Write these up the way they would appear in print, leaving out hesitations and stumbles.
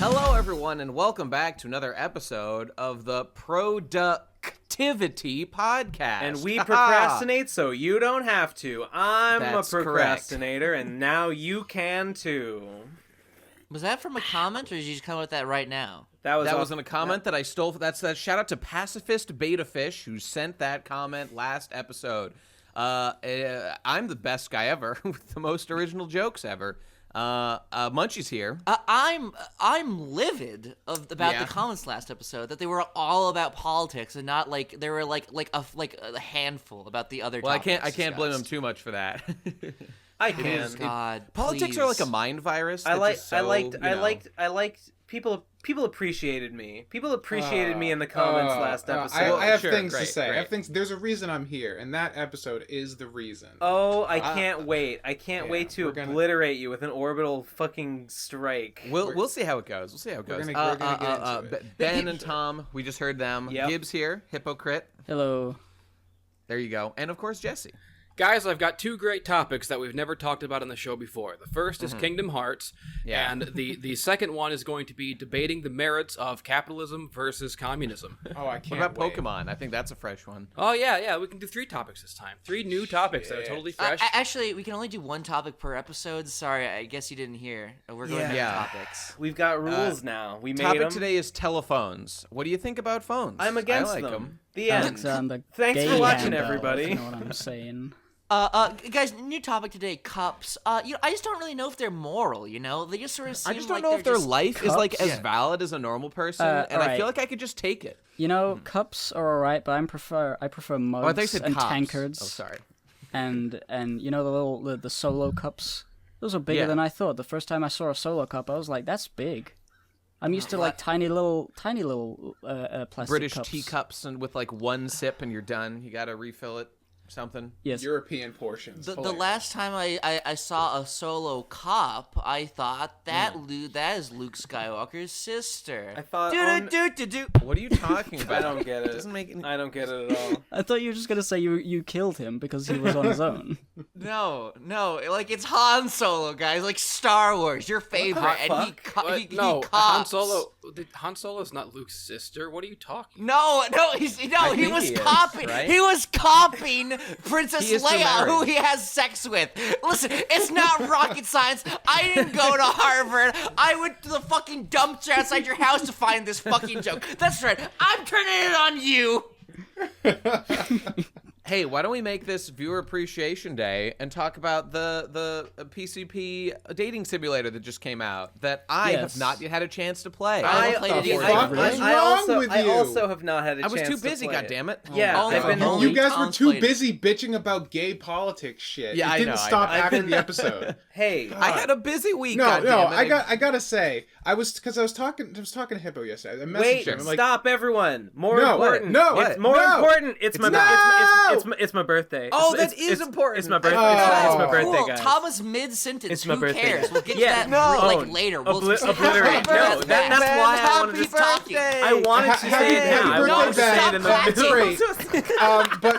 Hello, everyone, and welcome back to another episode of the Productivity Podcast. And we procrastinate so you don't have to. I'm That's a procrastinator, and now you can too. Was that from a comment, or did you just come up with that right now? That was in a comment that I stole. That's that. Shout out to Pacifist Beta Fish who sent that comment last episode. I'm the best guy ever with the most original jokes ever. Munchie's here. I'm livid about the comments last episode that they were all about politics and not like they were like a handful about the other. Well, topics I can't blame him discussed. too much for that. I can. God, Politics are like a mind virus. I liked. People appreciated me. People appreciated me in the comments last episode. I have Sure, things great, to say. great. I have things. There's a reason I'm here, and that episode is the reason. Oh, I can't wait. I can't wait to we're gonna- obliterate you with an orbital fucking strike. We'll see how it goes. We're gonna get into it. Ben and Tom, we just heard them. Yep. Gibbs here, Hypocrite. Hello. There you go. And of course, Jesse. Guys, I've got two great topics that we've never talked about on the show before. The first is Kingdom Hearts, and the second one is going to be debating the merits of capitalism versus communism. Oh, I can't. What about wait. Pokemon? I think that's a fresh one. Oh, yeah, we can do 3 topics this time. 3 new topics that are totally fresh. Actually, we can only do one topic per episode. Sorry, I guess you didn't hear. We're going to Yeah. topics. We've got rules now. We made Topic them. today is telephones. What do you think about phones? I'm against I like them. The end. Alexander Thanks for Gay watching, Handel, everybody. if You know what I'm saying? Guys, new topic today, cups. I just don't really know if they're moral, you know? They just sort of seem I just don't like know they're if their just life is like cups? as valid as a normal person, and I alright. feel like I could just take it. You know, cups are alright, but I prefer Oh, I thought you mugs said and cops. tankards. Oh, sorry. And you know the solo cups. Those are bigger Yeah. than I thought. The first time I saw a solo cup, I was like, "That's big." I'm used to like tiny little plastic British cups. teacups and with like one sip and you're done. You got to refill it. Something. Yes. European portions. The Hilarious. last time I saw a solo cop, I thought that that is Luke Skywalker's sister. I thought. What are you talking about? I don't get it. Doesn't make any... I don't get it at all. I thought you were just gonna say you killed him because he was on his own. No, like it's Han Solo, guys, like Star Wars, your favorite, and he no, cops. Han Solo's not Luke's sister. What are you talking? No, he think was he is, copying. right? He was copying Princess He is still Leia, who married. he has sex with. Listen, it's not rocket science. I didn't go to Harvard. I went to the fucking dumpster outside your house to find this fucking joke. That's right. I'm turning it on you. Hey, why don't we make this Viewer Appreciation Day and talk about the PCP dating simulator that just came out that I have not yet had a chance to play. I haven't played it either. What's wrong with I you? also have not had a I chance was too busy, to play it. goddammit. Yeah, Only- I've been. only You guys were Tom's too played it. busy bitching about gay politics shit. Yeah, it I didn't know, stop I know. after the episode. Hey, I had a busy week, No, goddammit. I gotta say, I was talking to Hippo yesterday. I messaged wait, him. I'm like, stop, everyone. More No, important. no, it's what? more No. important. It's my No. it's my birthday. Oh, It's- that is important. It's my birthday. Oh. It's my birthday, Cool. guys. Thomas mid-sentence. It's my Who birthday. cares? We'll get Yeah, to that no. later. We'll Obliterate. No, that's why I wanted to talk. I wanted to say it now. I Happy wanted to birthday, say it in Ben. the Great.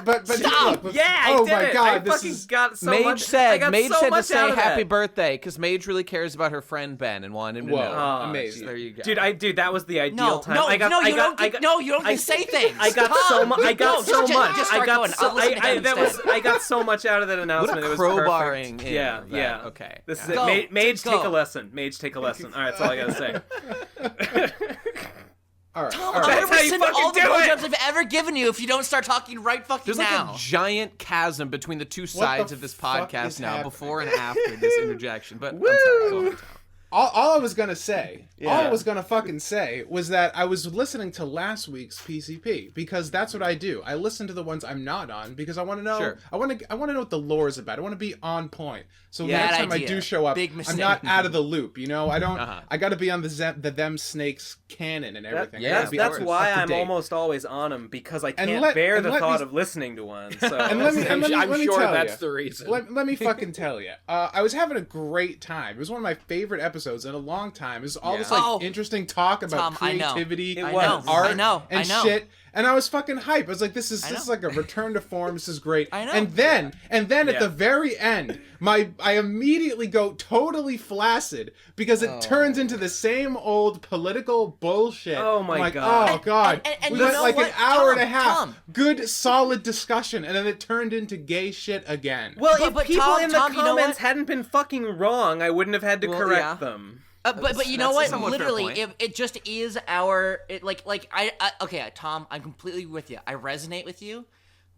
But Stop. look, Yeah, I oh did my it. God, I this fucking is got so Mage much. I said got Mage so said to much say out of happy that. birthday because Mage really cares about her friend Ben and wanted him to Whoa. know. Oh, amazing. There you go. Dude, that was the ideal No, time. no, I got, no, I you got, don't I get, got, no, you don't get to say things. I got so much. I got No, so just- much. just I start got going. so. I'll listen to him That was. instead. I got so much out of that announcement. What a It was crowbarring perfect. in Yeah, that. yeah. Okay. This is Go. it. Mage, Go. take a lesson. Mage, take a lesson. All right, that's all I gotta say. all right. Tom, all I'm right. gonna That's how you rescind fucking all the do it. blowjobs I've ever given you if you don't start talking right fucking There's now. like a giant chasm between the two sides the of this fuck podcast is now, happening? before and after this interjection. But I'm sorry. Go on, Tom. All I was gonna say, all Yeah. I was gonna fucking say was that I was listening to last week's PCP because that's what I do. I listen to the ones I'm not on because I want to know. Sure. I want to know what the lore is about. I want to be on point. So Yeah, next bad time I idea. do show up, Big I'm mistake. not out of the loop. You know, I don't. Uh-huh. I got to be on the them snakes canon and everything. I yeah, gotta That's be that's up why to I'm date. almost always on them because I can't let- bear and the let me- thought of listening to one. So And let me I'm sure tell that's ya. the reason. Let me fucking tell you. I was having a great time. It was one of my favorite episodes in a long time. It was all this like Oh. interesting talk about Tom, I know. creativity It and was. art I know. and shit. And I was fucking hype. I was like, this is like a return to form. This is great. I know. And then at the very end, I immediately go totally flaccid because it turns into the same old political bullshit. Oh my I'm like, God. oh god. And We you went know like what? an hour Tom, and a half. Tom. Good solid discussion, and then it turned into gay shit again. Well, But- if but people Tom, in the Tom, you know comments what? hadn't been fucking wrong, I wouldn't have had to correct yeah. them. But you know That's what? somewhat fair Literally, point. it just is okay, Tom, I'm completely with you. I resonate with you.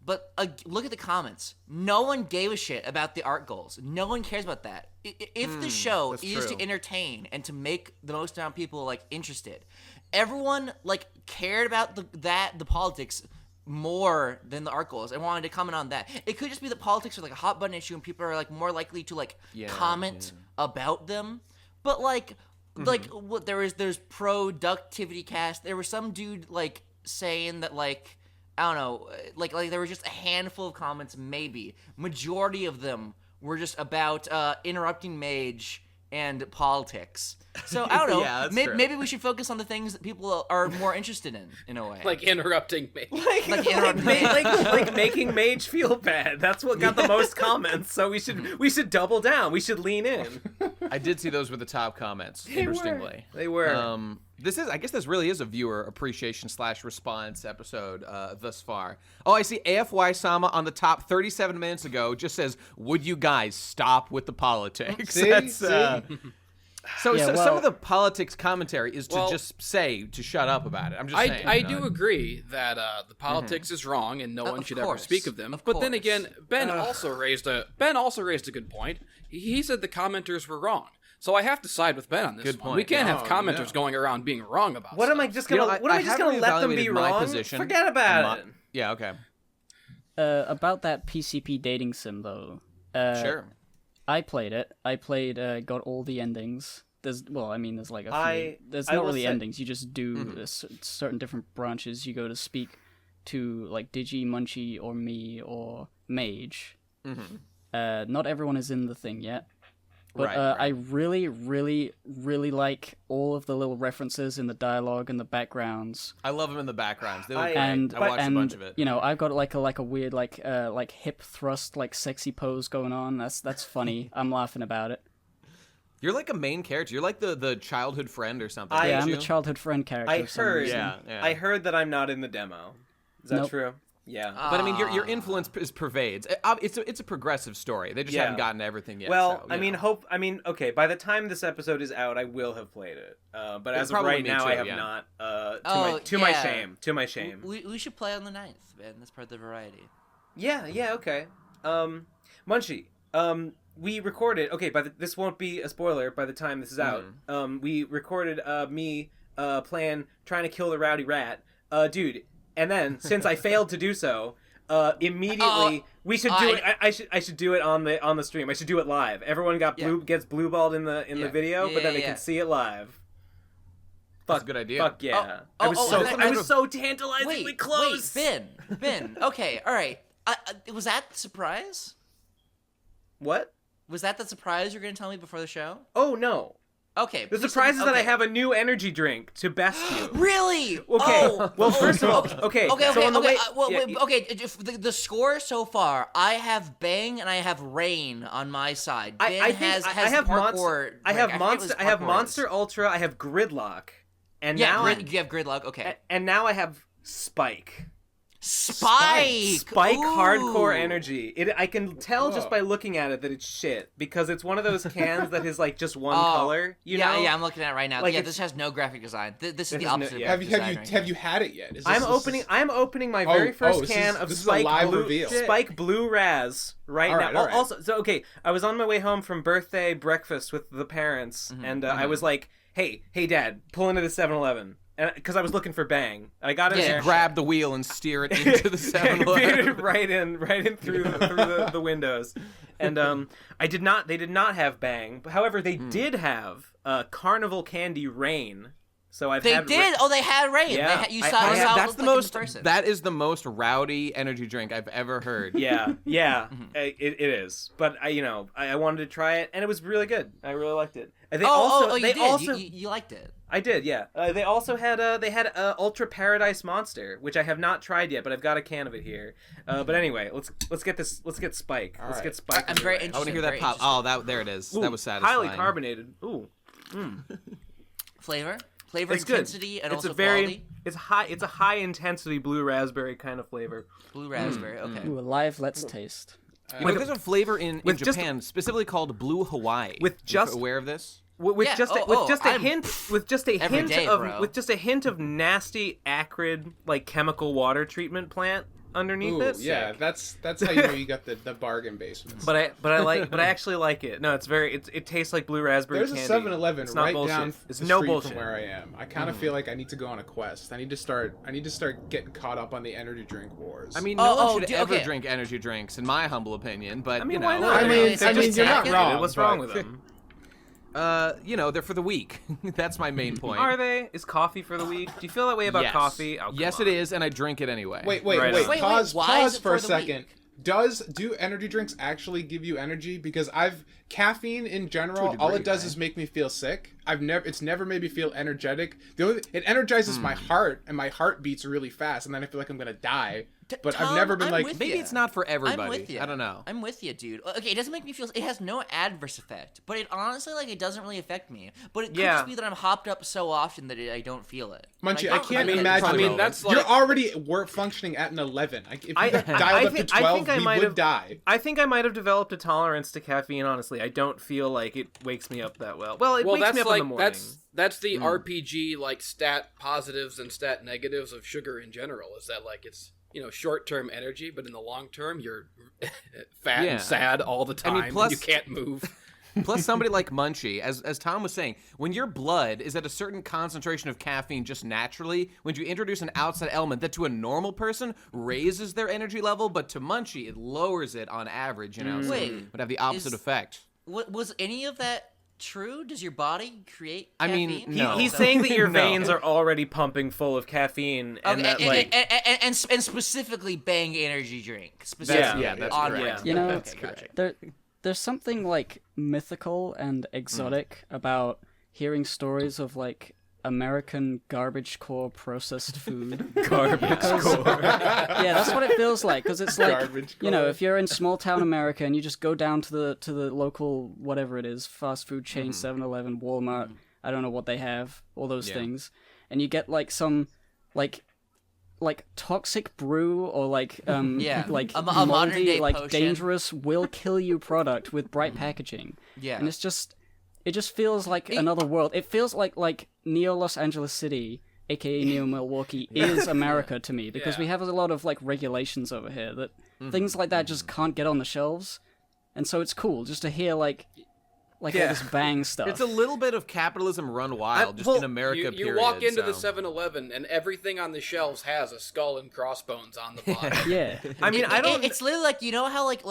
But look at the comments. No one gave a shit about the art goals. No one cares about that. If the show that's is true. to entertain and to make the most amount of people like interested, everyone like cared about the politics more than the art goals and wanted to comment on that. It could just be that politics are like a hot button issue and people are like more likely to like comment about them. But like what there's productivity cast. There was some dude like saying that like I don't know, like there were just a handful of comments, maybe. Majority of them were just about interrupting Mage and politics. So I don't know. Yeah, that's true. Maybe we should focus on the things that people are more interested in a way. Like interrupting me. Like interrupting like making Mage feel bad. That's what got the most comments. So we should double down. We should lean in. I did see those were the top comments. Interestingly, They were. I guess this really is a viewer appreciation / response episode thus far. Oh, I see AFY Sama on the top 37 minutes ago just says, "Would you guys stop with the politics?" See? So Yeah, some well- of the politics commentary is to Well- just say to shut up about it. I'm just saying. I you know? do agree that the politics is wrong and no one Of should ever course, speak of them. of But then course. again, Ben also raised a good point. He said the commenters were wrong. So I have to side with Ben on this Good one. We point, can't yeah. have Oh, commenters no. going around being wrong about What stuff. am I just You gonna? know, what am I just gonna haven't let them be evaluated my wrong? position. Forget about it. Yeah. Okay. About that PCP dating sim though. Sure. I played it. Got all the endings. There's like a few. There's I not will really say- endings. You just do certain different branches. You go to speak to like Digi, Munchie, or me, or Mage. Not everyone is in the thing yet. But Right, I really, really, really like all of the little references in the dialogue and the backgrounds. I love them in the backgrounds. They look great. And I watched a bunch of it. You know, I've got like a weird like hip thrust like sexy pose going on. That's funny. I'm laughing about it. You're like a main character. You're like the childhood friend or something. I- Yeah, aren't I'm you? the childhood friend character. I for some heard. reason. Yeah. I heard that I'm not in the demo. Is that Nope. true? Yeah. But I mean, your influence pervades. It's a progressive story. They just Yeah. haven't gotten to everything yet. Well, so, I you mean, know. okay, by the time this episode is out, I will have played it. But as of probably right me now, too, I have yeah. not. To my yeah. shame. To my shame. We should play on the 9th, man. That's part of the variety. Yeah, okay. Munchie, we recorded, okay, this won't be a spoiler by the time this is out. We recorded me trying to kill the rowdy rat. Dude, and then, since I failed to do so, immediately, we should do it, I should do it on the stream. I should do it live. Everyone gets blue-balled in the video, but then they can see it live. That's a good idea. Fuck yeah. Oh, I was oh, so that- I was so tantalizingly close. Wait, Ben. Okay, all right. Was that the surprise? What? Was that the surprise you're going to tell me before the show? Oh no. Okay. The please surprise is tell that me- I have a new energy drink to best you. Really? Okay. Oh, Well, first of all, okay. So on the way, yeah, okay. The score so far, I have Bang and I have Rain on my side. Ben I think has I have parkour. I have drink. monster. forget I have what parkour Monster is. Ultra. I have Gridlock, and Yeah, now you have Gridlock. Okay. and now I have Spike. Spike. Spike Ooh. hardcore energy. I can tell just by looking at it that it's shit because it's one of those cans that is like just one color. You know? Yeah, I'm looking at it right now. Like yeah, it's- this has no graphic design. This is It the has no- opposite. yeah. of graphic design right Have you had it yet? Is this, I'm opening my very first this can is- of this is a Spike live Blue reveal. Spike Blue Raz right All now. right, all right. Also, so okay, I was on my way home from birthday breakfast with the parents, and I was like, "Hey, Dad, pull into the 7-Eleven." And because I was looking for Bang, and I got in there. Grab the wheel and steer it into the 7-Eleven. right in through the windows, and they did not have Bang. However, they did have Carnival Candy Rain. So I've They had did. Oh, they had Rain. Yeah. You I- saw. I you have- saw it That's look the like in most. person. That is the most rowdy energy drink I've ever heard. Yeah, it is. But I wanted to try it, and it was really good. I really liked it. And they you they did. also You liked it. I did, yeah. They also had Ultra Paradise Monster, which I have not tried yet, but I've got a can of it here. But anyway, let's get Spike. Let's get Spike. I'm very I interested. want to hear that pop. Oh, there it is. That was satisfying. Highly carbonated. Ooh. Flavor It's intensity, good. and It's also a very quality. it's a high intensity blue raspberry kind of flavor. Blue raspberry. Okay. Ooh, live. Let's taste. You know, there's a flavor in with just- Japan specifically called Blue Hawaii. With just- You aware of this? With Yeah, just a I'm hint every day, bro. with just a hint of nasty acrid like chemical water treatment plant underneath Ooh, it. yeah, that's how you know you got the bargain basements. But I actually like it. No, it's very it tastes like blue raspberry There's candy. a 7-Eleven It's not right bullshit. down It's the no street bullshit. from where I am. I kind of feel like I need to go on a quest. I need to start getting caught up on the energy drink wars. I mean, no one should dude, ever okay. drink energy drinks, in my humble opinion. But I mean, you know, why not? I mean, They're just you're not tacky. wrong. What's but- wrong with them? you know, they're for the weak. That's my main point. Are they? Is coffee for the week? Do you feel that way about Yes. coffee? Oh, yes, come it on. is, and I drink it anyway. Wait, Right on. Wait, pause why is it for a for the second. weak? Do energy drinks actually give you energy? Because caffeine in general, To a all it degree, does right? is make me feel sick. It's never made me feel energetic. It energizes my heart, and my heart beats really fast, and then I feel like I'm gonna die. But I've Tom, never been I'm like, with Maybe ya. it's not for everybody. I'm with you. I don't know. I'm with you, dude. Okay, it doesn't make me feel. It has no adverse effect, but it honestly, like, it doesn't really affect me. But it could Yeah. just be that I'm hopped up so often that I don't feel it. Munchie, Like, I can't like, imagine. I mean, that's You're like- already functioning at an 11. If you I- got I dialed up to think- I 12, think I we might would have- die. I think I might have developed a tolerance to caffeine. Honestly, I don't feel like it wakes me up that well. Well, it wakes that's me up like in the morning. that's the RPG like stat positives and stat negatives of sugar in general. Is that like it's short term energy, but in the long term you're fat Yeah. and sad all the time. I mean, plus- and you can't move. Plus, somebody like Munchie, as Tom was saying, when your blood is at a certain concentration of caffeine just naturally, when you introduce an outside element that to a normal person raises their energy level, but to Munchie it lowers it on average, so Wait, it would have the opposite effect. Was any of that true? Does your body create I caffeine? mean, no. He's saying that your No. veins are already pumping full of caffeine, and that like and specifically Bang energy drink. Specifically Yeah, that's on correct. brand. You know, Okay, gotcha. there's something like mythical and exotic about hearing stories of like American Garbagecore processed food. Garbagecore. Yeah, that's what it feels like because it's like Garbagecore. if you're in small town America and you just go down to the local whatever it is fast food chain, 7-Eleven, Walmart, I don't know what they have, all those things, and you get like some like toxic brew or like like a modern moldy, day like potion. dangerous will kill you product with bright packaging. Yeah. And it just feels like another world. It feels like Neo Los Angeles City, aka Neo Milwaukee, is America to me because we have a lot of like regulations over here that things like that just can't get on the shelves, and so it's cool just to hear like all this Bang stuff. It's a little bit of capitalism run wild, just well, in America. You period, walk into the so. 7-Eleven and everything on the shelves has a skull and crossbones on the bottom. yeah. I mean, I don't. It's literally like how like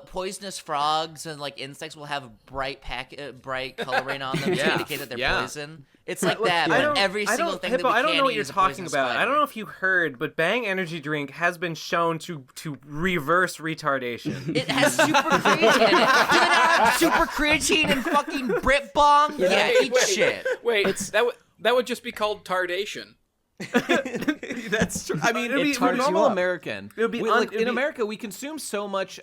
poisonous frogs and like insects will have bright coloring on them to indicate that they're poison. It's like that, but every single thing Hippo, that we I don't can know what eat you're is a talking poisonous about. spider. I don't know if you heard, but Bang Energy Drink has been shown to reverse retardation. It has super creatine in it. Do they not have super creatine and fucking Brit Bong? Yeah, eat shit. Wait, that would just be called tardation. That's true. I mean, It for tarts you normal up. American, It'll be in America, we consume so much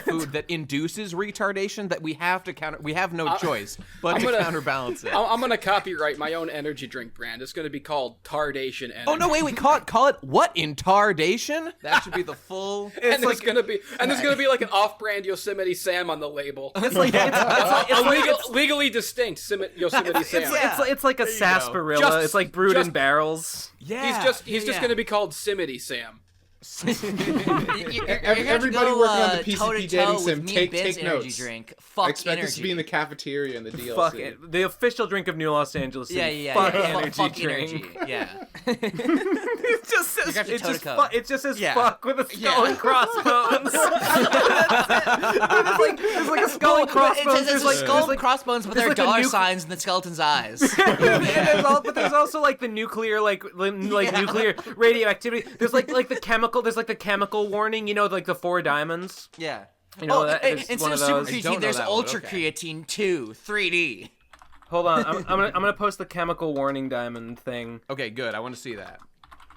food that induces retardation that we have to we have no choice but to counterbalance it. I'm gonna copyright my own energy drink brand. It's gonna be called Tardation Energy. Oh no! Wait, call it what? Intardation? That should be the full. And there's gonna be like an off-brand Yosemite Sam on the label. It's like Legally distinct Yosemite Sam. it's like a sarsaparilla. Just- It's like brewed in just- barrels. Yeah, He's just gonna be called Simity Sam. Everybody working on the PCP dating sim, take energy notes. Drink. I Fuck expect energy. this to be in the cafeteria in the DLC. Fuck it. The official drink of New Los Angeles City. Yeah. Fuck yeah. energy Fuck drink. energy. Yeah. It just says got your toe to it just says Yeah. fuck with a skull and crossbones. There's like a skull and It crossbones. says There's a like skull and crossbones, but there are there's like a dollar nuke- signs in the skeleton's eyes. but there's also like the nuclear nuclear radioactivity. There's like the chemical. There's like the chemical warning. You know, like the 4 diamonds. Yeah. You know, that is instead one of of super those. I don't creatine, know there's that one, ultra okay. creatine 2, 3D. Hold on, I'm gonna post the chemical warning diamond thing. Okay, good. I want to see that.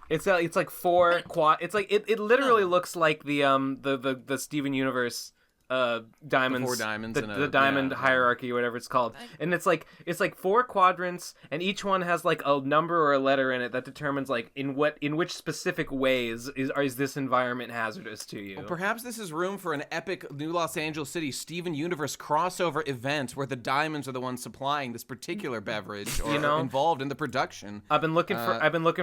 It's like 4 quad. It's like it literally looks like the Steven Universe diamonds, the 4 diamonds, the diamond hierarchy, or whatever it's called. And it's like 4 quadrants, and each one has like a number or a letter in it that determines like in which specific ways is this environment hazardous to you. Well, perhaps this is room for an epic New Los Angeles City Steven Universe crossover event where the diamonds are the ones supplying this particular beverage or involved in the production. I've been looking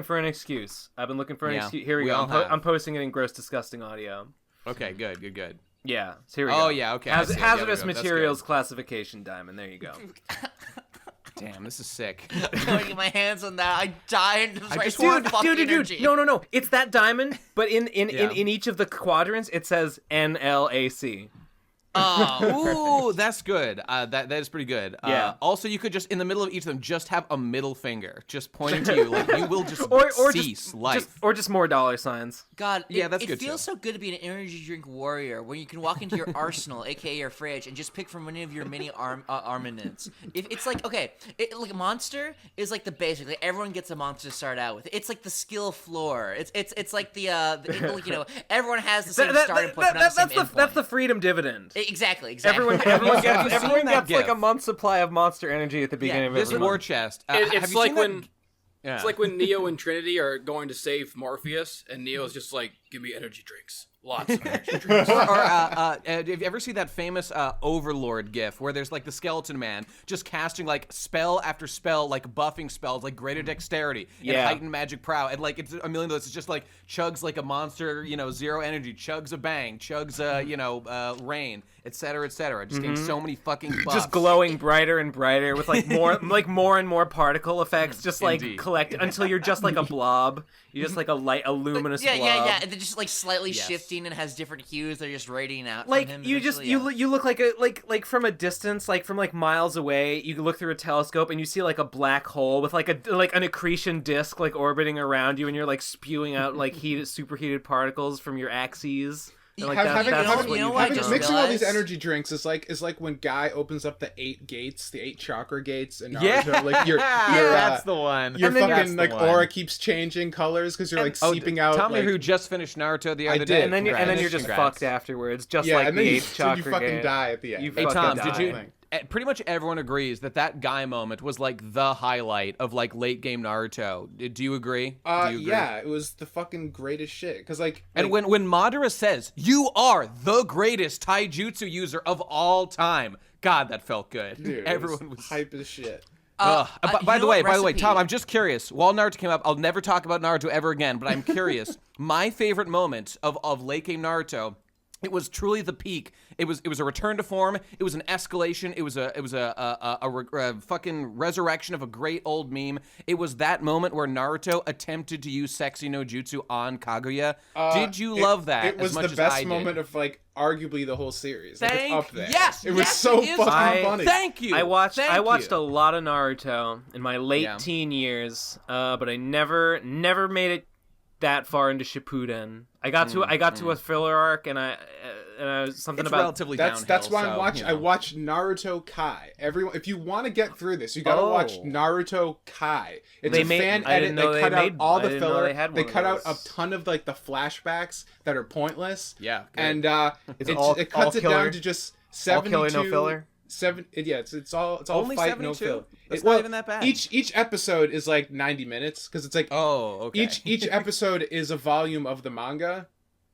for an excuse. Here we go. I'm posting it in gross disgusting audio. Okay, good. Yeah, so here we go. Oh, yeah, okay. Hazardous materials classification diamond. There you go. Damn, this is sick. I'm gonna get my hands on that. I died. Dude. No. It's that diamond, but in each of the quadrants, it says NLAC. Ooh, that's good. That is pretty good. Yeah. Also, you could just in the middle of each of them just have a middle finger just pointing to you, like you will just cease life, or just more dollar signs. God, that's it good. It feels so good to be an energy drink warrior, where you can walk into your arsenal, aka your fridge, and just pick from any of your mini armaments. It's like like Monster is like the basic. Like everyone gets a Monster to start out with. It's like the skill floor. It's like the everyone has the same starting point, but not the same end point. That's the freedom dividend. Exactly. Everyone gets like a month's supply of Monster energy at the beginning of this every war month. chest. It's like when it's like when Neo and Trinity are going to save Morpheus, and Neo's just like, "Give me energy drinks, lots of energy drinks." Have you ever seen that famous Overlord gif where there's like the skeleton man just casting like spell after spell, like buffing spells, like greater dexterity and heightened magic prow, and like it's a million of those. It's just like chugs like a monster, 0 energy, chugs a bang, chugs rain, etc., just getting so many fucking buffs. Just glowing brighter and brighter with like more and more particle effects, just like collect until you're just like a blob. You're just like a luminous blob. Yeah. They're just like slightly shifting and has different hues. They're just radiating out. Like from him you look like from a distance, like from like miles away. You look through a telescope and you see like a black hole with like an accretion disk like orbiting around you, and you're like spewing out like superheated particles from your axes. Like mixing all these energy drinks is like when Guy opens up the 8 chakra gates in Naruto. Like that's the one. Your fucking like aura keeps changing colors because you're like seeping out. Tell me who just finished Naruto the other day. And then you're just fucked afterwards, just like the 8th chakra. You fucking die at the end. Hey Tom, did you? Pretty much everyone agrees that Guy moment was like the highlight of like late game Naruto. Do you agree? Yeah, it was the fucking greatest shit. Cause and when Madara says you are the greatest taijutsu user of all time, God, that felt good. Dude, everyone was hype as shit. By the way, Tom, I'm just curious. While Naruto came up, I'll never talk about Naruto ever again. But I'm curious. My favorite moment of late game Naruto. It was truly the peak. It was a return to form. It was an escalation. It was a fucking resurrection of a great old meme. It was that moment where Naruto attempted to use sexy no jutsu on Kaguya. Did you love that? It was as much the best as I moment did? of like arguably the whole series. Like, it's up there. Yes, it was so fucking funny. Thank you. I watched a lot of Naruto in my late teen years, but I never made it that far into Shippuden. I got to a filler arc, and I something it's about relatively downhill. That's why I watched Naruto Kai. Everyone, if you want to get through this, you gotta watch Naruto Kai. It's a fan edit. They cut out all the filler. They cut out a ton of like the flashbacks that are pointless. Yeah, good. And it cuts all it killer. down to just 72. All killer, no filler. It's all Only fight 72? no filler. That's not even that bad. Each episode is like 90 minutes because it's like okay. Each episode is a volume of the manga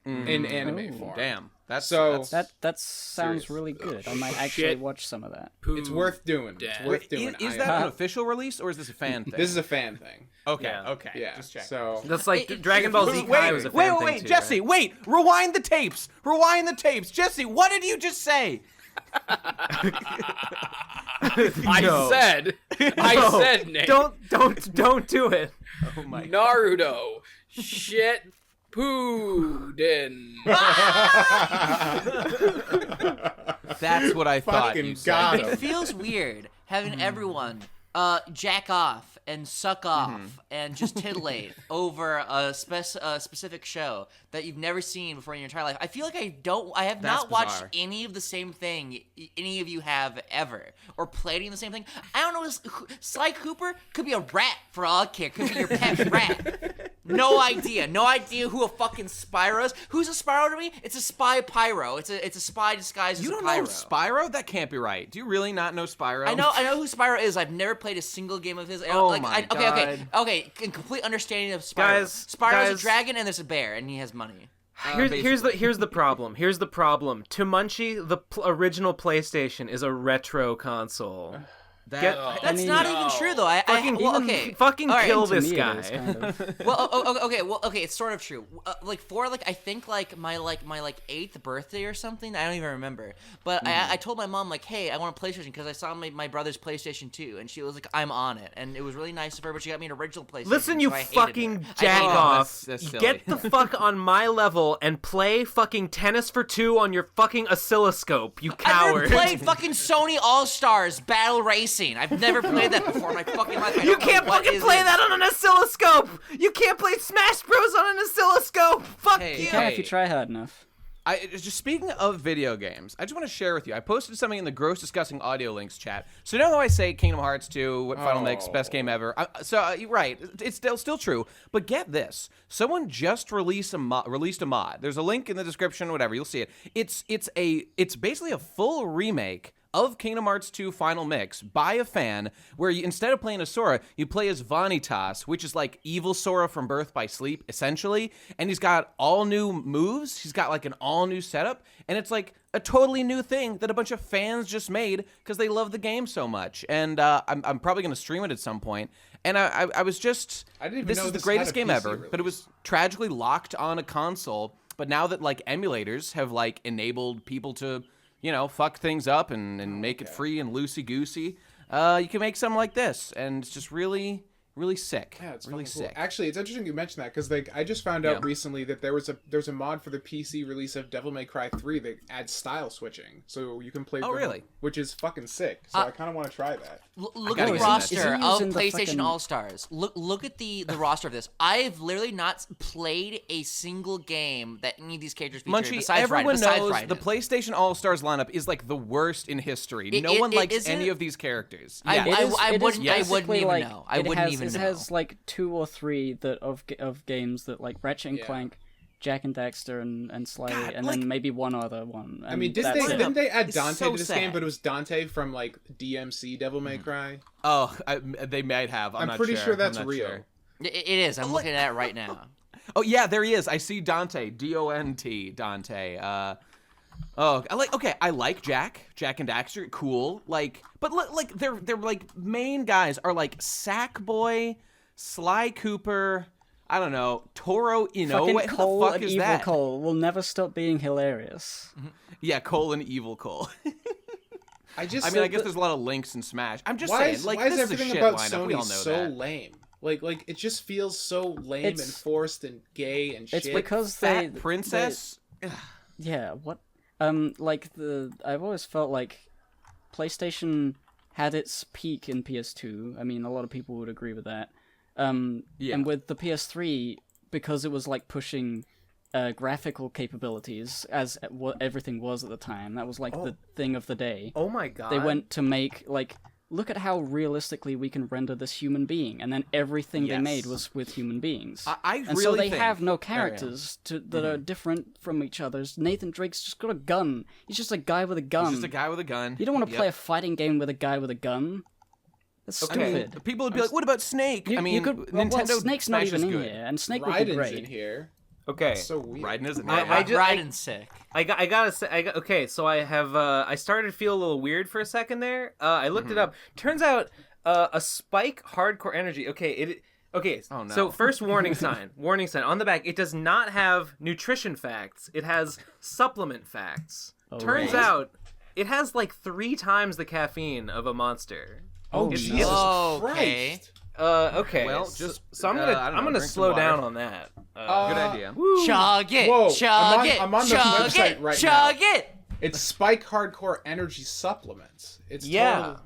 in anime form. Damn. That sounds really good. I might actually watch some of that. It's worth doing. It's worth doing. Is that an official release or is this a fan thing? This is a fan thing. Okay. Yeah. Just check. So that's like Dragon Ball Z Kai was a fan thing too, Jesse, right? wait! Rewind the tapes. Jesse, what did you just say? I said, Nick. Don't do it. Oh my Naruto. Shit. Puden. That's what I thought Fucking you got said. him. It feels weird having everyone jack off and suck off and just titillate over a specific show that you've never seen before in your entire life. I feel like I have not watched any of the same thing any of you have ever, or played any of the same thing. I don't know. Sly Cooper could be a rat for all I care. Could be your pet rat. No idea. No idea who a fucking Spyro is. Who's a Spyro to me? It's a spy pyro. It's a spy disguised as a pyro. You don't know Spyro? That can't be right. Do you really not know Spyro? I know who Spyro is. I've never played a single game of his. Okay. In complete understanding of Spyro. Spyro's a dragon and there's a bear and he has money. Here's the problem. Here's the problem. To Munchie, the original PlayStation is a retro console. That's not even true though. Fucking kill this guy. Okay, it's sort of true. I think my 8th birthday or something. I don't even remember. But I told my mom hey, I want a PlayStation because I saw my brother's PlayStation 2, and she was like, I'm on it, and it was really nice of her. But she got me an original PlayStation. Listen, you fucking jack off. That's get the fuck on my level and play fucking Tennis for Two on your fucking oscilloscope. You coward. I've never played fucking Sony All Stars Battle Racing. I've never played that before in my fucking life. You can't fucking play that on an oscilloscope. You can't play Smash Bros on an oscilloscope. Fuck you. You can if you try hard enough. Just speaking of video games, I just want to share with you. I posted something in the Gross Discussing Audio Links chat. So you know how I say Kingdom Hearts 2, what Final Mix, best game ever? You're right, it's still true. But get this. Someone just released a mod. There's a link in the description, whatever, you'll see it. It's basically a full remake of Kingdom Hearts 2 Final Mix by a fan, where instead of playing as Sora, you play as Vanitas, which is like evil Sora from Birth by Sleep, essentially. And he's got all new moves. He's got an all new setup. And it's like a totally new thing that a bunch of fans just made because they love the game so much. And I'm probably going to stream it at some point. And I was just, I didn't even this know is the this greatest had a game PC ever, release. but it was tragically locked on a console. But now that emulators have enabled people to fuck things up and make it free and loosey-goosey, you can make something like this, and it's just really, really sick. Yeah, it's really sick. Cool. Actually, it's interesting you mentioned that, because I just found out recently that there's a mod for the PC release of Devil May Cry 3 that adds style switching, so you can play which is fucking sick, so I kind of want to try that. Look at the roster of PlayStation All-Stars. Look at the roster of this. I've literally not played a single game that any of these characters feature besides everyone knows Raiden. The PlayStation All-Stars lineup is the worst in history. No one likes any of these characters. I wouldn't even know. I wouldn't even know. It has 2 or 3 of games that Ratchet and Clank, Jack and Daxter, and Sly, and then maybe one other one. And I mean, didn't they add Dante to this game? But it was Dante from DMC Devil May Cry. Oh, they might have. I'm not pretty sure that's real. Sure. It is. I'm looking at it right now. Oh yeah, there he is. I see Dante. D-O-N-T. Dante. I like Jack and Daxter, cool. But their main guys are Sackboy, Sly Cooper, I don't know, Toro Inoue. Fucking Cole and Evil Cole will never stop being hilarious. Yeah, Cole and Evil Cole. I guess there's a lot of links in Smash. I'm just saying, why is this everything is a shit about lineup. We all Sony know so that. lame? It just feels so lame and forced and gay and shit. It's because Fat Princess. Yeah, what? I've always felt PlayStation had its peak in PS2. I mean, a lot of people would agree with that. And with the PS3, because it was pushing graphical capabilities as what everything was at the time. That was the thing of the day. Oh my god! They went to make look at how realistically we can render this human being, and then everything they made was with human beings. So they have no characters that are different from each other. Nathan Drake's just got a gun. He's just a guy with a gun. He's just a guy with a gun. You don't want to play a fighting game with a guy with a gun. That's stupid. People would be what about Snake? Nintendo. Snake's not even in here, and Snake would be great. In here. Okay. That's so weird. Raiden isn't. Raiden's sick. I gotta say, okay, so I have, I started to feel a little weird for a second there. I looked it up. Turns out, a Spike Hardcore Energy. Okay, Oh, no. So first warning sign. On the back, it does not have nutrition facts. It has supplement facts. Turns out, it has 3 times the caffeine of a Monster. Oh, Jesus Christ. Okay. Well, so I'm gonna slow down on that. Good idea. Chug it. Whoa, Chug it. I'm on the chug website it, right chug now. it. It's Spike Hardcore Energy Supplements. It's yeah. total...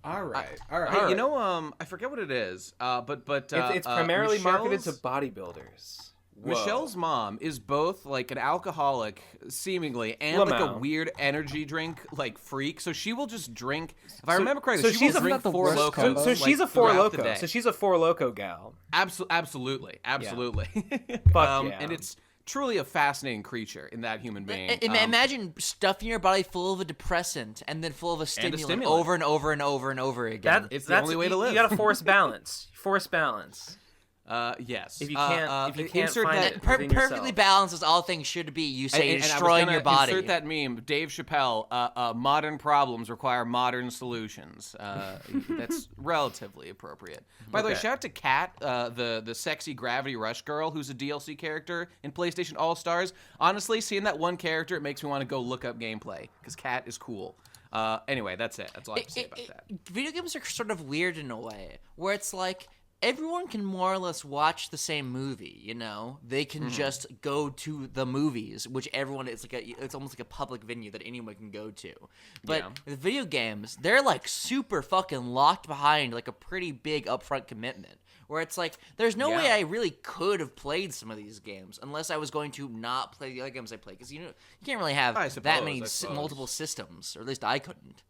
All right. Hey, you know, I forget what it is, but it's primarily marketed to Michelle's- bodybuilders. Michelle's mom is both like an alcoholic, seemingly, and like a Lamau. weird energy drink like freak. So she will just drink. If I remember correctly, so she she's will a- drink the Four worst Loko. combo. So she's a Four throughout the Loko. day. So she's a Four Loko gal. Absolutely. Fuck yeah. And it's truly a fascinating creature in that human being. Imagine stuffing your body full of a depressant and then full of a stimulant, over and over and over and over again. It's the only way to live. You gotta force balance. Force balance. Yes. If you can't insert find that, it Perfectly within yourself. balanced as all things should be. You say and I was destroying gonna your body. Insert that meme. Dave Chappelle. Modern problems require modern solutions. That's relatively appropriate. By the way, Okay. shout out to Kat, the sexy Gravity Rush girl, who's a DLC character in PlayStation All Stars. Honestly, seeing that one character, it makes me want to go look up gameplay because Kat is cool. Anyway, that's it. That's all I have to say about that. Video games are sort of weird in a way, where it's like everyone can more or less watch the same movie. You know, they can just go to the movies, which everyone it's almost like a public venue that anyone can go to. But with video games, they're like super fucking locked behind like a pretty big upfront commitment. Where it's like, there's no way I really could have played some of these games unless I was going to not play the other games I play. Because you can't really have that many multiple systems, or at least I couldn't.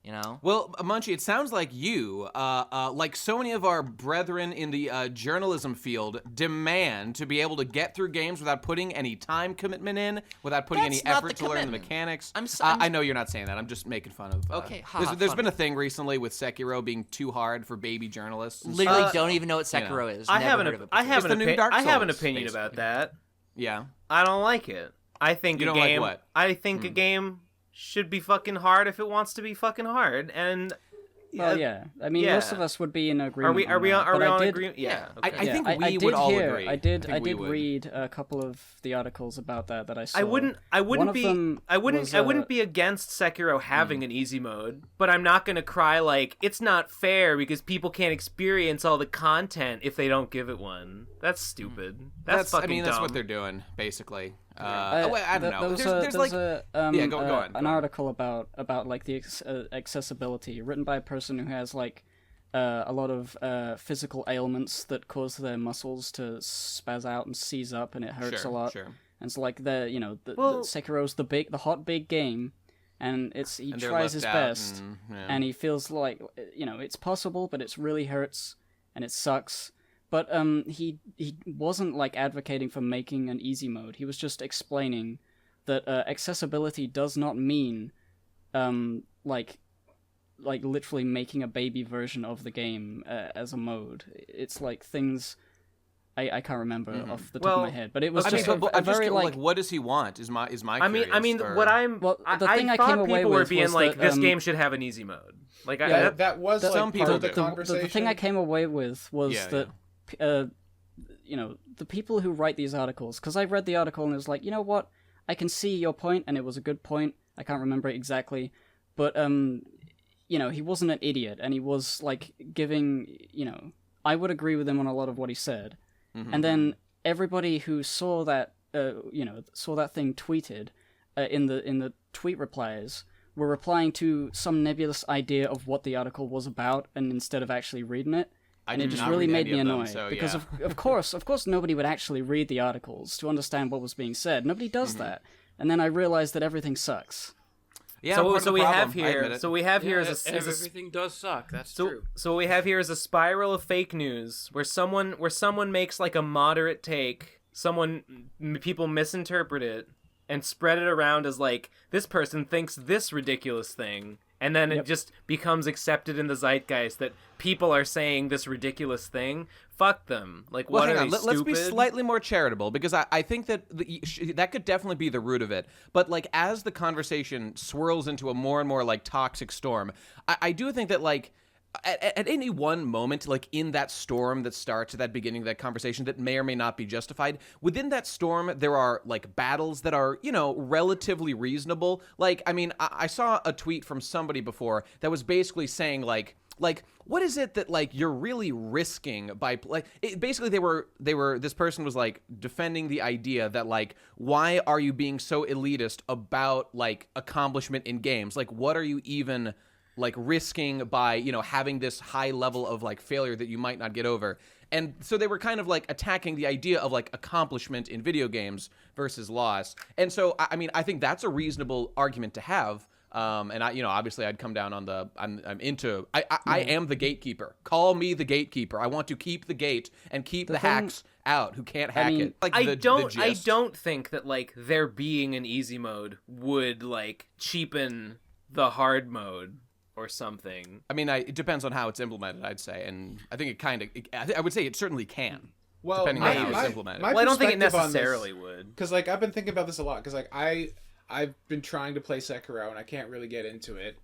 You know? Well, Munchie, it sounds like you, like so many of our brethren in the journalism field, demand to be able to get through games without putting any time commitment in, without putting any That's not effort the to learn the commitment. mechanics. I'm I know you're not saying that. I'm just making fun of. Okay, there's funny. been a thing recently with Sekiro being too hard for baby journalists. and Literally stuff. don't even know what Sekiro is. I Never have heard an of it I before. have It's an the new Dark I have an Souls, opinion about basically. that. Yeah. I don't like it. I think You a don't like game. what? I think a game should be fucking hard if it wants to be fucking hard. And Well, yeah. I mean, most of us would be in agreement. are we on on, that, but I did- agreement? Yeah. I Okay. think I we did would all hear, agree. I did think we would. read a couple of the articles about that I saw. I wouldn't One of be them I wouldn't was, I wouldn't be against Sekiro having an easy mode, but I'm not going to cry like it's not fair because people can't experience all the content if they don't give it one. That's stupid. That's fucking I mean, that's dumb. what they're doing, basically. Well, I don't know. There was There's like, yeah, go on. an article about like the accessibility written by a person who has like a lot of physical ailments that cause their muscles to spaz out and seize up, and it hurts a lot. Sure. And it's like the Well- Sekiro's the hot big game, and he And they're tries his left out best, and, and he feels like it's possible, but it really hurts and it sucks. But he wasn't like advocating for making an easy mode. He was just explaining that accessibility does not mean like literally making a baby version of the game as a mode. It's like things I can't remember off the top of my head, but it was just a very like what does he want? Is my I mean, or- what I'm. Well, the I thing I thought came away people were with being was like, that, this game should have an easy mode. Like, Yeah, that was like some part people of the do. conversation. the thing I came away with was Yeah, that the people who write these articles, because I read the article and it was like, you know what, I can see your point, and it was a good point. I can't remember it exactly, but he wasn't an idiot, and he was like giving, I would agree with him on a lot of what he said. And then everybody who saw that thing tweeted in the tweet replies were replying to some nebulous idea of what the article was about, and instead of actually reading it. And it did just not really read made any me of them, annoyed so, because yeah. of course nobody would actually read the articles to understand what was being said. Nobody does that. And then I realized that everything sucks. Yeah, part of so the we problem, have I admit here. it. So we have here is a everything does suck. That's true. So what we have here is a spiral of fake news where someone makes like a moderate take, people misinterpret it and spread it around as like this person thinks this ridiculous thing, and then it just becomes accepted in the zeitgeist that people are saying this ridiculous thing. Fuck them. Like, Well, what hang are on. they, Let's be stupid? slightly more charitable, because I think that that could definitely be the root of it. But like, as the conversation swirls into a more and more like toxic storm, I do think that like at any one moment, like in that storm that starts at that beginning of that conversation that may or may not be justified, within that storm there are like battles that are, relatively reasonable. Like, I mean, I saw a tweet from somebody before that was basically saying like what is it that like you're really risking by basically they were this person was like defending the idea that like, why are you being so elitist about like accomplishment in games? Like, what are you even like risking by, you know, having this high level of like failure that you might not get over. And so they were kind of like attacking the idea of like accomplishment in video games versus loss. And so, I mean, I think that's a reasonable argument to have. And I, you know, obviously I'd come down on the, I am the gatekeeper. Call me the gatekeeper. I want to keep the gate and keep the hacks out who can't hack it. Like I don't think that like there being an easy mode would like cheapen the hard mode or something. I mean, it depends on how it's implemented, I'd say, and I think it kind of. I would say it certainly can. Well, depending on how it's implemented. Well, I don't think it necessarily would. Because like I've been thinking about this a lot. Because like I've been trying to play Sekiro and I can't really get into it.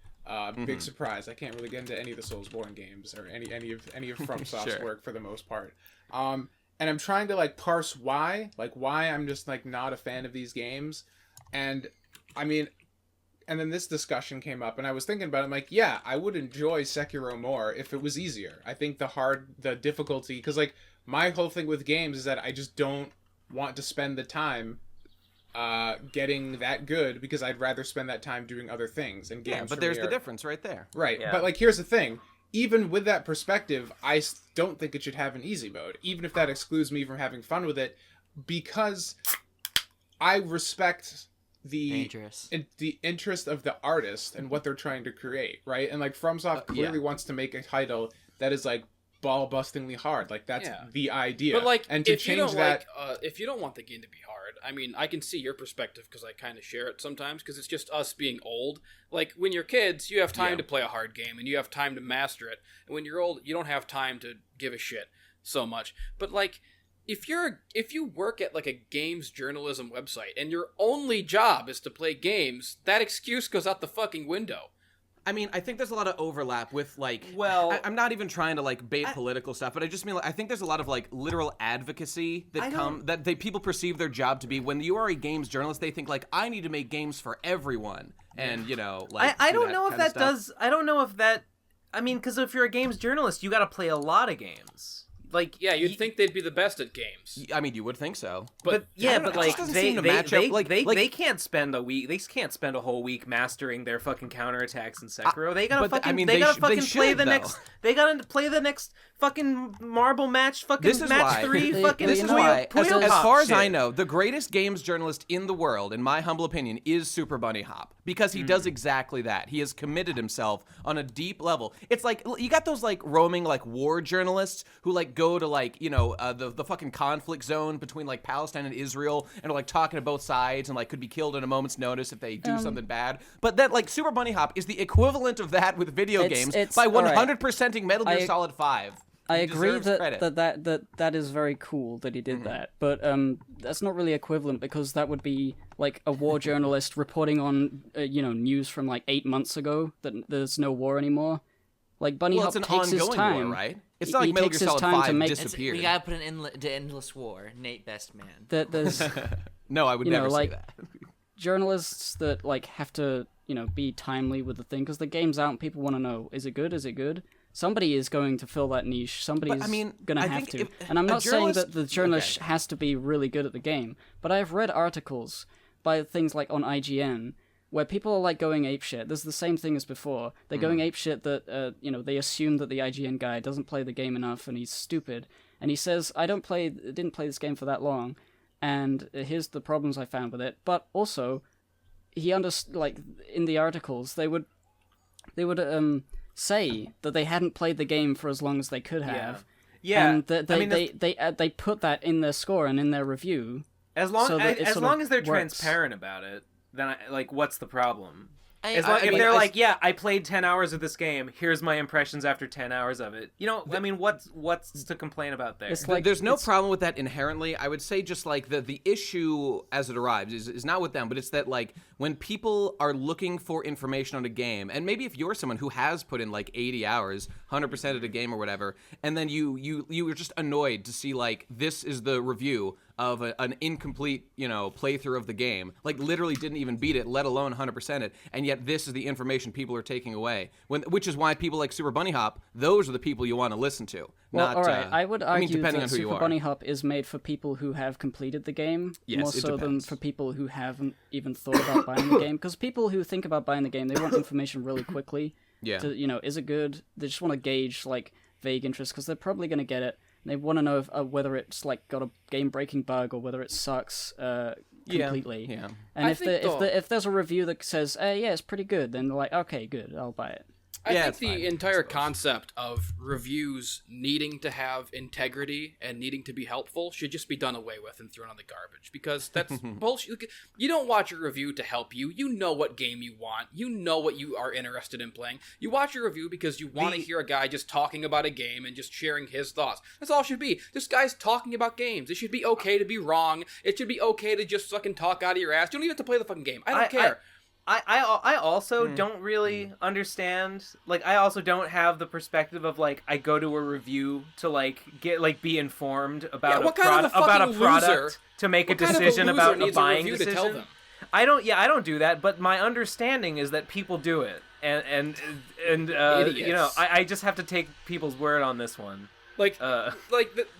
Big surprise! I can't really get into any of the Soulsborne games or any of FromSoft's work for the most part. And I'm trying to like parse why I'm just like not a fan of these games. And I mean. And then this discussion came up, and I was thinking about it. I'm like, yeah, I would enjoy Sekiro more if it was easier. I think the difficulty, because like my whole thing with games is that I just don't want to spend the time getting that good because I'd rather spend that time doing other things. And games, yeah, but there's the difference right there. Right, yeah. But like here's the thing. Even with that perspective, I don't think it should have an easy mode, even if that excludes me from having fun with it, because I respect the interest of the artist and what they're trying to create, right? And like FromSoft clearly wants to make a title that is like ball-bustingly hard. Like that's the idea. But like, and to change that, if you don't want the game to be hard, I mean, I can see your perspective because I kind of share it sometimes because it's just us being old. Like when you're kids, you have time to play a hard game and you have time to master it. And when you're old, you don't have time to give a shit so much. But like, if you work at like a games journalism website and your only job is to play games, that excuse goes out the fucking window. I mean, I think there's a lot of overlap with like. Well, I'm not even trying to like bait political stuff, but I just mean like, I think there's a lot of like literal advocacy that people perceive their job to be. When you are a games journalist, they think like I need to make games for everyone, and you know, like I don't know if that does. I don't know if that. I mean, because if you're a games journalist, you got to play a lot of games. Like you'd think they'd be the best at games. I mean, you would think so, but like they can't spend a week. They can't spend a whole week mastering their fucking counterattacks in Sekiro. They gotta play the next. They gotta play the next fucking marble match. Fucking match 3. This is why, as far as I know, the greatest games journalist in the world, in my humble opinion, is Super Bunny Hop because he does exactly that. He has committed himself on a deep level. It's like you got those like roaming like war journalists who like go to like, you know, the fucking conflict zone between like Palestine and Israel and are like talking to both sides and like could be killed at a moment's notice if they do something bad. But that like Super Bunny Hop is the equivalent of that with video games by 100%ing Metal Gear Solid 5. I agree that is very cool that he did that, but that's not really equivalent because that would be like a war journalist reporting on news from like 8 months ago that there's no war anymore. Like Bunny Hop takes his time, war, right? It's not like Metal Gear Solid 5 disappeared. We gotta put an end to endless war. Nate, best man. There's no, I would never say that. Journalists that like have to be timely with the thing because the game's out and people want to know, is it good? Is it good? Somebody is going to fill that niche. Somebody's going to have to. And I'm not saying that the journalist has to be really good at the game, but I've read articles by things like on IGN where people are like going apeshit. There's the same thing as before. They're going apeshit that they assume that the IGN guy doesn't play the game enough and he's stupid. And he says, I didn't play this game for that long, and here's the problems I found with it. But also, he like in the articles they would say that they hadn't played the game for as long as they could have. Yeah. And they put that in their score and in their review. As long as they're transparent about it, then what's the problem? If they're like, I played 10 hours of this game, here's my impressions after 10 hours of it. What's to complain about there? There's no problem with that inherently. I would say just like the issue as it arrives is not with them, but it's that like when people are looking for information on a game, and maybe if you're someone who has put in like 80 hours, 100% of the game or whatever, and then you were just annoyed to see like this is the review of an incomplete, playthrough of the game, like literally didn't even beat it, let alone 100% it, and yet this is the information people are taking away. Which is why people like Super Bunny Hop, those are the people you want to listen to. Well, all right, I would argue that Super Bunny Hop is made for people who have completed the game, more so than for people who haven't even thought about buying the game, because people who think about buying the game, they want information really quickly. Yeah. Is it good? They just want to gauge like vague interest because they're probably going to get it. They want to know whether it's like got a game-breaking bug or whether it sucks completely. Yeah. And if there's a review that says, yeah, it's pretty good, then they're like, okay, good, I'll buy it. I think the entire concept of reviews needing to have integrity and needing to be helpful should just be done away with and thrown on the garbage, because that's bullshit. You don't watch a review to help you. You know what game you want. You know what you are interested in playing. You watch a review because you want to hear a guy just talking about a game and just sharing his thoughts. That's all it should be. This guy's talking about games. It should be okay to be wrong. It should be okay to just fucking talk out of your ass. You don't even have to play the fucking game. I don't care. I also don't really understand, like, I also don't have the perspective of, like, I go to a review to, like, be informed about a product to make a decision about a buying decision. I don't do that, but my understanding is that people do it, and I just have to take people's word on this one.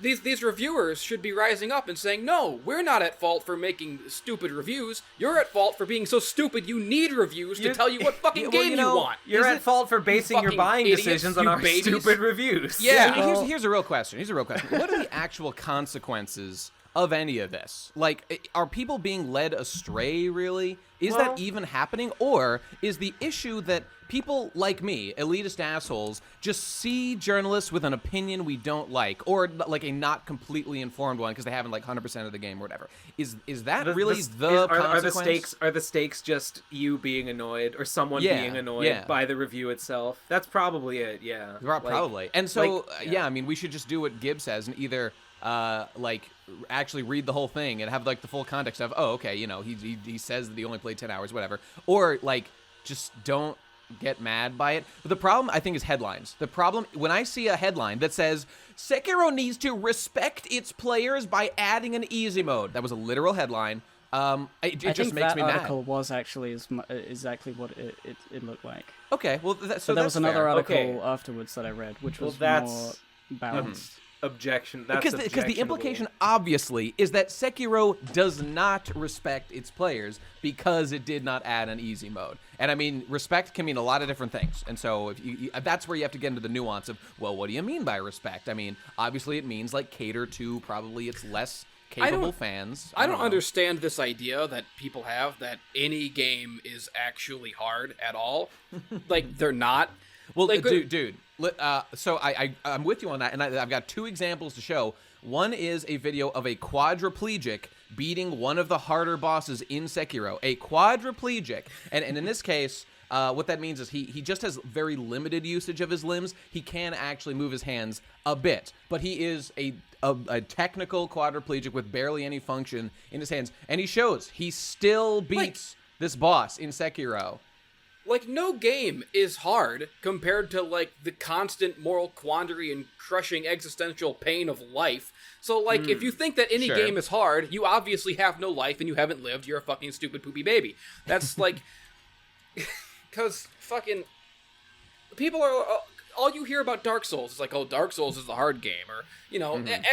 These reviewers should be rising up and saying, no, we're not at fault for making stupid reviews. You're at fault for being so stupid you need reviews to tell you what fucking game you want. You're at fault for basing your buying decisions on our stupid reviews. Yeah. Here's a real question. What are the actual consequences of any of this? Like, are people being led astray, really? Is that even happening? Or is the issue that people like me, elitist assholes, just see journalists with an opinion we don't like, or like a not completely informed one because they haven't like 100% of the game or whatever? Is that consequence? Are the stakes just you being annoyed or someone being annoyed by the review itself? That's probably it. Yeah, probably. And so I mean, we should just do what Gibbs says and either actually read the whole thing and have like the full context of, oh, okay, he says that he only played 10 hours, whatever, or like just don't get mad by it. But the problem, I think, is headlines. The problem, when I see a headline that says, Sekiro needs to respect its players by adding an easy mode. That was a literal headline. It just makes me mad. That article was actually exactly what it looked like. Okay, well, so there was another article afterwards that I read, which was more balanced. Objection. Because the implication, obviously, is that Sekiro does not respect its players because it did not add an easy mode. And I mean, respect can mean a lot of different things. And so if that's where you have to get into the nuance of, well, what do you mean by respect? I mean, obviously it means like cater to probably its less capable fans. I don't understand this idea that people have that any game is actually hard at all. Like, they're not. Well, like, dude. So I'm with you on that, and I've got two examples to show. One is a video of a quadriplegic beating one of the harder bosses in Sekiro. A quadriplegic. And in this case, what that means is he just has very limited usage of his limbs. He can actually move his hands a bit, but he is a technical quadriplegic with barely any function in his hands. And he still beats this boss in Sekiro. Like, no game is hard compared to, like, the constant moral quandary and crushing existential pain of life. So, like, if you think that any game is hard, you obviously have no life and you haven't lived. You're a fucking stupid poopy baby. That's, like... Because fucking... People are... all you hear about Dark Souls is like, oh, Dark Souls is the hard game. Or,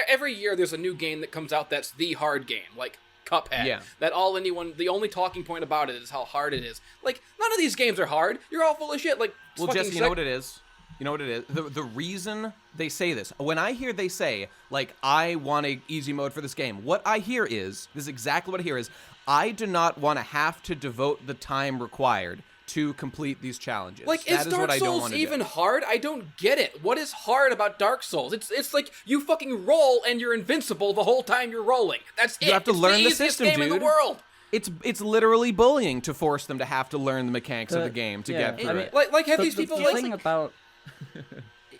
every year there's a new game that comes out that's the hard game. Like... Cuphead. Yeah. The only talking point about it is how hard it is. Like, none of these games are hard. You're all full of shit. Like, well, Jesse, you know what it is? The reason they say this, when I hear they say, like, I want a easy mode for this game, what I hear is, this is exactly what I hear is, I do not want to have to devote the time required to complete these challenges. Like, is Dark Souls even hard? I don't get it. What is hard about Dark Souls? It's like you fucking roll and you're invincible the whole time you're rolling. That's it. You have to learn the system, game in the world. It's literally bullying to force them to have to learn the mechanics of the game to get through it. Like have these people the thing about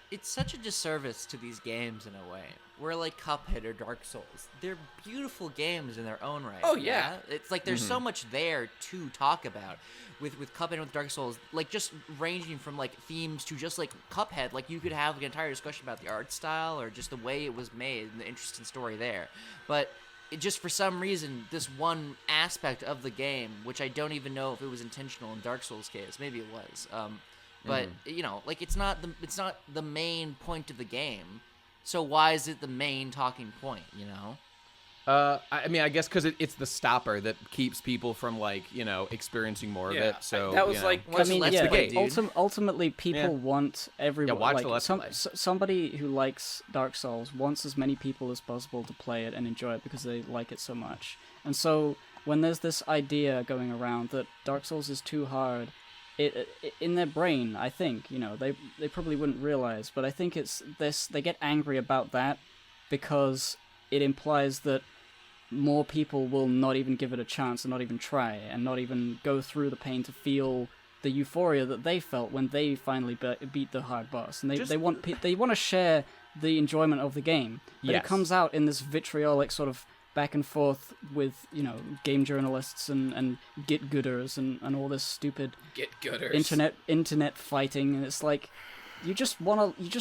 it's such a disservice to these games in a way. Where like Cuphead or Dark Souls, they're beautiful games in their own right. Oh yeah, it's like there's so much there to talk about with Cuphead and with Dark Souls, like just ranging from like themes to just like Cuphead. Like you could have an entire discussion about the art style or just the way it was made and the interesting story there. But it just for some reason, this one aspect of the game, which I don't even know if it was intentional in Dark Souls' case, maybe it was. But like it's not the main point of the game. So why is it the main talking point, I mean, I guess because it's the stopper that keeps people from experiencing more of it. So that was ultimately people want everyone. watch the Let's Play. Somebody who likes Dark Souls wants as many people as possible to play it and enjoy it because they like it so much. And so when there's this idea going around that Dark Souls is too hard, it in their brain, I think, they probably wouldn't realize, but I think it's this. They get angry about that because it implies that more people will not even give it a chance and not even try and not even go through the pain to feel the euphoria that they felt when they finally beat the hard boss. And they want to share the enjoyment of the game, but it comes out in this vitriolic sort of back and forth with game journalists and get-gooders and all this stupid internet fighting, and it's like you just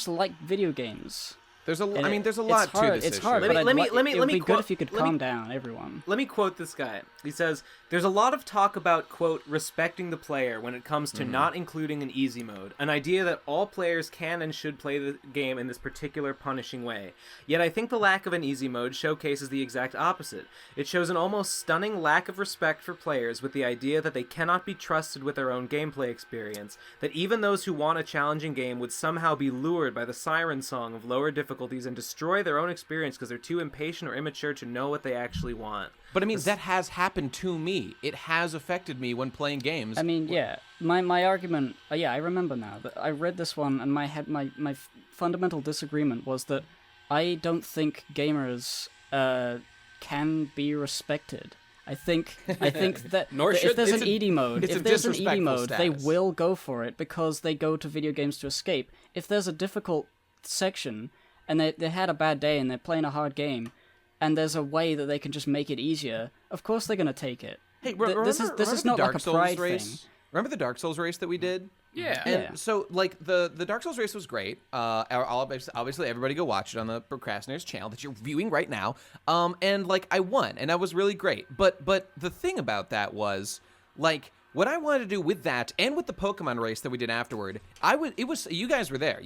like video games. There's a lot to this It's issue. hard, but let me it would be quote, good if you could calm down, everyone. Let me quote this guy. He says, "There's a lot of talk about, quote, respecting the player when it comes to not including an easy mode, an idea that all players can and should play the game in this particular punishing way. Yet I think the lack of an easy mode showcases the exact opposite. It shows an almost stunning lack of respect for players with the idea that they cannot be trusted with their own gameplay experience, that even those who want a challenging game would somehow be lured by the siren song of lower difficulties and destroy their own experience because they're too impatient or immature to know what they actually want." But I mean, that has happened to me. It has affected me when playing games. I mean, yeah. My argument, I remember now that I read this one, and my fundamental disagreement was that I don't think gamers can be respected. I think that if there's an ED mode, they will go for it because they go to video games to escape. If there's a difficult section and they had a bad day and they're playing a hard game, and there's a way that they can just make it easier, of course they're going to take it. Hey, this is not like a pride thing. Remember the Dark Souls race that we did? Yeah. And so, the Dark Souls race was great. Obviously, everybody go watch it on the Pro Crastinators channel that you're viewing right now. And, I won, and that was really great. But the thing about that was, what I wanted to do with that and with the Pokemon race that we did afterward, you guys were there.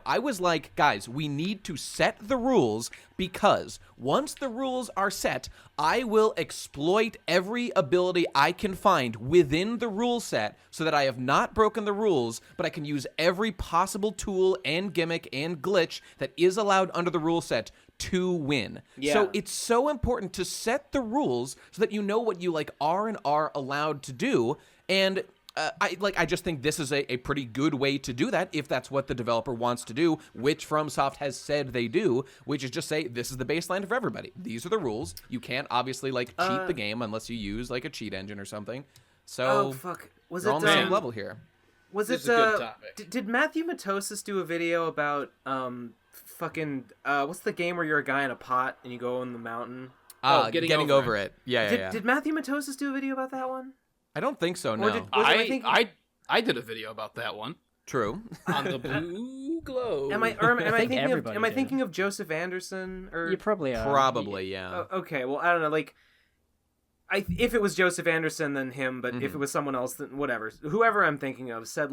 I was like, guys, we need to set the rules because once the rules are set, I will exploit every ability I can find within the rule set so that I have not broken the rules, but I can use every possible tool and gimmick and glitch that is allowed under the rule set to win. Yeah. So it's so important to set the rules so that you know what you are and are allowed to do. And I just think this is a pretty good way to do that if that's what the developer wants to do, which FromSoft has said they do, which is just say this is the baseline for everybody. These are the rules. You can't obviously cheat the game unless you use a cheat engine or something. So was we're it on the same level here. Was this it is a good topic. Did Matthew Matosis do a video about what's the game where you're a guy in a pot and you go in the mountain? Getting over it. Yeah. Did Matthew Matosis do a video about that one? I don't think so, no. I did a video about that one. True. On the Blue Globe. Am I thinking of Joseph Anderson? Or You probably are. Probably, yeah. Okay, well, I don't know, if it was Joseph Anderson, then him, but if it was someone else, then whatever. Whoever I'm thinking of said,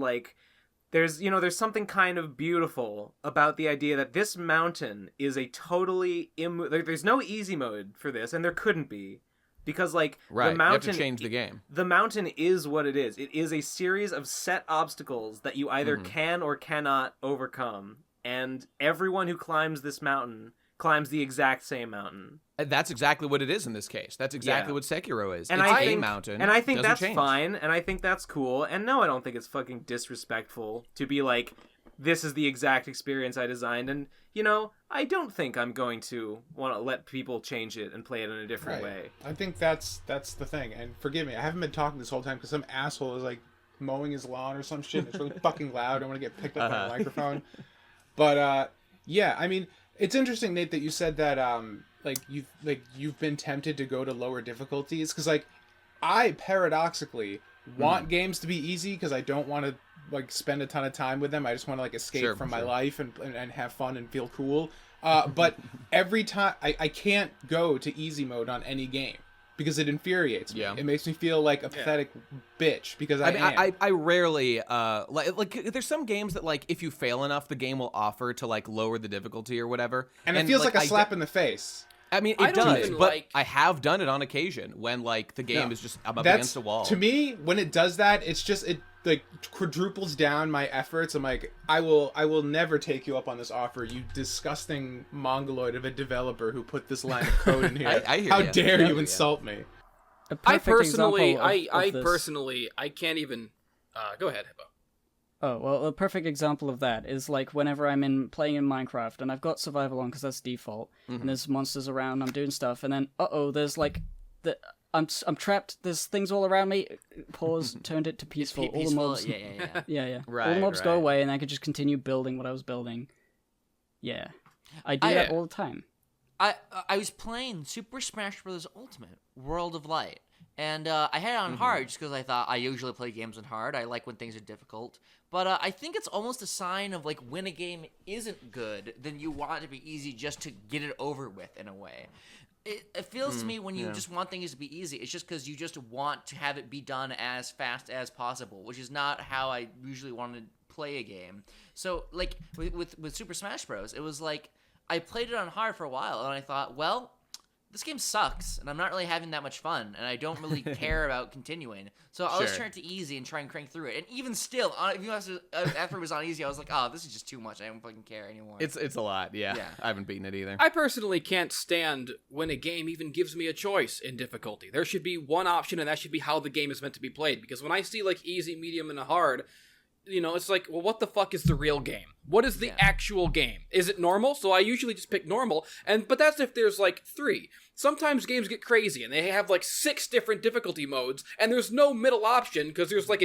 there's something kind of beautiful about the idea that this mountain is a totally there's no easy mode for this, and there couldn't be. Because, the mountain... you have to change the game. The mountain is what it is. It is a series of set obstacles that you either can or cannot overcome. And everyone who climbs this mountain climbs the exact same mountain. That's exactly what it is in this case. That's exactly what Sekiro is. And it's a mountain. And I think that's change. fine, and I think that's cool. And no, I don't think it's fucking disrespectful to be this is the exact experience I designed, and, I don't think I'm going to want to let people change it and play it in a different way. I think that's the thing, and forgive me, I haven't been talking this whole time because some asshole is, mowing his lawn or some shit, and it's really fucking loud, I don't want to get picked up on a microphone. But, yeah, I mean, it's interesting, Nate, that you said that, you've been tempted to go to lower difficulties, because, I, paradoxically, want games to be easy because I don't want to spend a ton of time with them. I just want to escape from my life and have fun and feel cool. But every time I can't go to easy mode on any game because it infuriates me. It makes me feel like a pathetic bitch because I rarely there's some games that if you fail enough the game will offer to lower the difficulty or whatever. And it feels like a slap in the face. I mean, it does, but I have done it on occasion when like the game is just I'm up against a wall. To me, when it does that, it's just it like quadruples down my efforts. I'm like, I will never take you up on this offer, you disgusting mongoloid of a developer who put this line of code in here. How dare you insult me? I personally can't even. Go ahead, Hippo. Oh, well, a perfect example of that is like whenever I'm playing in Minecraft and I've got survival on because that's default, and there's monsters around, I'm doing stuff, and then there's like I'm trapped. There's things all around me. Pause. Turned it to peaceful. All the mobs. Yeah. Right, all the mobs go away, and I could just continue building what I was building. Yeah, I do that all the time. I was playing Super Smash Bros. Ultimate World of Light, and I had it on hard just because I thought I usually play games on hard. I like when things are difficult. But I think it's almost a sign of like when a game isn't good, then you want it to be easy just to get it over with in a way. It feels to me when you just want things to be easy, it's just because you just want to have it be done as fast as possible, which is not how I usually want to play a game. So like with Super Smash Bros., it was like I played it on hard for a while, and I thought, well, this game sucks, and I'm not really having that much fun, and I don't really care about continuing. So I'll just turn it to easy and try and crank through it. And even still, after it was on easy, I was like, oh, this is just too much. I don't fucking care anymore. It's a lot, yeah. I haven't beaten it either. I personally can't stand when a game even gives me a choice in difficulty. There should be one option, and that should be how the game is meant to be played. Because when I see like easy, medium, and hard, you know, it's like, well, what the fuck is the real game? What is the actual game? Is it normal? So I usually just pick normal, but that's if there's like 3. Sometimes games get crazy and they have like 6 different difficulty modes, and there's no middle option because there's like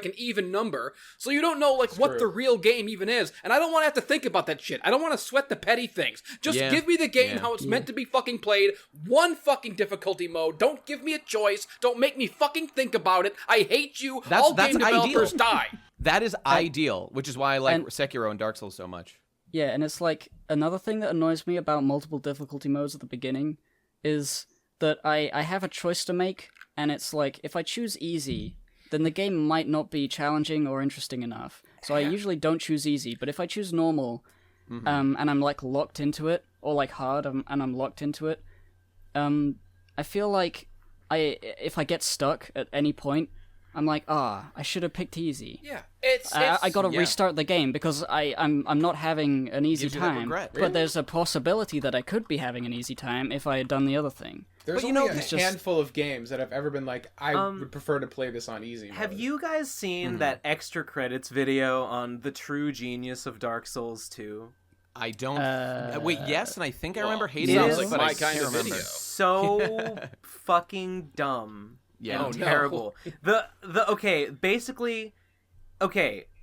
an even number, so you don't know like what the real game even is. And I don't want to have to think about that shit. I don't want to sweat the petty things. Just give me the game how it's meant to be fucking played. One fucking difficulty mode. Don't give me a choice. Don't make me fucking think about it. I hate you. All game developers die. That is ideal, which is why I like Sekiro and Dark Souls so much. Yeah, and it's like another thing that annoys me about multiple difficulty modes at the beginning is that I have a choice to make, and it's like, if I choose easy, then the game might not be challenging or interesting enough. So I usually don't choose easy, but if I choose normal, and I'm like locked into it, or like hard, and I'm locked into it, I feel like if I get stuck at any point, I'm like, I should have picked easy. Yeah, I got to restart the game because I'm not having an easy time. But there's a possibility that I could be having an easy time if I had done the other thing. There's only a handful of games that I've ever been like, I would prefer to play this on easy mode. Have you guys seen that extra credits video on the true genius of Dark Souls 2? I don't. Wait, yes, and I think I remember hating it, but I can't remember. So fucking dumb. Yeah, and terrible. Basically,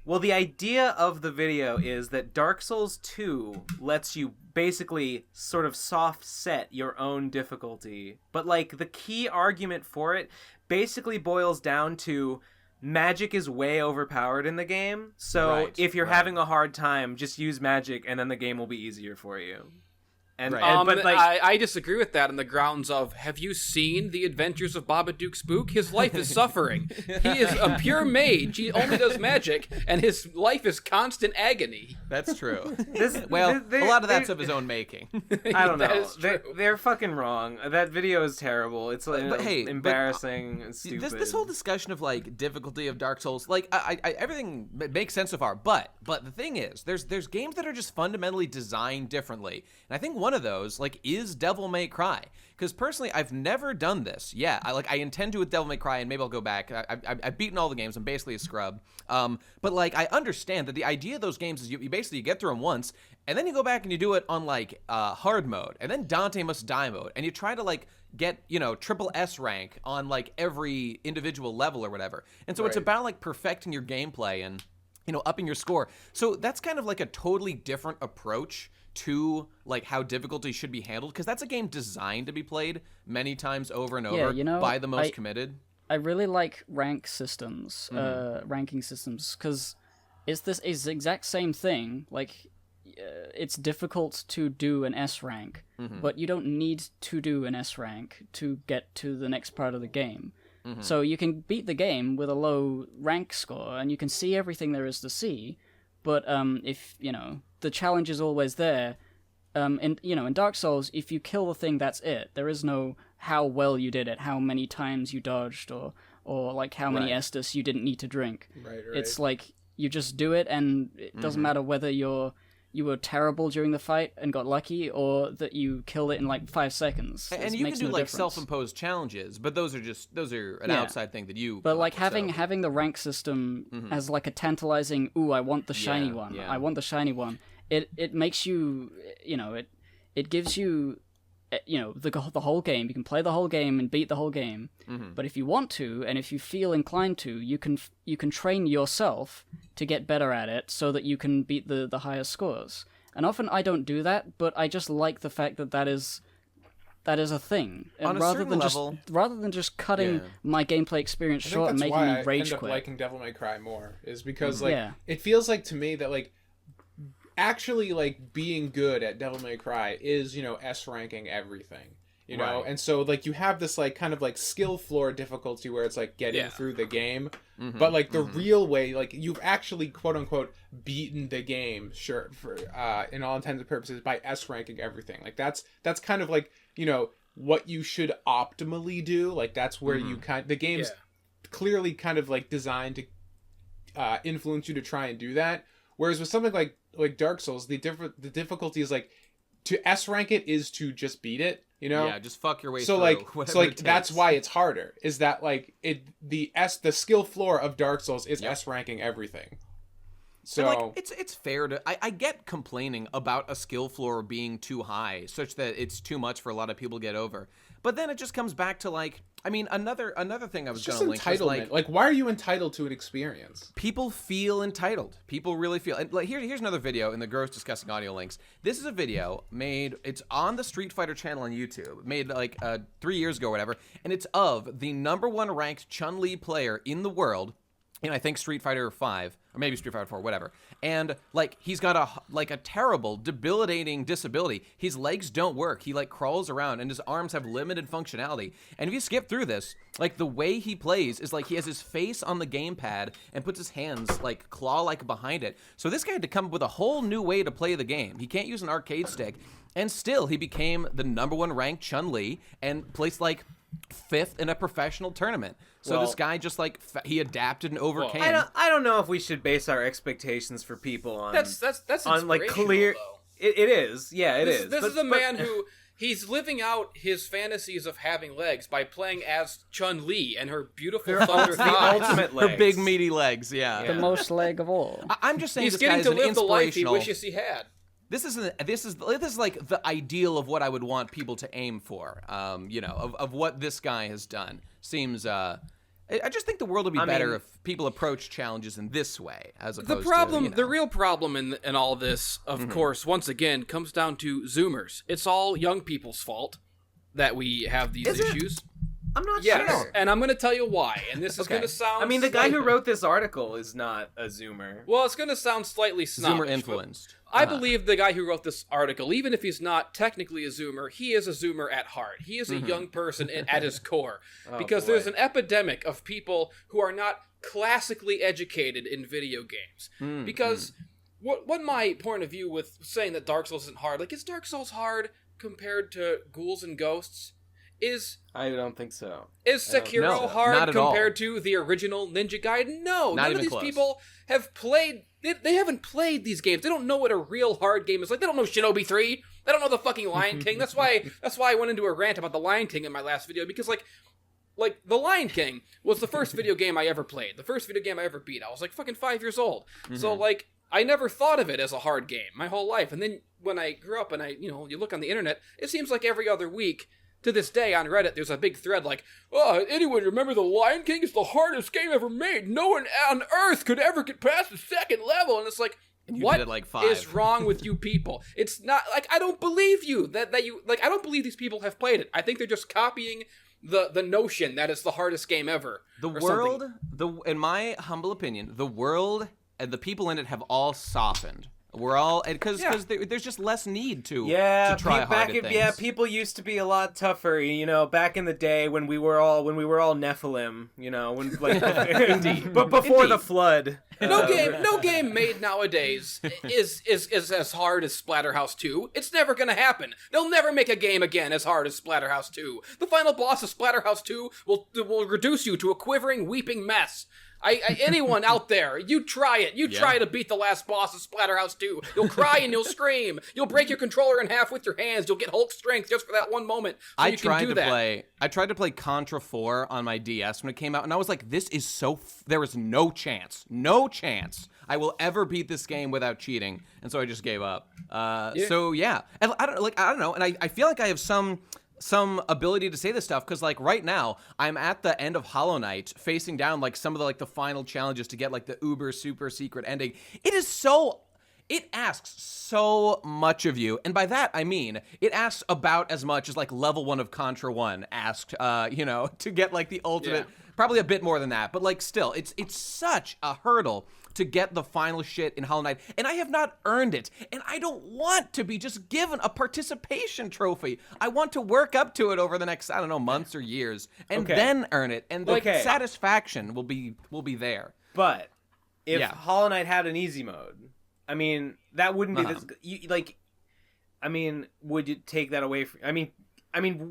well, the idea of the video is that Dark Souls 2 lets you basically sort of soft set your own difficulty, but like the key argument for it basically boils down to magic is way overpowered in the game. So if you're having a hard time, just use magic, and then the game will be easier for you. But I disagree with that on the grounds of, have you seen The Adventures of Babadook Spook? His life is suffering. He is a pure mage. He only does magic, and his life is constant agony. That's true. A lot of that's of his own making. I don't know. They're fucking wrong. That video is terrible. It's embarrassing and stupid. This whole discussion of like difficulty of Dark Souls, like I everything makes sense so far. But the thing is, there's games that are just fundamentally designed differently, and I think one of those like is Devil May Cry, because personally I've never done this. I intend to with Devil May Cry, and maybe I'll go back. I've beaten all the games. I'm basically a scrub, but like I understand that the idea of those games is you basically get through them once, and then you go back and you do it on like hard mode, and then Dante Must Die mode, and you try to like get triple S rank on like every individual level or whatever. And so it's about like perfecting your gameplay and upping your score. So that's kind of like a totally different approach to like how difficulty should be handled, because that's a game designed to be played many times over and over by the most committed. I really like ranking systems, because it's the exact same thing. Like, it's difficult to do an S rank, but you don't need to do an S rank to get to the next part of the game. So you can beat the game with a low rank score, and you can see everything there is to see. But if the challenge is always there, in Dark Souls, if you kill the thing, that's it. There is no how well you did it, how many times you dodged, or like how many Estus you didn't need to drink. Right. It's like you just do it, and it doesn't matter whether you were terrible during the fight and got lucky, or that you killed it in like 5 seconds. And you can do like self-imposed challenges, but those are an outside thing that you. But like having the rank system as like a tantalizing, ooh, I want the shiny one. Yeah. I want the shiny one. It makes you, it gives you, the whole game. You can play the whole game and beat the whole game. But if you want to, and if you feel inclined to, you can train yourself to get better at it so that you can beat the higher scores. And often I don't do that, but I just like the fact that is a thing. And on a certain level, rather than just cutting my gameplay experience short and making me rage quit. I end up liking Devil May Cry more, is because it feels like to me that like actually like being good at Devil May Cry is, S ranking everything. And so like you have this like kind of like skill floor difficulty where it's like getting through the game, but like the real way, like you've actually quote unquote beaten the game, sure, for in all intents and purposes by S ranking everything. Like that's kind of like what you should optimally do. Like that's where you the game's clearly kind of like designed to influence you to try and do that. Whereas with something like Dark Souls, the difficulty is like to S rank it is to just beat it. Yeah, just fuck your way through. So like that's why it's harder. Is that like the skill floor of Dark Souls is S ranking everything. So and like it's fair to I get complaining about a skill floor being too high, such that it's too much for a lot of people to get over. But then it just comes back to like, I mean, another thing I was going to link was like why are you entitled to an experience? People feel entitled. People really feel. And like here's another video in the Gross Discussing Audio links. This is a video made. It's on the Street Fighter channel on YouTube, made like 3 years ago or whatever, and it's of the #1 ranked Chun-Li player in the world. I think Street Fighter 5 or maybe Street Fighter 4, whatever. And like he's got a terrible, debilitating disability. His legs don't work. He like crawls around, and his arms have limited functionality. And if you skip through this, like the way he plays is like he has his face on the gamepad and puts his hands like claw-like behind it. So this guy had to come up with a whole new way to play the game. He can't use an arcade stick, and still he became the #1 ranked Chun-Li and placed like 5th in a professional tournament. So this guy just like he adapted and overcame. I don't know if we should base our expectations for people on that's on like clear. It is, yeah, it is. This is a man who he's living out his fantasies of having legs by playing as Chun-Li and her beautiful thunder thighs. Ultimate legs. Her big meaty legs, yeah. The most leg of all. I'm just saying he's this getting guy's to an live the life he inspirational. wishes he had. This is like the ideal of what I would want people to aim for. Of what this guy has done. Seems I just think the world would be better if people approach challenges in this way, as opposed to the real problem in all this, of course, once again, comes down to Zoomers. It's all young people's fault that we have these issues. I'm not sure. And I'm going to tell you why. And this is going to sound... I mean, the guy who wrote this article is not a Zoomer. Well, it's going to sound slightly snobbish. Zoomer influenced. I believe the guy who wrote this article, even if he's not technically a Zoomer, he is a Zoomer at heart. He is a young person at his core. Because there's an epidemic of people who are not classically educated in video games. Because what my point of view with saying that Dark Souls isn't hard, like, is Dark Souls hard compared to Ghouls and Ghosts? I don't think so. Is Sekiro hard compared to the original Ninja Gaiden? No, none of these people have played. They haven't played these games. They don't know what a real hard game is like. They don't know Shinobi 3. They don't know the fucking Lion King. That's why I went into a rant about the Lion King in my last video, because like the Lion King was the first video game I ever played. The first video game I ever beat. I was like fucking 5 years old. So like I never thought of it as a hard game my whole life. And then when I grew up and you look on the internet, it seems like every other week, to this day on Reddit, there's a big thread like, oh, anyone remember the Lion King is the hardest game ever made? No one on Earth could ever get past the second level. And it's like, what is wrong with you people? It's not, like, I don't believe you, that you, like, I don't believe these people have played it. I think they're just copying the notion that it's the hardest game ever. The world, in my humble opinion, the world and the people in it have all softened We're all because there's just less need to try hard at things. Yeah, people used to be a lot tougher, back in the day when we were all Nephilim, when but before the flood. No game made nowadays is as hard as Splatterhouse 2. It's never gonna happen. They'll never make a game again as hard as Splatterhouse 2. The final boss of Splatterhouse 2 will reduce you to a quivering, weeping mess. Anyone out there, you try it. Try to beat the last boss of Splatterhouse 2. You'll cry and you'll scream. You'll break your controller in half with your hands. You'll get Hulk strength just for that one moment. So I tried to play Contra 4 on my DS when it came out, and I was like, this is there is no chance I will ever beat this game without cheating, and so I just gave up. So yeah, and I don't know, and I feel like I have some ability to say this stuff because right now I'm at the end of Hollow Knight facing down some of the final challenges to get the uber super secret ending. It asks so much of you, and by that I mean it asks about as much as level 1 of Contra 1 asked to get the ultimate, probably a bit more than that, but still it's such a hurdle to get the final shit in Hollow Knight, and I have not earned it, and I don't want to be just given a participation trophy. I want to work up to it over the next, months or years, and then earn it, and the satisfaction will be there. But if Hollow Knight had an easy mode, that wouldn't be this. Would you take that away from?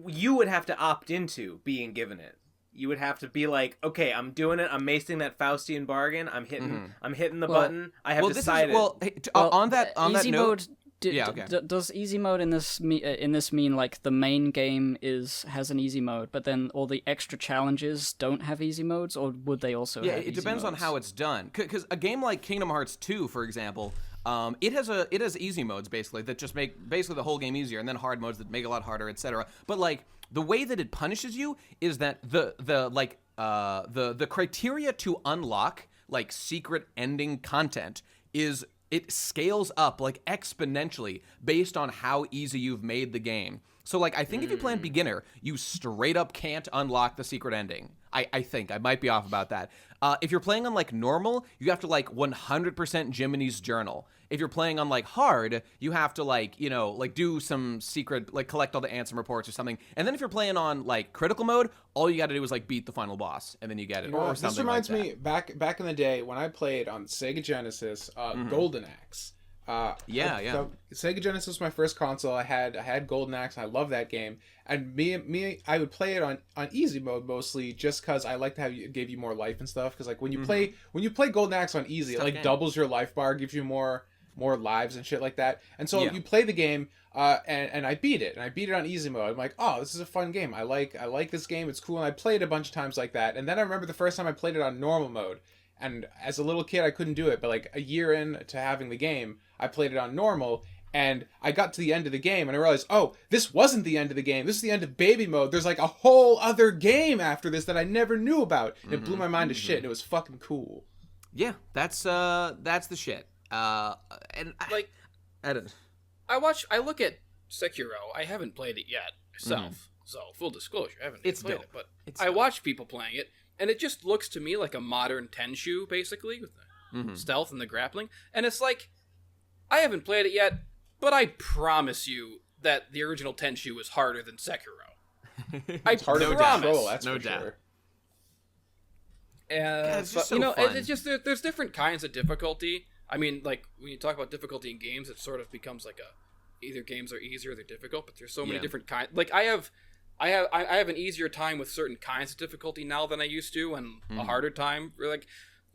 You would have to opt into being given it. You would have to be okay, I'm doing it. I'm macing that Faustian bargain. I'm hitting the button. I have decided. On that easy note, mode. Does easy mode in this mean the main game has an easy mode, but then all the extra challenges don't have easy modes, or would they also? Yeah, have it depends on how it's done. Because a game like Kingdom Hearts 2, for example. It has easy modes basically that just make basically the whole game easier, and then hard modes that make it a lot harder, etc. But the way that it punishes you is that the criteria to unlock secret ending content is it scales up exponentially based on how easy you've made the game. So I think if you play on beginner, you straight up can't unlock the secret ending. I think I might be off about that. If you're playing on normal, you have to 100% Jiminy's journal. If you're playing on hard, you have to do some secret collect all the Ansem reports or something. And then if you're playing on critical mode, all you got to do is beat the final boss, and then you get it. Or something. This reminds me back in the day when I played on Sega Genesis, Golden Axe. So Sega Genesis was my first console. I had Golden Axe. I love that game. And I would play it on easy mode mostly, just because I like to have it gave you more life and stuff. Because when you play Golden Axe on easy, it doubles your life bar, gives you more lives and shit like that. And so you play the game, and I beat it. And I beat it on easy mode. I'm like, oh, this is a fun game. I like this game. It's cool. And I played it a bunch of times like that. And then I remember the first time I played it on normal mode. And as a little kid, I couldn't do it. But a year into having the game, I played it on normal. And I got to the end of the game, and I realized, oh, this wasn't the end of the game. This is the end of baby mode. There's a whole other game after this that I never knew about. And it blew my mind to shit, and it was fucking cool. Yeah, that's the shit. I look at Sekiro. I haven't played it yet myself. So full disclosure, I haven't played it, but I watch people playing it, and it just looks to me like a modern Tenchu, basically, with the stealth and the grappling. And it's I haven't played it yet, but I promise you that the original Tenchu is harder than Sekiro. It's harder to control, that's no doubt. Sure. It's just so fun. It's just there's different kinds of difficulty. when you talk about difficulty in games, it sort of becomes either games are easier or they're difficult, but there's so many different kinds. I have an easier time with certain kinds of difficulty now than I used to, and a harder time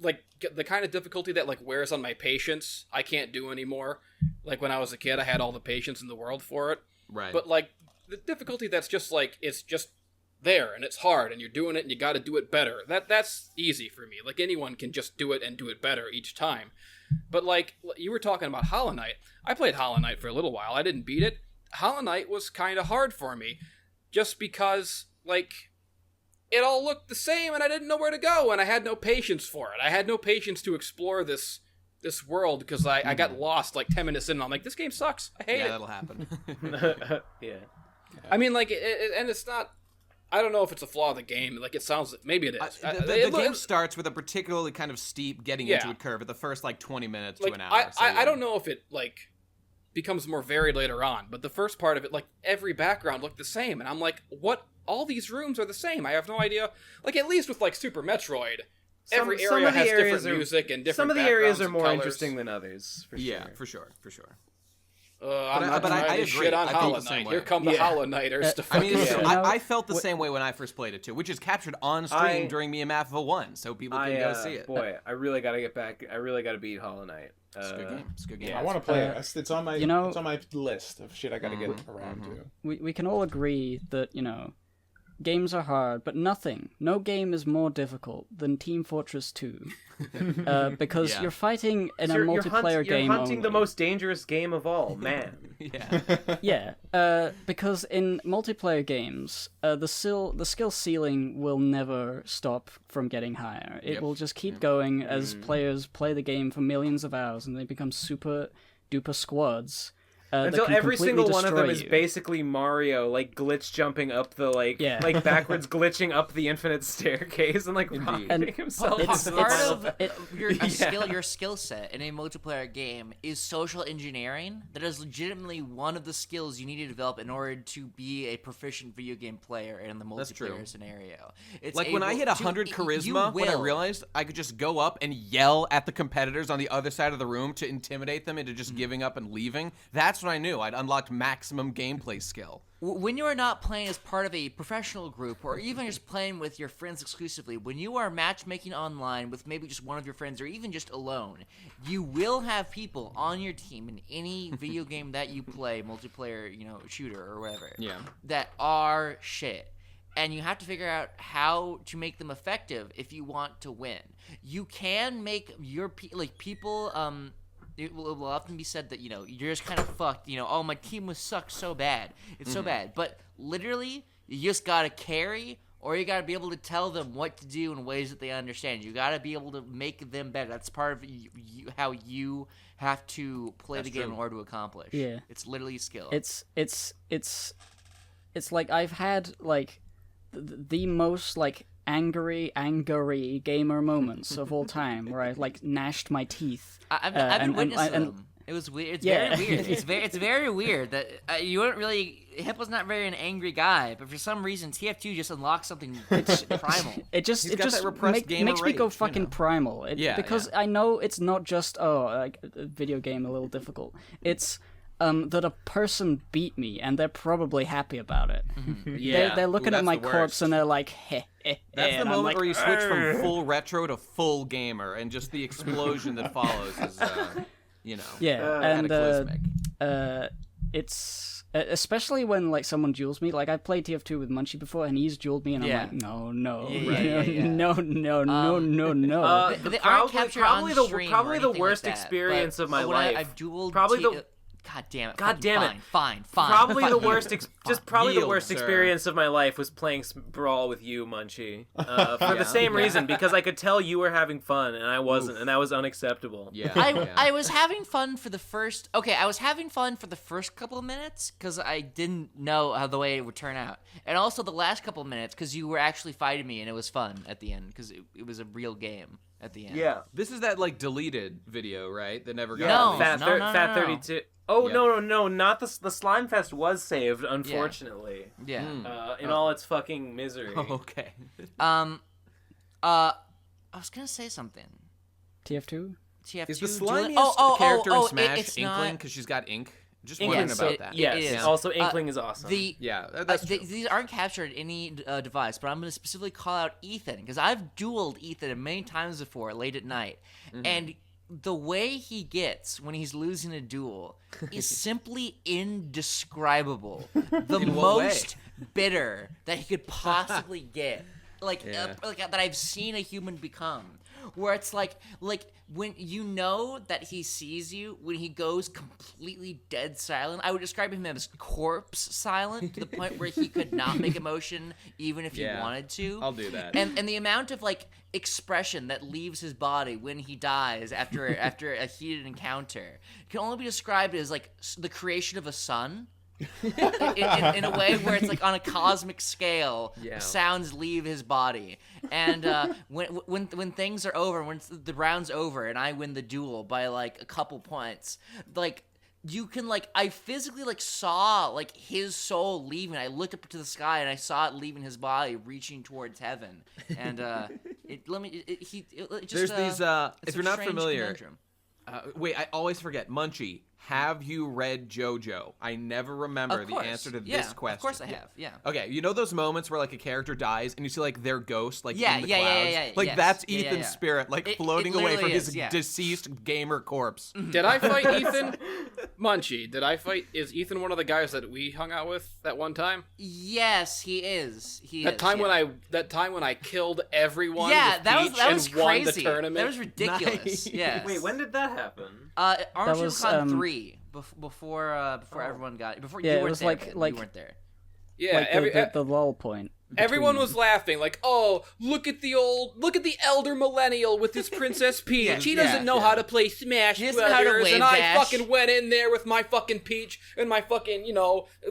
the kind of difficulty that wears on my patience, I can't do anymore. When I was a kid, I had all the patience in the world for it. Right. But the difficulty that's just it's just there and it's hard and you're doing it and you got to do it better. That's easy for me. Anyone can just do it and do it better each time. But you were talking about Hollow Knight. I played Hollow Knight for a little while. I didn't beat it. Hollow Knight was kind of hard for me, just because it all looked the same and I didn't know where to go and I had no patience for it. I had no patience to explore this world because I got lost 10 minutes in and I'm like, this game sucks. I hate it. Yeah, that'll happen. Yeah. I mean, and it's not I don't know if it's a flaw of the game. Like, it sounds... Maybe it is. The game starts with a particularly kind of steep getting into a curve at the first, 20 minutes to an hour. I don't know if it, becomes more varied later on, but the first part of it, every background looked the same, and I'm like, what? All these rooms are the same. I have no idea. At least with, Super Metroid, every area has different music and different Some of the areas are more interesting than others, for sure. Yeah, for sure. I'm not trying to shit on Hollow Knight. Here come the Hollow Knighters to fucking... I felt the same way when I first played it too, which is captured on stream during Me and Math 1, so people can go see it. Boy, I really gotta get back. I really gotta beat Hollow Knight. It's a good game. It's a good game. I want to play it. It's on my it's on my list of shit I gotta get around to. We can all agree that games are hard, but no game is more difficult than Team Fortress 2. Because you're fighting in a multiplayer game. You're hunting the most dangerous game of all, man. Because in multiplayer games, the skill ceiling will never stop from getting higher. It will just keep going as players play the game for millions of hours, and they become super duper squads. Until every single one of them is basically Mario, glitch jumping up the backwards glitching up the infinite staircase and rocketing himself. Part of your skill set in a multiplayer game is social engineering. That is legitimately one of the skills you need to develop in order to be a proficient video game player in the multiplayer scenario. It's when I hit 100 charisma, when I realized I could just go up and yell at the competitors on the other side of the room to intimidate them into just giving up and leaving. That's when I knew I'd unlocked maximum gameplay skill. When you are not playing as part of a professional group, or even just playing with your friends exclusively, when you are matchmaking online with maybe just one of your friends, or even just alone, you will have people on your team in any video game that you play, multiplayer, shooter or whatever, that are shit. And you have to figure out how to make them effective if you want to win. You can make your people. It will often be said that, you're just kind of fucked. Oh, my team was sucked so bad. It's so bad. But literally, you just got to carry, or you got to be able to tell them what to do in ways that they understand. You got to be able to make them better. That's part of how you have to play the game in order to accomplish. Yeah. It's literally skill. It's like I've had, the most, angry gamer moments of all time, where I gnashed my teeth. I've been witnessing them. It was weird. It's very weird. It's very weird that you weren't really. Hippo's not very an angry guy, but for some reason TF2 just unlocked something primal. It just makes me go fucking primal. Because I know it's not just a video game a little difficult. It's that a person beat me, and they're probably happy about it. They're looking at my corpse, and they're like, heh. That's the moment where you switch from full retro to full gamer, and just the explosion that follows is, cataclysmic. It's especially when someone duels me. I played TF2 with Munchie before, and he's dueled me, and I'm like, no. Probably the worst experience of my life. I've dueled. God damn it. Fine. Probably the worst experience of my life was playing Brawl with you, Munchie. For the same reason, because I could tell you were having fun and I wasn't, and that was unacceptable. I was having fun for the first... Okay, I was having fun for the first couple of minutes because I didn't know how the way it would turn out. And also the last couple of minutes because you were actually fighting me and it was fun at the end because it was a real game at the end. Yeah. This is that, deleted video, right? That never got released. Fat 32... Oh, no, not the Slime Fest was saved, unfortunately. Yeah. In all its fucking misery. Oh, okay. I was gonna say something. TF2? Is the slimiest character in Smash Inkling because she's got ink? Just wondering about that. Yes. It is. Also, Inkling is awesome. That's true. These aren't captured in any device, but I'm going to specifically call out Ethan because I've dueled Ethan many times before late at night, and the way he gets when he's losing a duel is simply indescribable. The most bitter that he could possibly get, that I've seen a human become. Where it's like when you know that he sees you, when he goes completely dead silent. I would describe him as corpse silent to the point where he could not make emotion even if he wanted to. I'll do that. And the amount of expression that leaves his body when he dies after a heated encounter can only be described as the creation of a sun. in a way where it's like on a cosmic scale, sounds leave his body. And when things are over, when the round's over, and I win the duel by like a couple points, like you can like I physically like saw like his soul leaving. I looked up to the sky and I saw it leaving his body, reaching towards heaven. And there's these if you're not familiar. Wait, I always forget. Munchie, have you read JoJo? I never remember the answer to this question. Of course I have, yeah. Okay, you know those moments where like a character dies and you see like their ghost like in the clouds? Yeah, like yes. that's Ethan's spirit like floating away from his deceased gamer corpse. Did I fight Ethan? Munchie, is Ethan one of the guys that we hung out with that one time? Yes, he is. That time when I killed everyone that was and crazy. Won the tournament? That was ridiculous. Nice. Yes. Wait, when did that happen? Armstrong 3 before everyone got you weren't there. You weren't there. Yeah, like the lull point. Everyone was laughing, like, "Oh, look at the elder millennial with his Princess Peach. He doesn't know how to play Smash Brothers." And I fucking went in there with my fucking Peach and my fucking,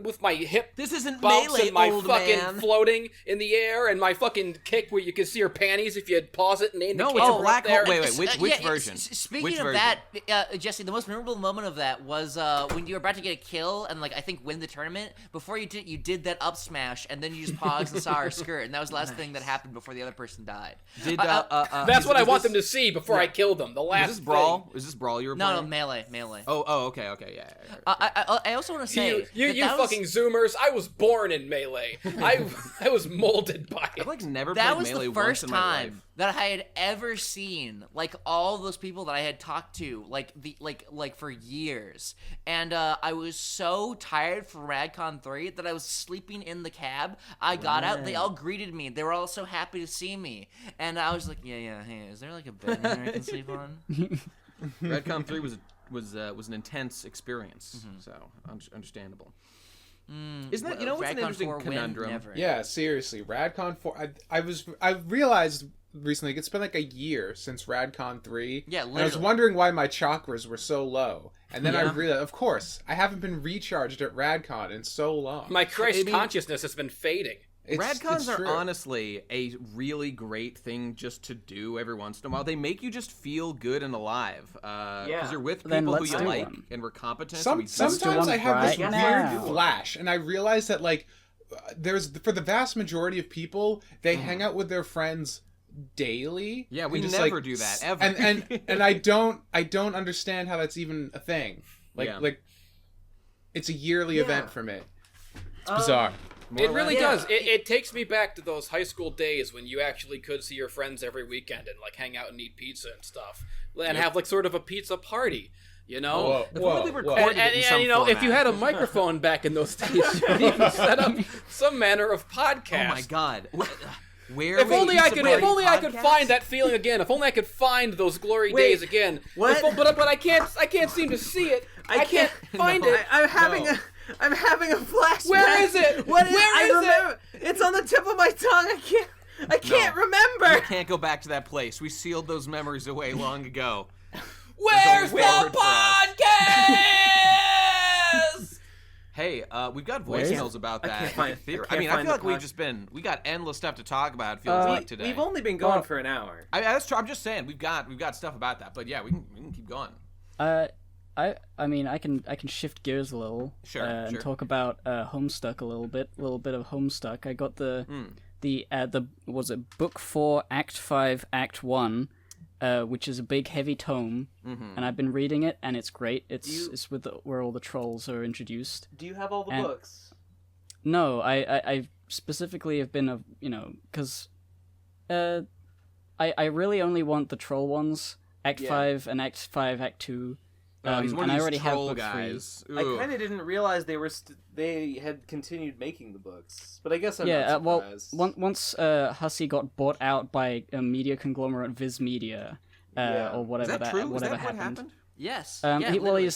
with my hip. This isn't bumps Melee, and my old fucking man. floating in the air and my fucking kick where you can see her panties if you pause it and aim the No, camera it's a black up there. hole. Wait, which version? Speaking Which of version? that, Jesse, the most memorable moment of that was when you were about to get a kill and like I think win the tournament. Before you did that up smash and then you just paused and saw her skirt, and that was the last thing that happened before the other person died. That's what I want them to see before I kill them. The last Is this Brawl? Is this Brawl you were playing? No, melee. Oh, okay, yeah. I also want to say you fucking Zoomers. I was born in Melee. I was molded by it. I've like never that played was Melee the first once in my life. time that I had ever seen like all those people that I had talked to like for years, and I was so tired from Radcon 3 that I was sleeping in the cab. I got out, they all greeted me. They were all so happy to see me, and I was like, yeah. Hey, is there like a bed here I can sleep on? Radcon 3 was an intense experience, so understandable. Isn't that what's an interesting conundrum? Yeah, seriously, Radcon 4. I realized recently it's been like a year since Radcon 3. Yeah, literally. And I was wondering why my chakras were so low. And then I realized, of course, I haven't been recharged at Radcon in so long. My Christ consciousness has been fading. Radcons are honestly a really great thing just to do every once in a while. They make you just feel good and alive. Because you're with people who you like and we're competent. Sometimes I have this weird flash, and I realize that like for the vast majority of people, they hang out with their friends daily. Yeah, we never do that ever. And I don't understand how that's even a thing. Like it's a yearly event for me. It's bizarre. It really does. It takes me back to those high school days when you actually could see your friends every weekend and like hang out and eat pizza and stuff, and have like sort of a pizza party. You know, and if you had a microphone back in those days, you could even set up some manner of podcast. Oh my god. If only I could find that feeling again. If only I could find those glory days again. What? But I can't seem to see it. I can't find it. I'm having a flashback. Where is it? Where is it? It's on the tip of my tongue. I can't remember. You can't go back to that place. We sealed those memories away long ago. Where's the podcast? Hey, we've got voicemails about that. I feel like we got endless stuff to talk about. It feels like today. We've only been going for an hour. That's true. I'm just saying we've got stuff about that. But yeah, we can keep going. I mean, I can shift gears a little. Sure. And talk about Homestuck a little bit of Homestuck. I got the was it Book 4, Act 5, Act 1, which is a big heavy tome, and I've been reading it, and it's great. It's where all the trolls are introduced. Do you have all the books? No, I specifically have been because I really only want the troll ones, Act 5 and Act 5, Act 2. He's one and of I already these have troll book guys. I kind of didn't realize they had continued making the books, but I guess I'm not surprised. Once Hussie got bought out by a media conglomerate, Viz Media, or whatever is that true? whatever is that happened. What happened? Yes.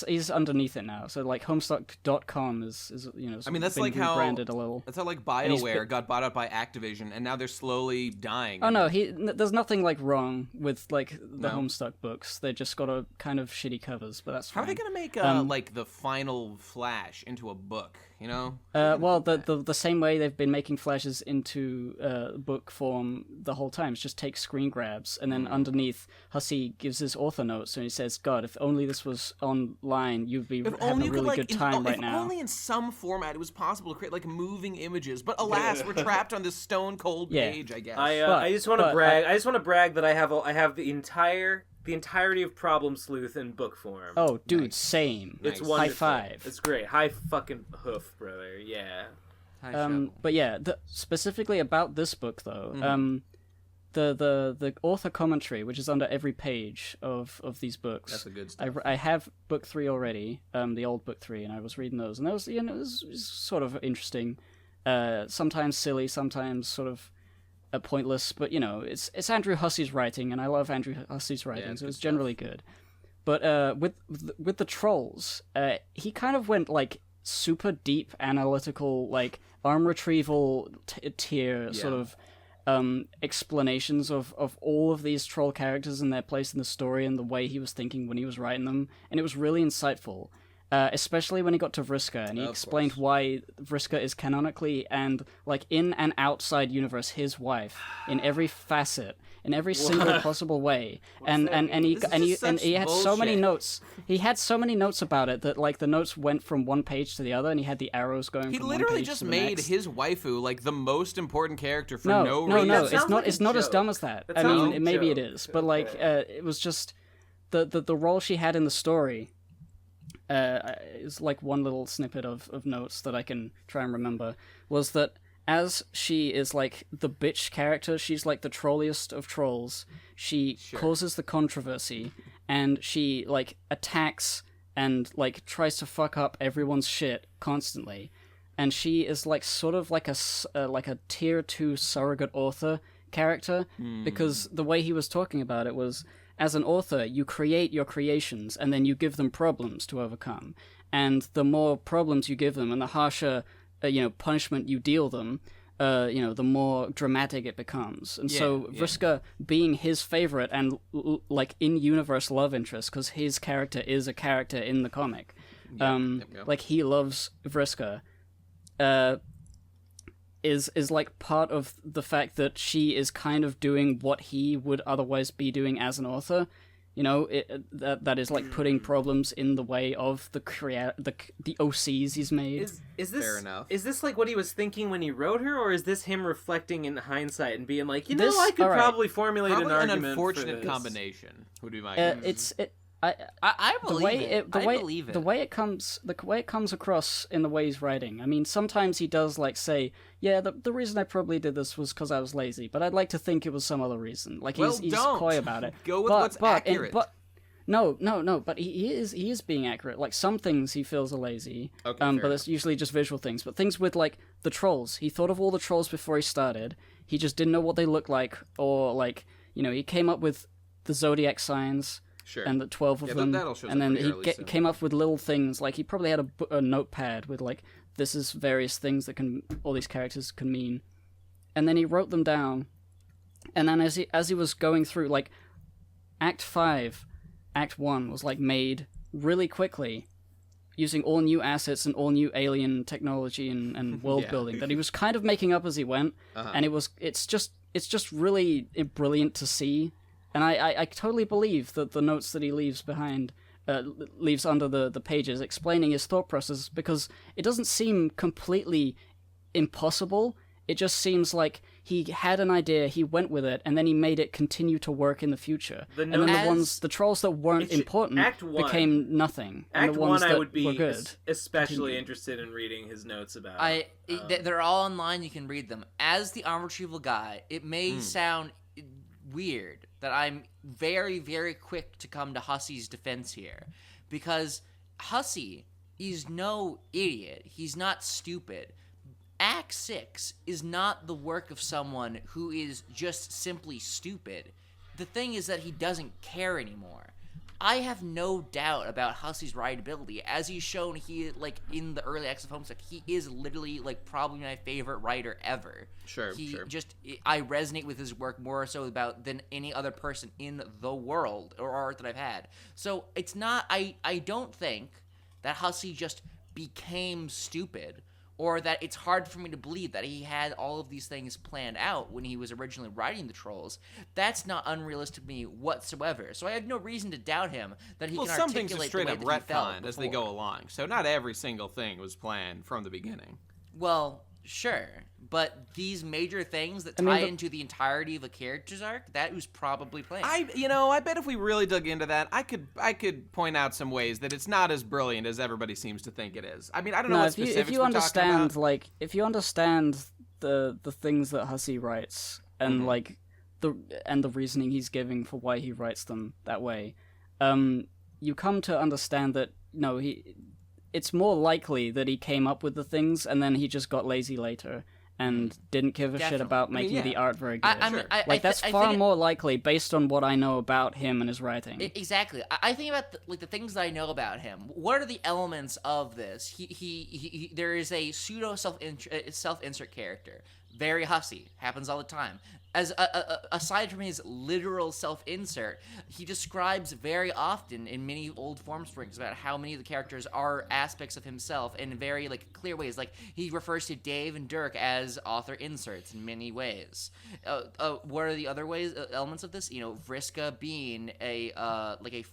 He's underneath it now. So like Homestuck.com is I mean, that's been like how rebranded a little. That's how like BioWare got bought out by Activision, and now they're slowly dying. Oh no, there's nothing like wrong with like the Homestuck books. They just got a kind of shitty covers, but that's fine. How are they gonna make like the final Flash into a book? you know? Well, the same way they've been making flashes into book form the whole time. It's just take screen grabs, and then underneath, Hussie gives his author notes, and he says, God, if only this was online, you'd be having a really good time right now. If only in some format it was possible to create, like, moving images. But alas, we're trapped on this stone-cold page, I guess. I just want to brag. I just want to brag that I have the entirety of Problem Sleuth in book form. Oh, dude, same. It's High wonderful. five. It's great. High fucking hoof, brother. Yeah. But yeah, specifically about this book though, the author commentary, which is under every page of these books. That's the good stuff. I have book 3 already, the old book 3, and I was reading those, and that was, it was sort of interesting. Sometimes silly, sometimes sort of pointless, but it's Andrew Hussie's writing, and I love Andrew Hussie's writing, so it's generally good. But with the trolls, he kind of went like super deep analytical, like arm retrieval tier sort of explanations of all of these troll characters and their place in the story and the way he was thinking when he was writing them, and it was really insightful. Especially when he got to Vriska, and he explained why Vriska is canonically and like in and outside universe his wife in every facet, in every single possible way. And he had so many notes. He had so many notes about it that like the notes went from one page to the other, and he had the arrows going. He from literally one page just to the made next. his waifu like the most important character for no reason. No, it's not as dumb as that. I mean, maybe it is, but like it was just the role she had in the story. Is like one little snippet of notes that I can try and remember, was that as she is like the bitch character, she's like the trolliest of trolls. She causes the controversy, and she like attacks and like tries to fuck up everyone's shit constantly. And she is like sort of like a tier 2 surrogate author character, because the way he was talking about it was, as an author, you create your creations, and then you give them problems to overcome. And the more problems you give them, and the harsher, punishment you deal them, the more dramatic it becomes. And so Vriska being his favorite and like in-universe love interest, because his character is a character in the comic, like he loves Vriska, is like part of the fact that she is kind of doing what he would otherwise be doing as an author. That is like putting problems in the way of the OCs he's made. Is this fair enough? Is this like what he was thinking when he wrote her, or is this him reflecting in hindsight and being like, I could probably formulate an argument? An unfortunate for this. combination would be my guess. I believe it. I believe it. The way it comes across in the way he's writing. I mean, sometimes he does like say, the reason I probably did this was because I was lazy, but I'd like to think it was some other reason. Like he's coy about it. Go with what's accurate. No. But he is being accurate. Like some things he feels are lazy. Okay, but it's usually just visual things. But things with like the trolls, he thought of all the trolls before he started. He just didn't know what they looked like, or like he came up with the zodiac signs. Sure. And the 12 of them, and then he came up with little things, like he probably had a notepad with like, this is various things that all these characters can mean, and then he wrote them down, and then as he was going through, like, Act 5, Act 1 was like made really quickly, using all new assets and all new alien technology and world building that he was kind of making up as he went, and it's just really brilliant to see. And I totally believe that the notes that he leaves behind, leaves under the pages, explaining his thought process, because it doesn't seem completely impossible. It just seems like he had an idea, he went with it, and then he made it continue to work in the future. And then the trolls that weren't important became nothing. Act 1, I would be good especially interested in reading his notes about. They're all online. You can read them. As the arm retrieval guy, it may sound weird that I'm very, very quick to come to Hussie's defense here, because Hussie is no idiot. He's not stupid. Act 6 is not the work of someone who is just simply stupid. The thing is that he doesn't care anymore. I have no doubt about Hussie's writability. As he's shown, in the early acts of Homestuck, he is literally, probably my favorite writer ever. Sure. I resonate with his work more so than any other person in the world or art that I've had. So it's not, I don't think that Hussie just became stupid. or that it's hard for me to believe that he had all of these things planned out when he was originally writing the Trolls. That's not unrealistic to me whatsoever. So I have no reason to doubt him that he can some things are articulate straight the way up that he felt retconned as they go along. So not every single thing was planned from the beginning. Well, sure, but these major things that tie into the entirety of a character's arc, that was probably planned. I bet if we really dug into that, I could point out some ways that it's not as brilliant as everybody seems to think it is. I mean, I don't know what specifics if you we're understand, talking about. if you understand the things that Hussie writes and the reasoning he's giving for why he writes them that way, you come to understand that it's more likely that he came up with the things and then he just got lazy later and didn't give a shit about making the art very good. That's far more likely based on what I know about him and his writing. Exactly. I think about the things that I know about him. What are the elements of this? He there is a pseudo self-insert character. Very Hussie. Happens all the time. As aside from his literal self-insert, he describes very often in many old form springs about how many of the characters are aspects of himself in very clear ways. Like he refers to Dave and Dirk as author inserts in many ways. What are the other ways elements of this? Vriska being a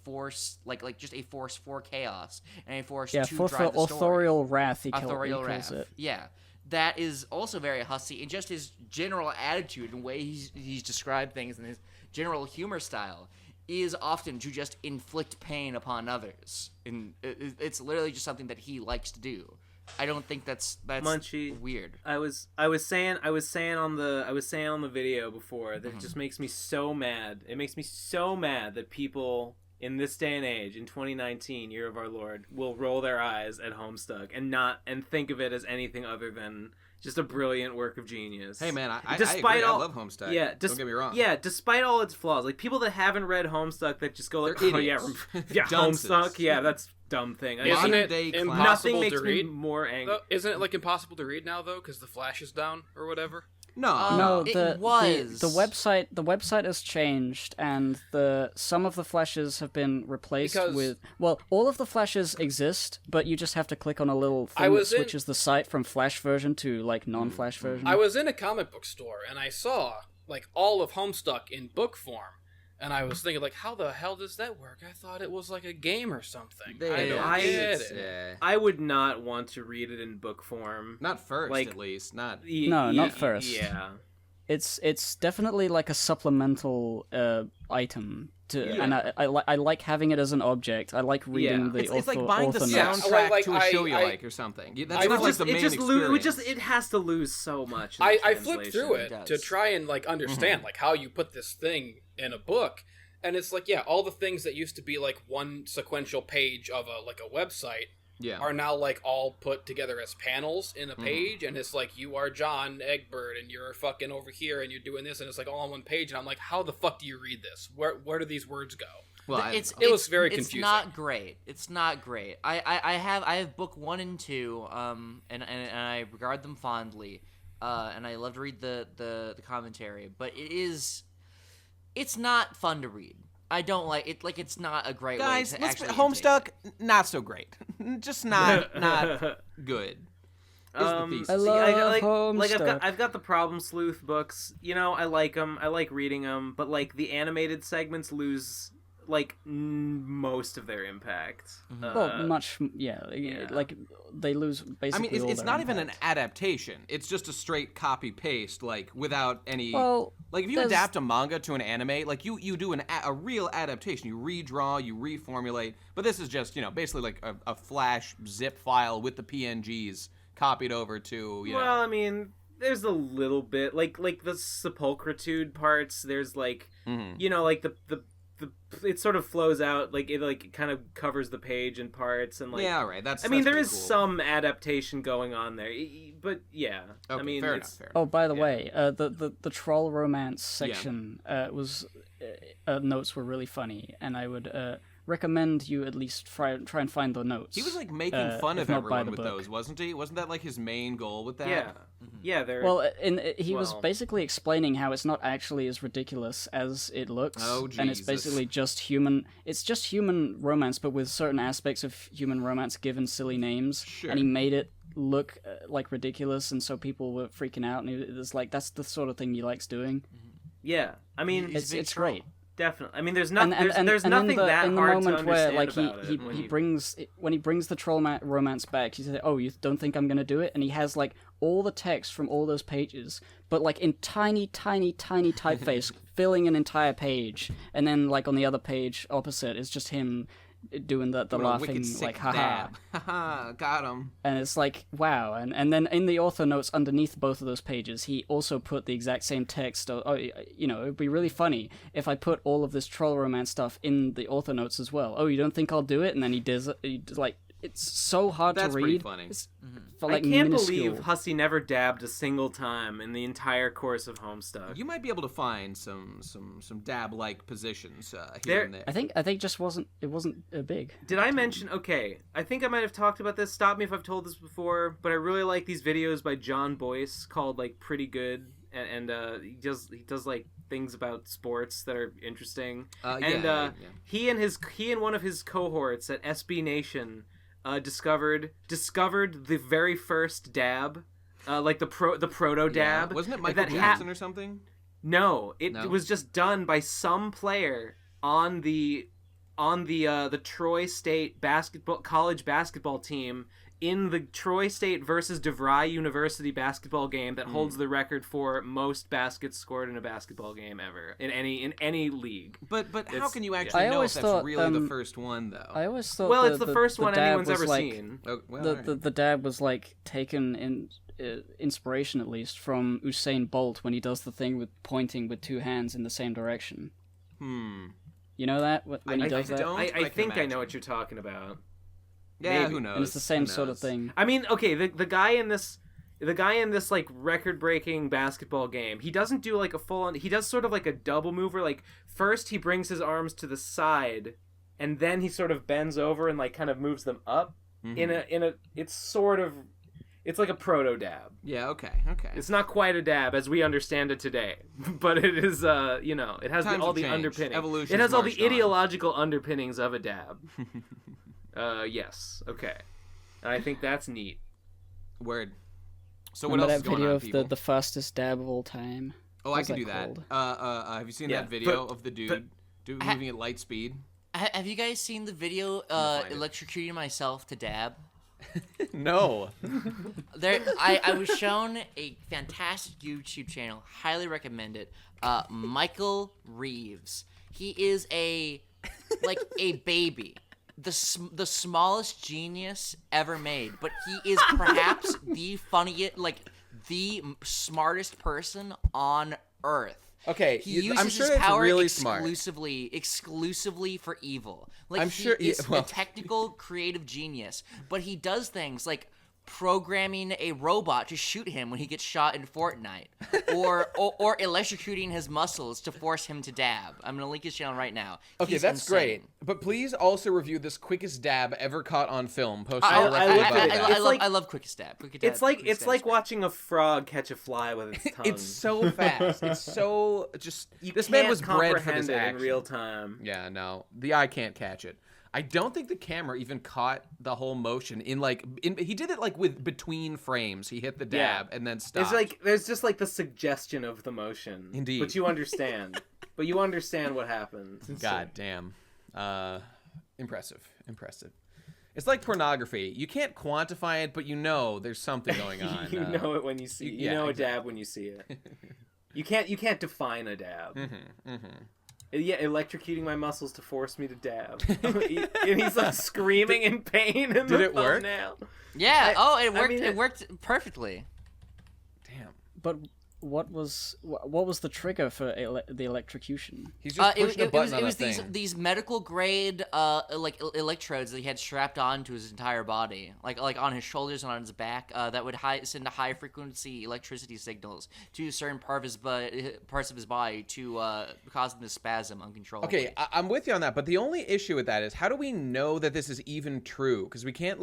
force just a force for chaos and a force to drive the story. Authorial wrath. Authorial wrath. Yeah. That is also very Hussie, and just his general attitude and way he's described things and his general humor style is often to just inflict pain upon others. And it's literally just something that he likes to do. I don't think that's Munchie, weird. I was saying on the video before that it just makes me so mad. It makes me so mad that people in this day and age, in 2019, year of our Lord, will roll their eyes at Homestuck and think of it as anything other than just a brilliant work of genius. Hey man, I agree. I love Homestuck. Yeah, don't get me wrong. Yeah, despite all its flaws, people that haven't read Homestuck that just go like, they're oh idiots. yeah, Homestuck, yeah, that's dumb thing. Isn't it impossible makes to read? Me more angry. Isn't it impossible to read now though, because the flash is down or whatever? No, it was. The website has changed, and some of the flashes have been replaced with. Well, all of the flashes exist, but you just have to click on a little thing that switches the site from Flash version to non-Flash version. I was in a comic book store and I saw all of Homestuck in book form. And I was thinking, how the hell does that work? I thought it was like a game or something. I don't get it. Yeah. I would not want to read it in book form. Not first, at least. Not first. Yeah. It's definitely like a supplemental item. And I like having it as an object. I like reading the It's like buying the soundtrack to a show you like or something. That's not the main experience. It has to lose so much. I flipped through it to try and understand how you put this thing in a book, and it's all the things that used to be one sequential page of a website are now all put together as panels in a page, and it's you are John Egbert and you're fucking over here and you're doing this, and it's all on one page, and I'm how the fuck do you read this? Where do these words go? Well, it was very confusing. It's not great. I have book 1 and 2, and I regard them fondly, and I love to read the commentary, but it's not fun to read. I don't like it. It's not a great way to actually Homestuck, not so great. Just not good. I love Homestuck. I've got the Problem Sleuth books. I like them. I like reading them. But the animated segments lose most of their impact. They lose basically. It's not even an adaptation. It's just a straight copy paste, without any. Well, if you adapt a manga to an anime, you do a real adaptation. You redraw, you reformulate. But this is just basically a Flash zip file with the PNGs copied over to Well, there's a little bit the sepulchritude parts. There's it sort of flows out it kind of covers the page in parts and right. That's there is cool. some adaptation going on there, but yeah. Okay, fair enough. Oh, by the way, the troll romance section was notes were really funny, and I would recommend you at least try and find the notes. He was making fun of everyone with those, wasn't he? Wasn't that his main goal with that? Yeah. Yeah, he was basically explaining how it's not actually as ridiculous as it looks. Oh, Jesus. And it's basically just human. It's just human romance, but with certain aspects of human romance given silly names. Sure. And he made it look like ridiculous, and so people were freaking out, and it was like that's the sort of thing he likes doing. Yeah, I mean, it's great. Definitely. I mean, there's nothing that hard to understand where, like, about it. When he brings the troll romance back, he says, "Oh, you don't think I'm gonna do it?" And he has like all the text from all those pages, but like in tiny typeface, filling an entire page, and then like on the other page opposite is just him doing the laughing like haha, got him. And it's like wow, and then in the author notes underneath both of those pages he also put the exact same text. It'd be really funny if I put all of this troll romance stuff in the author notes as well. You don't think I'll do it? And then he does like it's so hard to read. That's pretty funny. I can't believe Hussie never dabbed a single time in the entire course of Homestuck. You might be able to find some dab-like positions here and there. I think it just wasn't big. Did I mention? Okay, I think I might have talked about this. Stop me if I've told this before, but I really like these videos by John Boyce called like Pretty Good, and he does like things about sports that are interesting. He and one of his cohorts at SB Nation. Discovered the very first dab, like the proto dab. Yeah. Wasn't it Michael Jackson or something? No, it was just done by some player on the Troy State college basketball team in the Troy State versus DeVry University basketball game that holds the record for most baskets scored in a basketball game ever in any league. But how can you actually know if that's really the first one though? I always thought it's the first one anyone's ever seen. The dab was like taken in inspiration, at least, from Usain Bolt when he does the thing with pointing with two hands in the same direction. You know that when he does that? I think I know what you're talking about. Yeah, maybe. Who knows? And it's the same sort of thing. I mean, okay, the guy in this like record-breaking basketball game, he doesn't do like a full-on. He does sort of like a double mover. Like first he brings his arms to the side, and then he sort of bends over and like kind of moves them up. It's like a proto dab. Yeah. Okay. It's not quite a dab as we understand it today, but it is. It has all the underpinnings. Evolution. It has all the ideological underpinnings of a dab. Yes. Okay. And I think that's neat. Word. So what else is going on, people? That video of the fastest dab of all time? Oh, I can do that. Have you seen that video of the dude moving at light speed? Have you guys seen the video electrocuting myself to dab? No. I was shown a fantastic YouTube channel. Highly recommend it. Michael Reeves. He is a baby. The smallest genius ever made, but he is perhaps the funniest, the smartest person on Earth. Okay, he uses I'm sure his power really exclusively for evil. He's a technical, creative genius, but he does things like programming a robot to shoot him when he gets shot in Fortnite, or electrocuting his muscles to force him to dab. I'm gonna link his channel right now. Okay, that's insane. Great. But please also review this quickest dab ever caught on film. Posted I love quickest dab. It's like watching a frog catch a fly with its tongue. It's so fast. It's so just. This man was bred for this action in real time. Yeah, no, the eye can't catch it. I don't think the camera even caught the whole motion he did it with between frames. He hit the dab and then stopped. It's there's just the suggestion of the motion. Indeed. But you understand. What happens. God damn. Impressive. It's like pornography. You can't quantify it, but there's something going on. You know it when you see it. You know a dab when you see it. You can't define a dab. Yeah, electrocuting my muscles to force me to dab. And he's screaming in pain in the thumbnail. Work? Yeah. It worked. It worked perfectly. Damn. But what was the trigger for the electrocution? He's just pushing a button on a thing. It was these medical grade electrodes that he had strapped onto his entire body, like on his shoulders and on his back, that would send high frequency electricity signals to certain parts of his body to cause him to spasm uncontrollably. Okay, I'm with you on that, but the only issue with that is how do we know that this is even true? Because we can't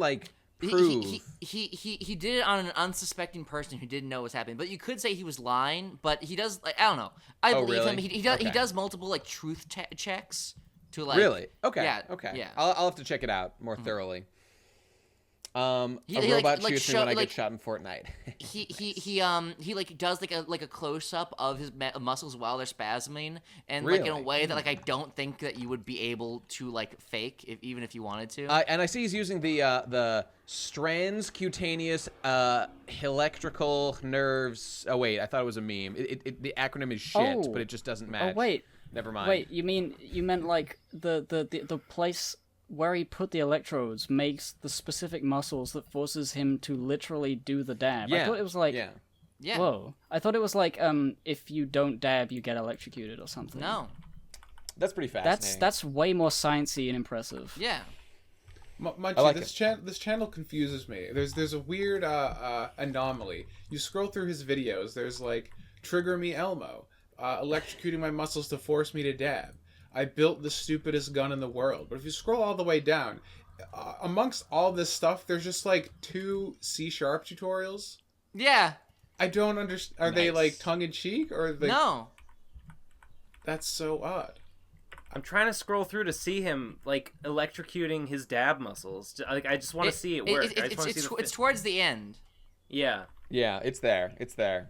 prove. He did it on an unsuspecting person who didn't know what was happening. But you could say he was lying. But he does I don't know. I believe him. He does multiple truth checks to Really? Okay. Yeah. Okay. Yeah. I'll have to check it out more thoroughly. A robot shoots me when I get shot in Fortnite. he like does like a close up of his muscles while they're spasming, and Really? like in a way that like I don't think that you would be able to like fake even if you wanted to. And I see he's using the strands cutaneous electrical nerves. Oh wait, I thought it was a meme. The acronym is shit, but it just doesn't match. Oh wait, never mind. Wait, you meant like the place where he put the electrodes makes the specific muscles that forces him to literally do the dab. Yeah. I thought it was like, yeah. Whoa. I thought it was like, if you don't dab, you get electrocuted or something. No. That's pretty fascinating. That's way more sciencey and impressive. Yeah. Munchy, like this channel confuses me. There's a weird anomaly. You scroll through his videos. There's like Trigger Me Elmo, electrocuting my muscles to force me to dab. I built the stupidest gun in the world. But if you scroll all the way down, amongst all this stuff, there's just like 2 C# tutorials. Yeah. I don't understand. Are they like tongue in cheek or they... No? That's so odd. I'm trying to scroll through to see him like electrocuting his dab muscles. Like I just want to see it work. It's towards the end. Yeah. Yeah, it's there. It's there.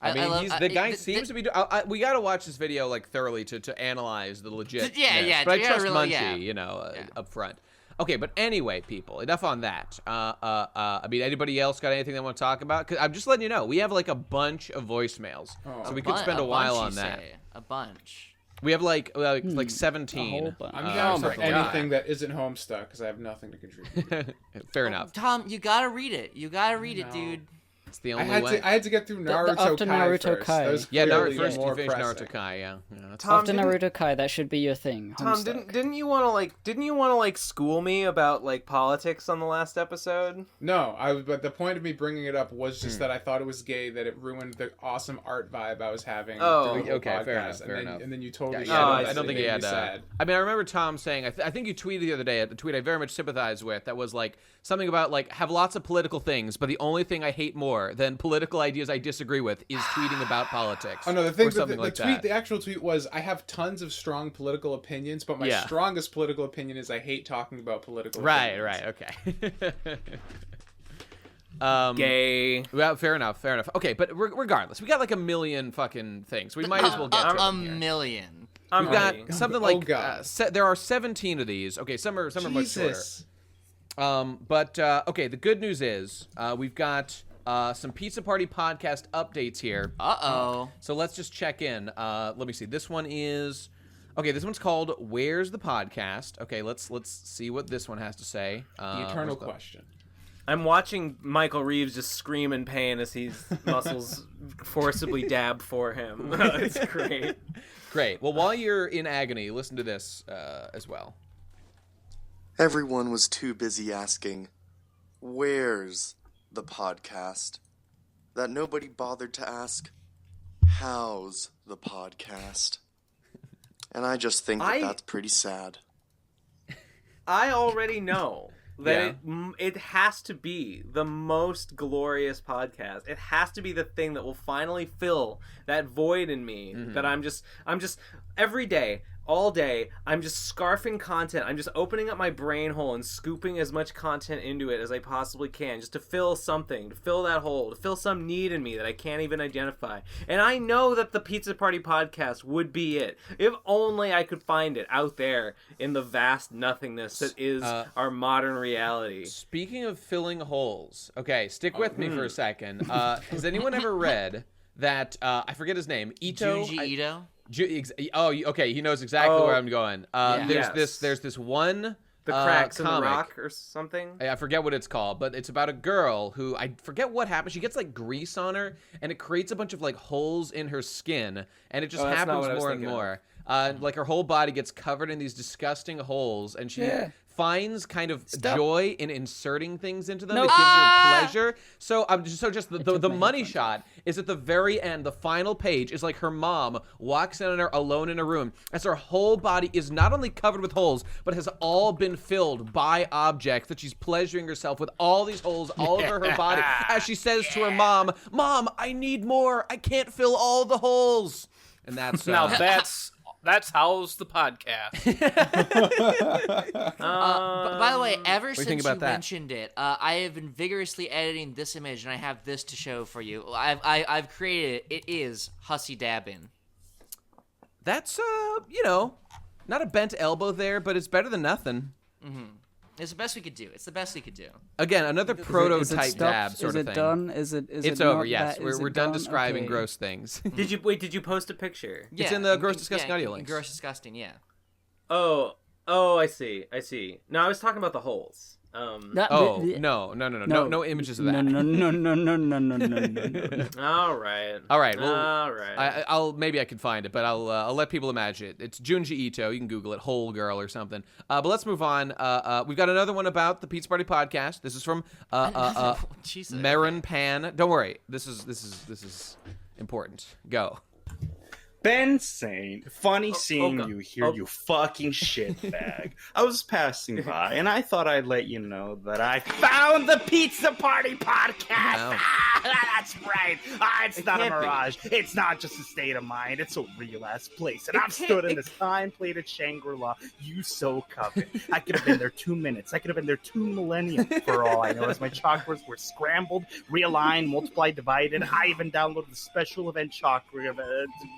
I mean, the guy seems to be. We got to watch this video like thoroughly to analyze the legit. Yeah. But I trust really, Munchie, up front. Okay, but anyway, people, enough on that. I mean, anybody else got anything they want to talk about? Because I'm just letting you know, we have like a bunch of Homestuck, so we could spend a while on that. A bunch. We have like 17. I'm down for anything that isn't Homestuck because I have nothing to contribute. Fair enough. Tom, you gotta read it. You gotta read it, dude. It's the only way. I had to get through Naruto Kai Naruto first. Kai. That was Naruto first. more You finished pressing. Naruto Kai. Yeah. Tom, After Naruto Kai, that should be your thing. Tom, Homestuck. didn't you want to like school me about like politics on the last episode? No, but the point of me bringing it up was just that I thought it was gay that it ruined the awesome art vibe I was having. Oh, through the whole okay, podcast, fair enough. And then you totally. I don't think he made had. me sad. I mean, I remember Tom saying. I think you tweeted the other day. The tweet I very much sympathized with. That was like something about like have lots of political things, but the only thing I hate more than political ideas I disagree with is tweeting about politics. Oh no, the thing, that. The actual tweet was, I have tons of strong political opinions, but my strongest political opinion is I hate talking about political opinions. Right, okay. Gay. Well, fair enough. Okay, but regardless, we got like a million fucking things. We might as well get to a them here. million. We've got something like God. there are 17 of these. Okay, some are much shorter. Jesus. Okay, the good news is we've got some Pizza Party podcast updates here. So let's just check in. Let me see. This one's called "Where's the Podcast?" Okay, let's see what this one has to say. The eternal question. I'm watching Michael Reeves just scream in pain as his muscles forcibly dab for him. It's great. Great. Well, while you're in agony, listen to this as well. Everyone was too busy asking, "Where's the podcast?" that nobody bothered to ask, "How's the podcast?" And I just think that's pretty sad. I already know that it has to be the most glorious podcast. It has to be the thing that will finally fill that void in me that I'm just every day, all day, I'm just scarfing content. I'm just opening up my brain hole and scooping as much content into it as I possibly can, just to fill something, to fill that hole, to fill some need in me that I can't even identify. And I know that the Pizza Party podcast would be it. If only I could find it out there in the vast nothingness that is our modern reality. Speaking of filling holes, okay, stick with me for a second. Has anyone ever read that, I forget his name, Junji Ito? Okay, he knows exactly where I'm going. There's this one The Cracks in the comic. Rock or something. I forget what it's called, but it's about a girl who, I forget what happened. She gets like grease on her, and it creates a bunch of like holes in her skin, and it just happens more and more. Like her whole body gets covered in these disgusting holes, and she finds kind of joy in inserting things into them. It gives her pleasure. So the money shot is at the very end. The final page is like her mom walks in on her alone in a room as her whole body is not only covered with holes, but has all been filled by objects that she's pleasuring herself with all these holes all over her body. As she says to her mom, "Mom, I need more. I can't fill all the holes." And that's now that's That's How's the Podcast. By the way, ever since you about that? mentioned it, I have been vigorously editing this image, and I have this to show for you. I've created it. It is Hussie Dabbin. That's not a bent elbow there, but it's better than nothing. Mm-hmm. It's the best we could do. It's the best we could do. Again, another prototype dab sort of thing. Is it done? Is it's it over. not Yes, that- we're it done done? describing Okay. gross things. Did you post a picture? Yeah, It's in the Gross Disgusting audio links. Gross Disgusting, yeah. Oh, I see. No, I was talking about the holes. No images of that. No. All right. Well, I'll maybe I can find it, but I'll let people imagine it. It's Junji Ito. You can Google it, Hole Girl or something. But let's move on. We've got another one about the Pizza Party podcast. This is from Jesus. Marin Pan. Don't worry. This is important. Go. Ben saying, funny seeing you here, you fucking shitbag. I was passing by, and I thought I'd let you know that I found the Pizza Party podcast. Wow. That's right. It's not a mirage. It's not just a state of mind. It's a real-ass place. And I've stood in this time-plated Shangri-La you so covet. I could have been there 2 minutes. I could have been there 2 millennia for all I know, as my chakras were scrambled, realigned, multiplied, divided. I even downloaded the special event chakra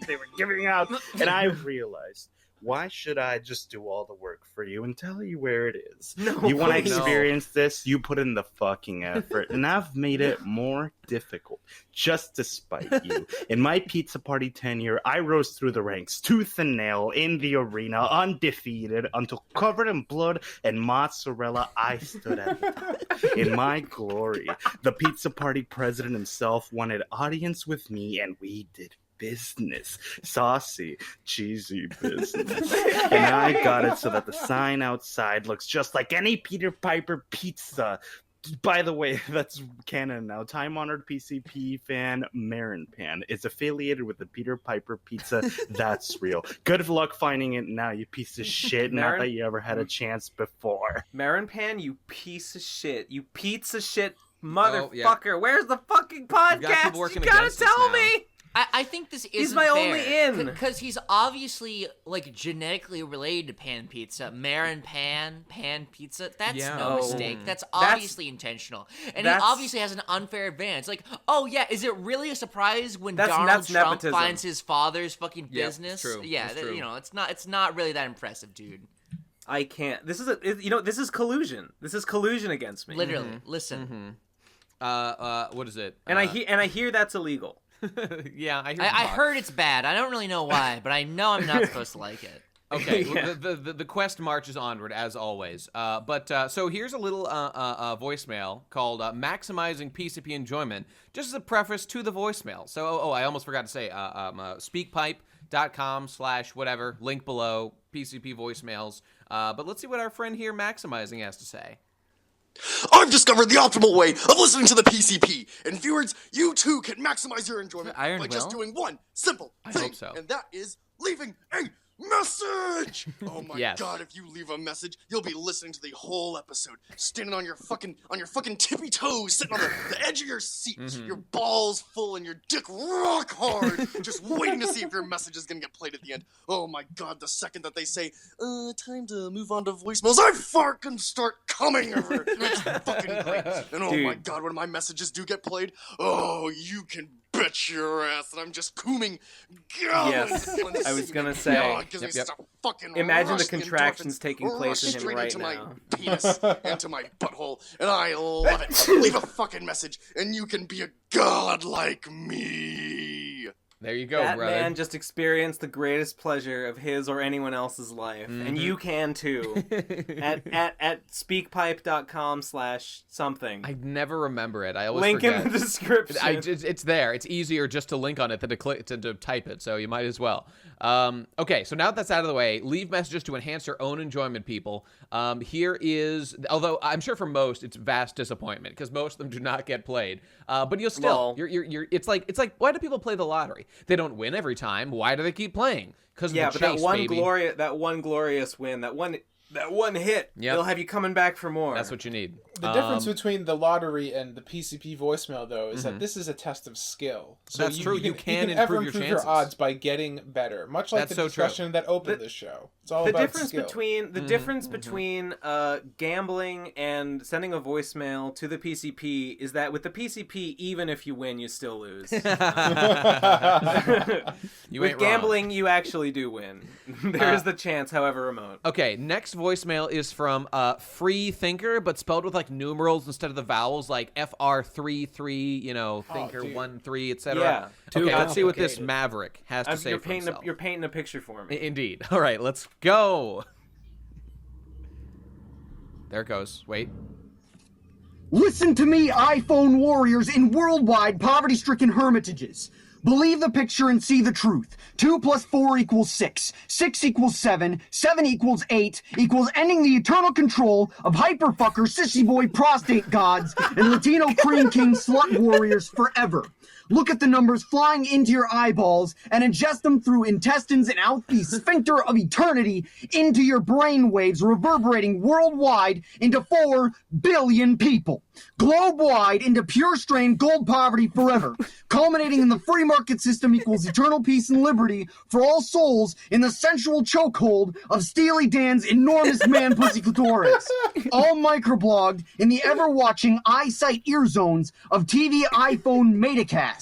they were giving out, and I realized, why should I just do all the work for you and tell you where it is? You want to experience this? You put in the fucking effort, and I've made it more difficult, just to spite you. In my Pizza Party tenure, I rose through the ranks, tooth and nail, in the arena, undefeated, until covered in blood and mozzarella, I stood at the top. In my glory, the Pizza Party president himself wanted audience with me, and we did business. Saucy, cheesy business. And I got it so that the sign outside looks just like any Peter Piper pizza. By the way, that's canon now. Time-honored PCP fan Marin Pan is affiliated with the Peter Piper pizza. That's real. Good luck finding it now, you piece of shit. Not that you ever had a chance before. Marin Pan, you piece of shit. You pizza shit motherfucker. Where's the fucking podcast? You gotta tell me! I think this isn't He's my only in. Because he's obviously, like, genetically related to Pan Pizza. Marin Pan Pizza. That's no mistake. That's obviously intentional. And he obviously has an unfair advantage. Like, oh, yeah, is it really a surprise when Donald Trump nepotism. Finds his father's fucking business? It's true. Yeah, it's true. It's not really that impressive, dude. I can't. This is collusion. This is collusion against me. Literally. Listen. What is it? And I hear that's illegal. Yeah, I heard it's bad. I don't really know why, but I know I'm not supposed to like it. Okay, well, the quest marches onward as always. So here's a little voicemail called "Maximizing PCP Enjoyment." Just as a preface to the voicemail. So, I almost forgot to say, speakpipe.com/whatever, link below, PCP voicemails. But let's see what our friend here, Maximizing, has to say. I've discovered the optimal way of listening to the PCP. And viewers, you too can maximize your enjoyment by just doing one simple thing. Hope so. And that is leaving a message! Oh my Yes. god, if you leave a message, you'll be listening to the whole episode, standing on your fucking tippy toes, sitting on the edge of your seat, your balls full and your dick rock hard, just waiting to see if your message is gonna get played at the end. Oh my god, the second that they say, time to move on to voicemails, I fucking start coming over. It's fucking great. And oh my god, when my messages do get played, oh, you can bet your ass that I'm just cooming. Yes, I was gonna say. Oh, it gives me such a fucking Imagine rush. the contractions taking place in him straight right into now. my penis and to my butthole, and I love it. Leave a fucking message, and you can be a god like me. There you go, That brother. man just experienced the greatest pleasure of his or anyone else's life, and you can too. at speakpipe.com/something. I never remember it. I always Link forget. in the description. It's there. It's easier just to link on it than to type it, so you might as well. Okay, so now that that's out of the way, leave messages to enhance your own enjoyment, people. Here is, although I'm sure for most it's vast disappointment because most of them do not get played. But you'll still, you're. It's like, why do people play the lottery? They don't win every time. Why do they keep playing? Because yeah, of the but chase, that one glorious win, that one hit, it'll have you coming back for more. That's what you need. The difference between the lottery and the PCP voicemail, though, is that this is a test of skill. So That's true. You can ever improve your chances. odds by getting better. Much like That's the so discussion that opened this show. It's all about skill. The difference between gambling and sending a voicemail to the PCP is that with the PCP, even if you win, you still lose. With gambling, you actually do win. There is the chance, however remote. Okay, next voicemail is from Free Thinker, but spelled with like numerals instead of the vowels, like FR33, Thinker 13, etc. Yeah. Okay, let's see what this Maverick has to say for himself. You're painting a picture for me. Indeed. All right, let's go. There it goes. Wait. Listen to me, iPhone warriors in worldwide poverty-stricken hermitages. Believe the picture and see the truth. 2 + 4 = 6. 6 = 7. 7 = 8 = ending the eternal control of hyperfucker, sissy boy, prostate gods, and Latino cream king slut warriors forever. Look at the numbers flying into your eyeballs and ingest them through intestines and out the sphincter of eternity into your brain waves, reverberating worldwide into 4 billion people. Globe-wide into pure strain gold poverty forever. Culminating in the free market system equals eternal peace and liberty for all souls in the sensual chokehold of Steely Dan's enormous man pussy clitoris. All microblogged in the ever-watching eyesight ear zones of TV iPhone metacasts.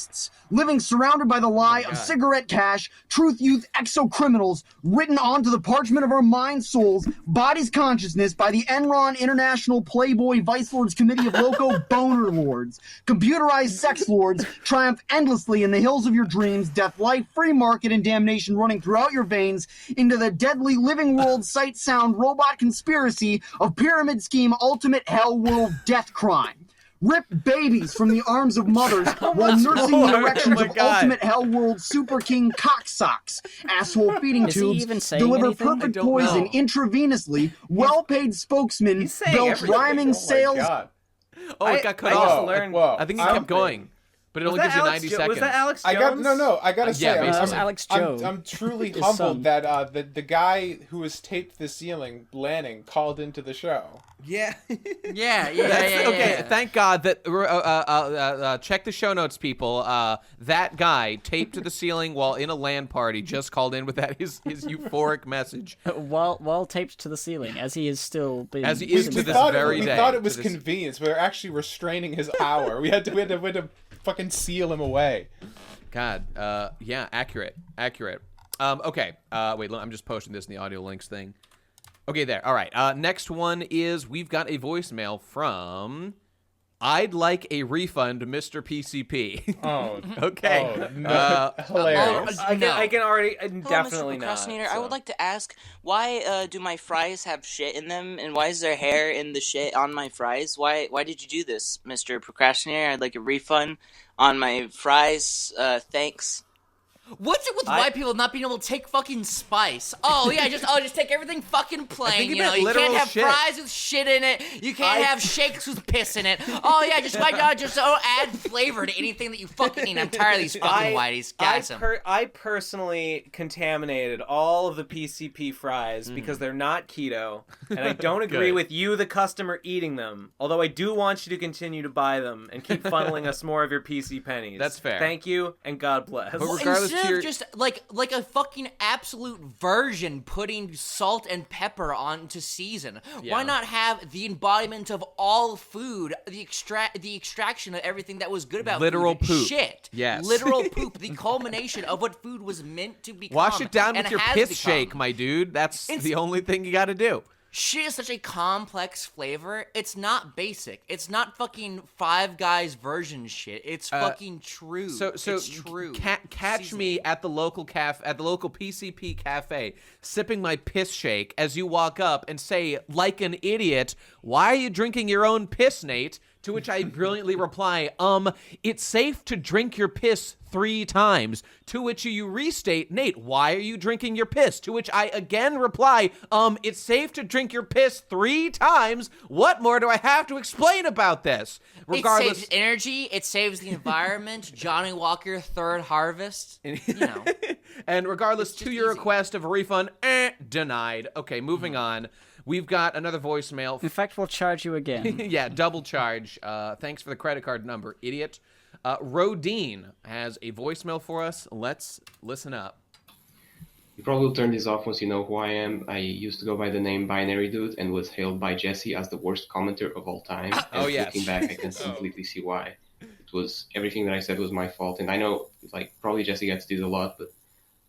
Living surrounded by the lie of cigarette cash, truth youth exo-criminals written onto the parchment of our mind, souls, bodies, consciousness by the Enron International Playboy Vice Lords Committee of Loco Boner Lords. Computerized sex lords triumph endlessly in the hills of your dreams, death, life, free market, and damnation running throughout your veins into the deadly living world sight sound robot conspiracy of pyramid scheme ultimate hell world death crime. Rip babies from the arms of mothers while nursing the erections of ultimate hell world super king cocksocks. Asshole feeding tubes deliver perfect poison intravenously. Well-paid spokesmen belch rhyming sales. Oh, it got cut off. I think he kept going. But it only gives you 90 seconds. Was that Alex Jones? I gotta say, Alex Jones. I'm truly humbled that the guy who was taped to the ceiling, Lanning, called into the show. Yeah. Yeah. Okay, thank God that check the show notes, people. That guy taped to the ceiling while in a LAN party just called in with his euphoric message. While taped to the ceiling, as he is still being... As he is to this very day. We thought it was convenience. We were actually restraining his power. We had to fucking seal him away. God, yeah, accurate. Okay, wait, I'm just posting this in the audio links thing. Okay, there. All right. Next one is we've got a voicemail from I'd like a refund, Mr. PCP. Oh. Okay. Oh, no. Hilarious. I can already Mr. definitely not. Procrastinator, I would like to ask, why do my fries have shit in them, and why is there hair in the shit on my fries? Why did you do this, Mr. Procrastinator? I'd like a refund on my fries. Thanks. What's it with white people not being able to take fucking spice? Oh yeah, just take everything fucking plain. You can't have fries with shit in it. You can't have shakes with piss in it. Oh yeah, just add flavor to anything that you fucking eat. I'm tired of these fucking whiteys. Guys, I personally contaminated all of the PCP fries because they're not keto, and I don't agree with you, the customer, eating them. Although I do want you to continue to buy them and keep funneling us more of your PC pennies. That's fair. Thank you, and God bless. But regardless, just like a fucking absolute virgin putting salt and pepper onto season. Yeah. Why not have the embodiment of all food, the extraction of everything that was good about literal food? Poop. Shit. Yes. Literal poop. The culmination of what food was meant to become. Wash it down with your piss become. shake, my dude. That's the only thing you got to do. Shit is such a complex flavor. It's not basic. It's not fucking Five Guys version shit. It's fucking true. So it's true. Catch me at the local PCP cafe, sipping my piss shake as you walk up and say, like an idiot, "Why are you drinking your own piss, Nate?" To which I brilliantly reply, it's safe to drink your piss 3 times. To which you restate, Nate, why are you drinking your piss? To which I again reply, it's safe to drink your piss 3 times. What more do I have to explain about this? Regardless, it saves energy. It saves the environment. Johnny Walker, Third Harvest. And regardless to your request of a refund, denied. Okay, moving on. We've got another voicemail. In fact, we'll charge you again. Yeah, double charge. Thanks for the credit card number, idiot. Rodine has a voicemail for us. Let's listen up. You probably will turn this off once you know who I am. I used to go by the name Binary Dude and was hailed by Jesse as the worst commenter of all time. And yes. Looking back, I can completely see why. It was everything that I said was my fault, and I know, like, probably Jesse gets this a lot, but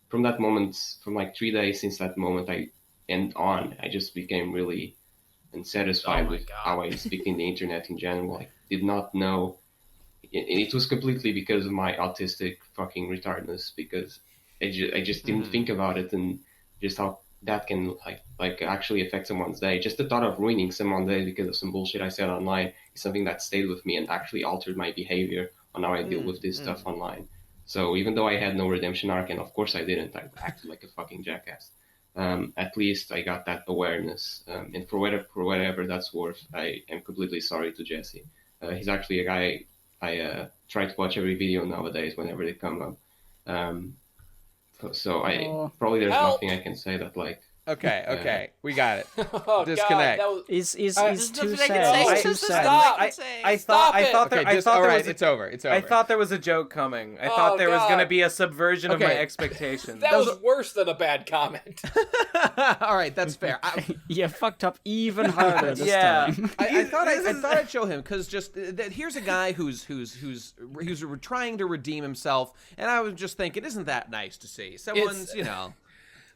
from that moment, from like 3 days since that moment, I just became really unsatisfied with how I speak in the internet in general. I did not know. It was completely because of my autistic fucking retardness, because I just didn't think about it and just how that can like actually affect someone's day. Just the thought of ruining someone's day because of some bullshit I said online is something that stayed with me and actually altered my behavior on how I deal with this stuff online. So even though I had no redemption arc, and of course I didn't, I acted like a fucking jackass. At least I got that awareness, and for whatever that's worth, I am completely sorry to Jesse. He's actually a guy I try to watch every video nowadays whenever they come up. So probably there's nothing I can say that like. Okay, we got it. Oh, Disconnect. God, Is too nothing I can sad. say. It's too sad. I thought It's over. It's over. I thought there was a joke coming. I thought there was going to be a subversion of my expectations. That was worse than a bad comment. All right, that's fair. You fucked up even harder this time. I thought I'd show him because here's a guy who's trying to redeem himself, and I was just thinking, isn't that nice to see? Someone's,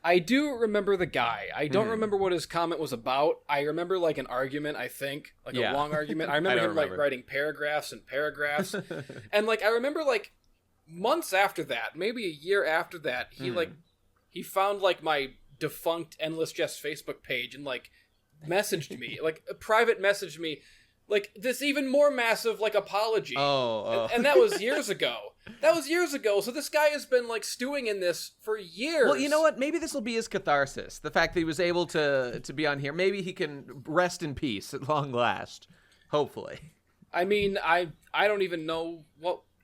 I do remember the guy. I don't remember what his comment was about. I remember like an argument, I think, like a long argument. I remember him like writing paragraphs and paragraphs. And like I remember like months after that, maybe a year after that, he found like my defunct Endless Jest Facebook page and like messaged me, like private messaged me like this even more massive like apology. And that was years ago. So this guy has been like stewing in this for years. Well, you know what? Maybe this will be his catharsis. The fact that he was able to be on here. Maybe he can rest in peace at long last. Hopefully. I mean, I don't even know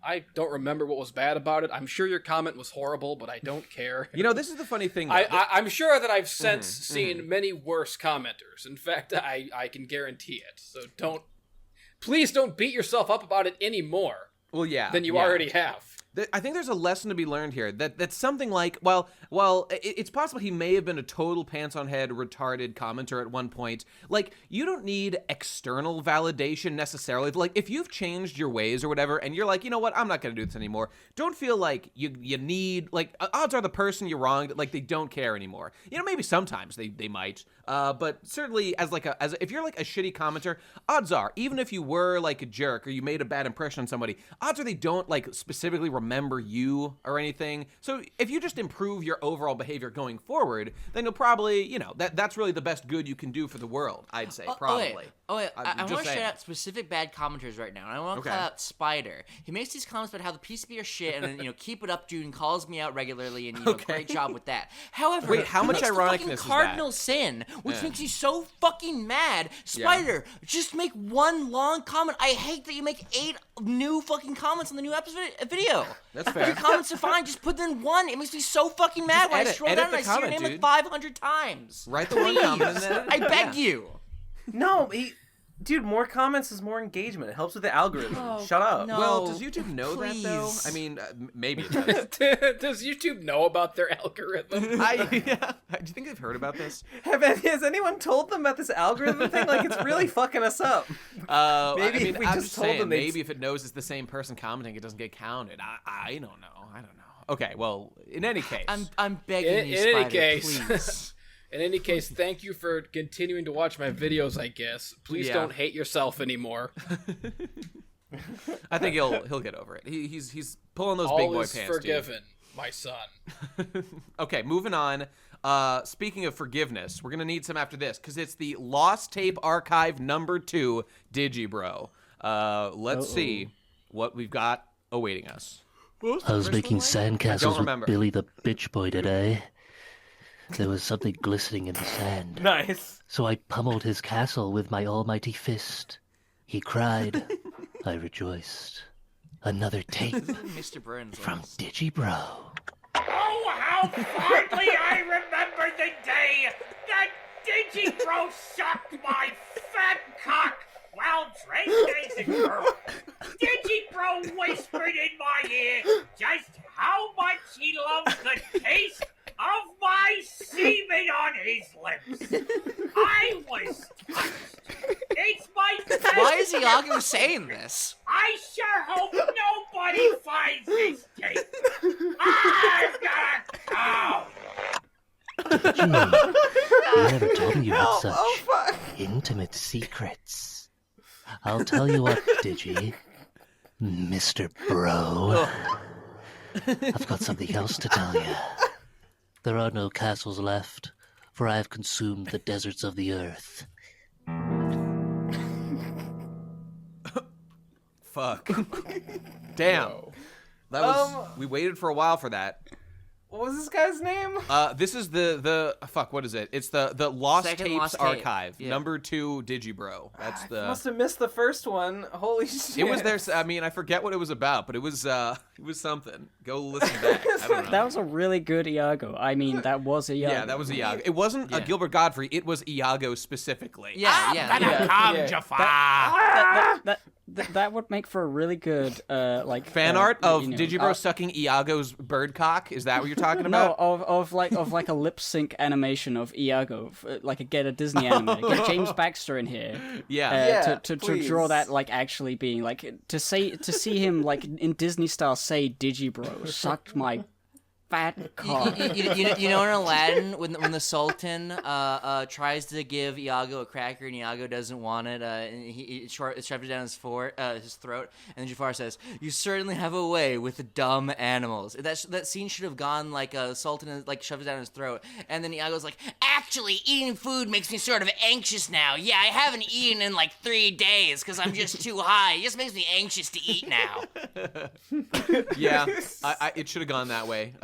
I don't remember what was bad about it. I'm sure your comment was horrible, but I don't care. This is the funny thing. I'm sure that I've since seen many worse commenters. In fact, I can guarantee it. So please don't beat yourself up about it anymore. Well, yeah. Than you already have. I think there's a lesson to be learned here. That's something like, it's possible he may have been a total pants-on-head, retarded commenter at one point. Like, you don't need external validation necessarily. Like, if you've changed your ways or whatever, and you're like, you know what, I'm not going to do this anymore, don't feel like you need, like, odds are the person you wronged, like, they don't care anymore. Maybe sometimes they might, but certainly if you're, like, a shitty commenter, odds are, even if you were, like, a jerk or you made a bad impression on somebody, odds are they don't, like, specifically remember you or anything. So if you just improve your overall behavior going forward, then you'll probably, that's really the best good you can do for the world, I'd say, probably. I want to shout out specific bad commenters right now. And I want to call out Spider. He makes these comments about how the PCB are shit and then, keep it up, dude, and calls me out regularly and, great job with that. However, wait, how much ironicness is that? Cardinal sin, which makes you so fucking mad. Spider, just make one long comment. I hate that you make 8 new fucking comments on the new episode video. That's fair. Your comments are fine. Just put in one. It makes me so fucking mad when I scroll down and I see your name like 500 times. Write the one comment and then I beg you. No, dude, more comments is more engagement. It helps with the algorithm. Shut up. No, well, does YouTube know that, though? I mean, maybe it does. Does YouTube know about their algorithm? Do you think they've heard about this? Has anyone told them about this algorithm thing? Like, it's really fucking us up. Maybe if we I'm just told them maybe if it knows it's the same person commenting, it doesn't get counted. I don't know. Okay, well, in any case. I'm begging you, Spider, please. In any case, thank you for continuing to watch my videos, I guess. Please don't hate yourself anymore. I think he'll get over it. He's pulling those big boy pants, all is forgiven, my son. Okay, moving on. Speaking of forgiveness, we're going to need some after this, because it's the Lost Tape Archive number 2 Digibro. Let's see what we've got awaiting us. I was making sandcastles with Billy the Bitch Boy today. There was something glistening in the sand. Nice. So I pummeled his castle with my almighty fist. He cried. I rejoiced. Another tape Mr. Burns from Digibro. Oh, how fondly I remember the day that Digibro sucked my fat cock while drinking girl. Digibro whispered in my ear just how much he loves the taste of my semen on his lips. I was touched. It's my best. Why is Iago saying this? I sure hope nobody finds this tape. I've got a cow. You never told me you had such intimate secrets. I'll tell you what, Digi. Mr. Bro. I've got something else to tell you. There are no castles left, for I have consumed the deserts of the earth. Fuck. Damn. That was. We waited for a while for that. What was this guy's name? This is the fuck. What is it? It's the Lost Second Tapes Lost Tape. Archive, Yeah. number 2 Digibro. That's the. Must have missed the first one. Holy shit! It was there. I mean, I forget what it was about, but it was something. Go listen back. I don't know. That was a really good Iago. I mean, that was Iago. Yeah, that was Iago. It wasn't Gilbert Godfrey. It was Iago specifically. That would make for a really good fan art of you know, Digibro sucking Iago's bird cock. Is that what you're talking about? No, of like a lip sync animation of Iago, like get a Disney anime. Get James Baxter in here. To draw that like actually being like to see him like in Disney style say Digibro sucked my fat cock. You know in Aladdin when the Sultan tries to give Iago a cracker and Iago doesn't want it, and he shoved it down his throat, and then Jafar says, "You certainly have a way with the dumb animals." That scene should have gone like Sultan like shoved it down his throat, and then Iago's like, "Actually, eating food makes me sort of anxious now. Yeah, I haven't eaten in like 3 days because I'm just too high. It just makes me anxious to eat now." Yeah, it should have gone that way.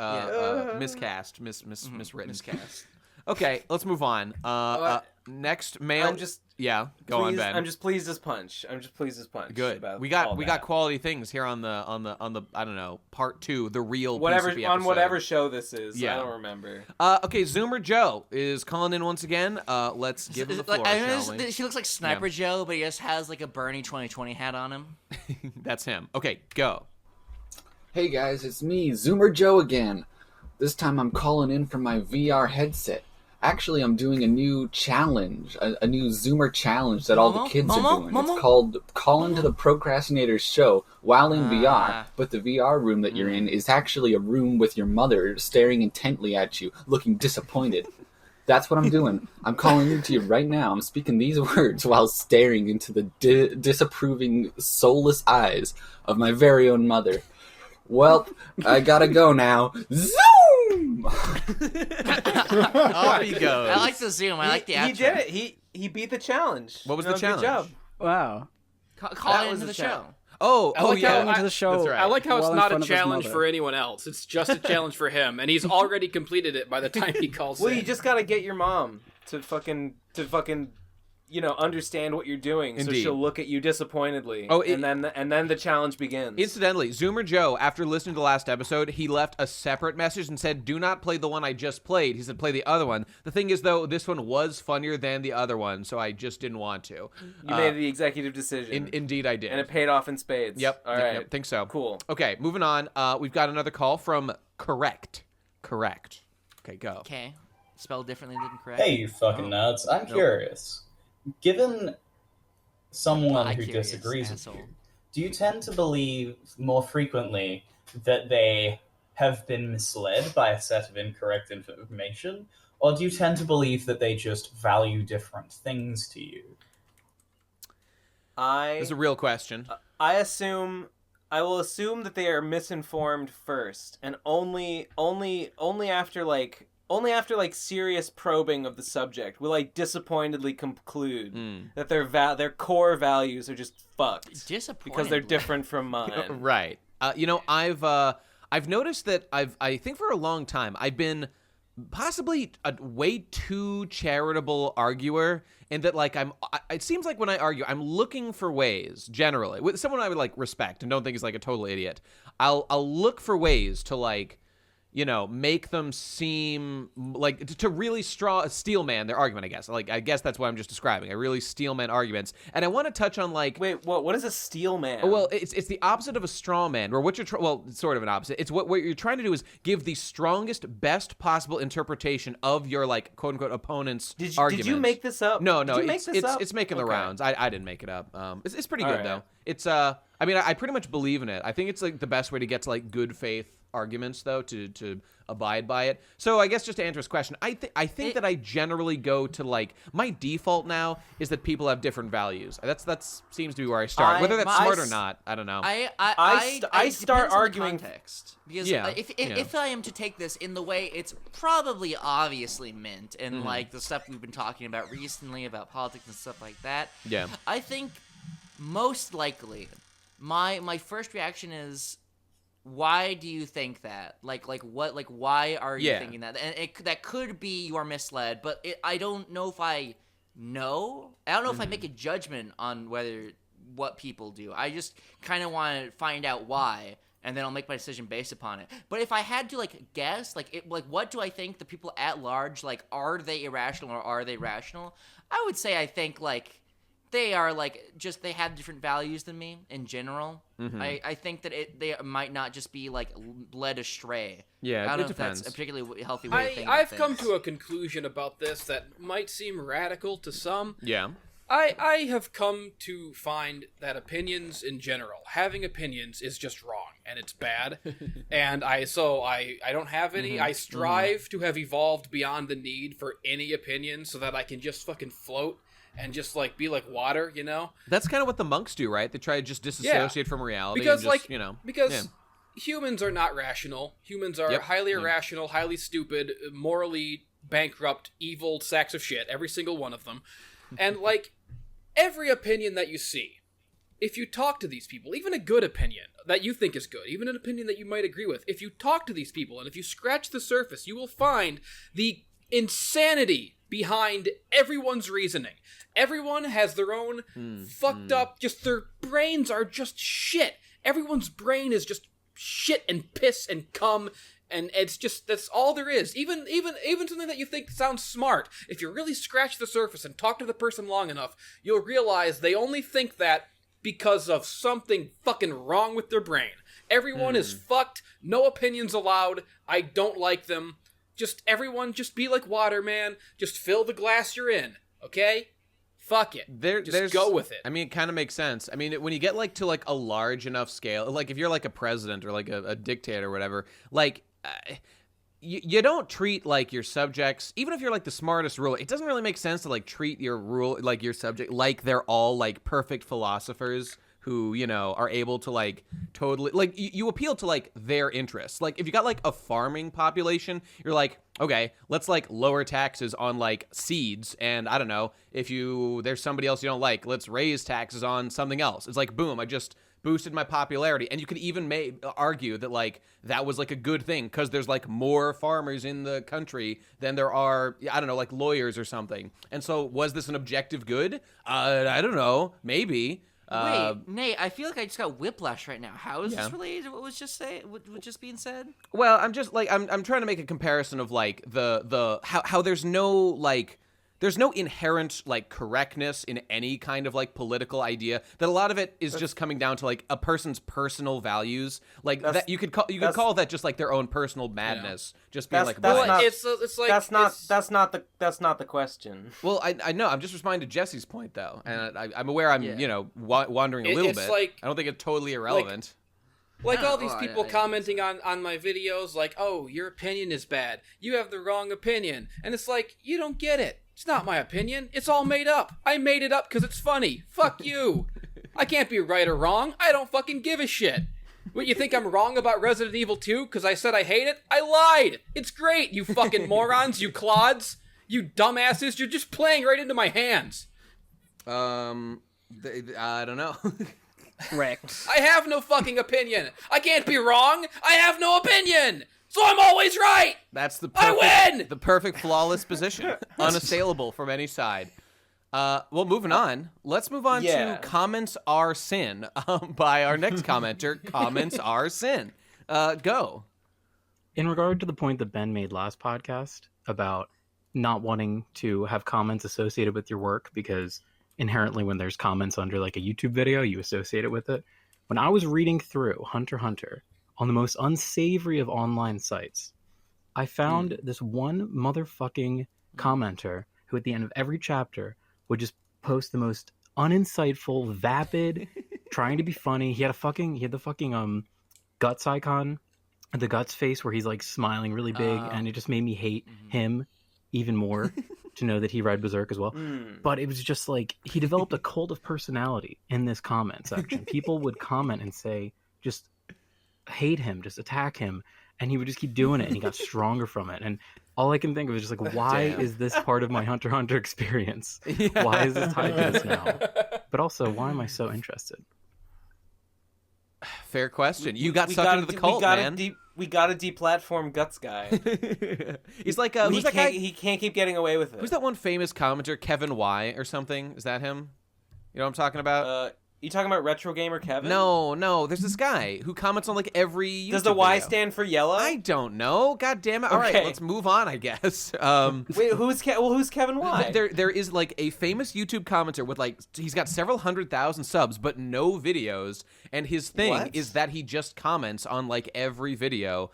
Miscast, miswritten. Miscast. Okay, let's move on. Next mail. Go on, Ben. I'm just pleased as punch. Good. We got quality things here on the I don't know, part 2, the real PCP episode. Whatever show this is. Yeah. I don't remember. Okay, Zoomer Joe is calling in once again. Let's give him the floor. Shall we? He looks like Sniper Joe, but he just has like a Bernie 2020 hat on him. That's him. Okay, go. Hey guys, it's me, Zoomer Joe again. This time I'm calling in from my VR headset. Actually, I'm doing a new challenge, a new Zoomer challenge that all the kids are doing. It's called Call Into the Pro Crastinators Show while in VR, but the VR room that you're in is actually a room with your mother staring intently at you, looking disappointed. That's what I'm doing. I'm calling into you right now. I'm speaking these words while staring into the disapproving, soulless eyes of my very own mother. Well, I gotta go now. Zoom! Off he goes. I like the zoom. I like the outro. He did it. He beat the challenge. What was the challenge? Good job. Wow. Call into the show. Into the show. That's right. I like how it's Well, not in a front of his challenge mother. for anyone else. It's just a challenge for him, and he's already completed it by the time he calls Well, in. you just gotta get your mom to fucking understand what you're doing, Indeed. so she'll look at you disappointedly. And then the challenge begins. Incidentally, Zoomer Joe, after listening to the last episode, he left a separate message and said, "Do not play the one I just played." He said, "Play the other one." The thing is, though, this one was funnier than the other one, so I just didn't want to. You made the executive decision. Indeed, I did, and it paid off in spades. Yep. All right. Yep, think so. Cool. Okay, moving on. We've got another call from Correct. Okay, go. Okay. Spelled differently than correct. Hey, you fucking nuts. I'm curious. Given someone who disagrees with you, do you tend to believe more frequently that they have been misled by a set of incorrect information, or do you tend to believe that they just value different things to you? It's a real question. I will assume that they are misinformed first, and only after serious probing of the subject will I disappointantly conclude that their core values are just fucked because they're different from mine. Right. I've noticed that I think for a long time I've been possibly a way too charitable arguer, and that it seems like when I argue I'm looking for ways, generally with someone I would respect and don't think is a total idiot, I'll look for ways to make them seem like to really steel man their argument, I guess. Like, I guess that's what I'm just describing. I really steel man arguments. And I want to touch on like... Wait, what is a steel man? Well, it's the opposite of a straw man, or what you're... well, it's sort of an opposite. It's what you're trying to do is give the strongest, best possible interpretation of your, like, quote-unquote opponent's argument. Did you make this up? No, it's making the rounds. I didn't make it up. It's pretty good, though. It's, I mean, I pretty much believe in it. I think it's, like, the best way to get to, like, good faith arguments, though, to abide by it. So I guess just to answer his question, I think that I generally go to, like, my default now is that people have different values. That seems to be where I start. Whether that's smart or not, I don't know. I start arguing context because if I am to take this in the way it's probably obviously meant, and like the stuff we've been talking about recently about politics and stuff like that. Yeah. I think most likely my first reaction is, why do you think that? Why are you thinking that? And that could be you are misled, but I don't know if I know. I don't know if I make a judgment on what people do. I just kind of want to find out why, and then I'll make my decision based upon it. But if I had to guess, what do I think the people at large, are they irrational or are they rational? I would say I think they are they have different values than me in general. I think that they might not just be led astray. Yeah, I don't know depends. if that's a particularly healthy way of thinking I've about come things. to a conclusion about this that might seem radical to some. Yeah. I have come to find that opinions in general, having opinions is just wrong and it's bad. And I don't have any. I strive to have evolved beyond the need for any opinion so that I can just fucking float and just be like water, That's kind of what the monks do, right? They try to just disassociate from reality. Because and just, humans are not rational. Humans are highly irrational, highly stupid, morally bankrupt, evil sacks of shit, every single one of them. And every opinion that you see, if you talk to these people, even a good opinion that you think is good, even an opinion that you might agree with, if you talk to these people and if you scratch the surface, you will find the insanity behind everyone's reasoning. Everyone has their own fucked up, just their brains are just shit. Everyone's brain is just shit and piss and cum, and it's just, that's all there is. Even something that you think sounds smart, if you really scratch the surface and talk to the person long enough, you'll realize they only think that because of something fucking wrong with their brain. Everyone is fucked, no opinions allowed, I don't like them. Just everyone, just be like water, man. Just fill the glass you're in, okay? Fuck it. Just go with it. I mean, it kind of makes sense. I mean, when you get to a large enough scale, if you're a president or a dictator or whatever, you don't treat your subjects, even if you're the smartest ruler, it doesn't really make sense to treat your your subject like they're all perfect philosophers who, are able to totally you appeal to their interests. If you got a farming population, you're okay, let's lower taxes on seeds, and I don't know, if there's somebody else you don't let's raise taxes on something else. It's boom, I just boosted my popularity. And you could even argue that that was a good thing because there's more farmers in the country than there are, I don't know, lawyers or something. And so was this an objective good? I don't know, maybe. Wait, Nate, I feel like I just got whiplash right now. How is this related to what was just being said? Well, I'm just I'm trying to make a comparison of the how there's no there's no inherent correctness in any kind of political idea, that a lot of it is just coming down to a person's personal values, that you could call that just their own personal madness, just being that's not the question. Well, I know, I'm just responding to Jesse's point though, and I'm aware I'm wandering a little bit. I don't think it's totally irrelevant. All these people commenting on my videos oh, your opinion is bad, you have the wrong opinion, and it's you don't get it. It's not my opinion. It's all made up. I made it up because it's funny. Fuck you. I can't be right or wrong. I don't fucking give a shit. What, you think I'm wrong about Resident Evil 2 because I said I hate it? I lied. It's great, you fucking morons, you clods. You dumbasses. You're just playing right into my hands. I don't know. Correct. I have no fucking opinion. I can't be wrong. I have no opinion. So I'm always right. That's the I win. The perfect flawless position, unassailable from any side. Well, moving on. Let's move on to Comments Are Sin by our next commenter. Comments Are Sin. Go. in regard to the point that Ben made last podcast about not wanting to have comments associated with your work because inherently when there's comments under like a YouTube video, you associate it with it. When I was reading through Hunter x Hunter on the most unsavory of online sites, I found this one motherfucking commenter who at the end of every chapter would just post the most uninsightful, vapid, trying to be funny. He had the fucking guts icon, the guts face where he's like smiling really big, and it just made me hate him even more to know that he read Berserk as well. But it was just like he developed a cult of personality in this comment section. People would comment and say, just hate him, just attack him, and he would just keep doing it, and he got stronger from it. And all I can think of is just like, why is this part of my Hunter x Hunter experience? Yeah. Why is this tied to this now? But also, why am I so interested? Fair question. You got sucked into the cult, man. We got to deplatform Guts guy. He's like, who's that guy? He can't keep getting away with it. Who's that one famous commenter, Kevin Y or something? Is that him? You know what I'm talking about? You talking about Retro Gamer Kevin? No. There's this guy who comments on like every YouTube Does the Y video. stand for yellow? I don't know. God damn it. All right, let's move on, I guess. Wait, who's Kevin Y? There is like a famous YouTube commenter with like he's got several 100,000 subs but no videos, and his thing is that he just comments on like every video.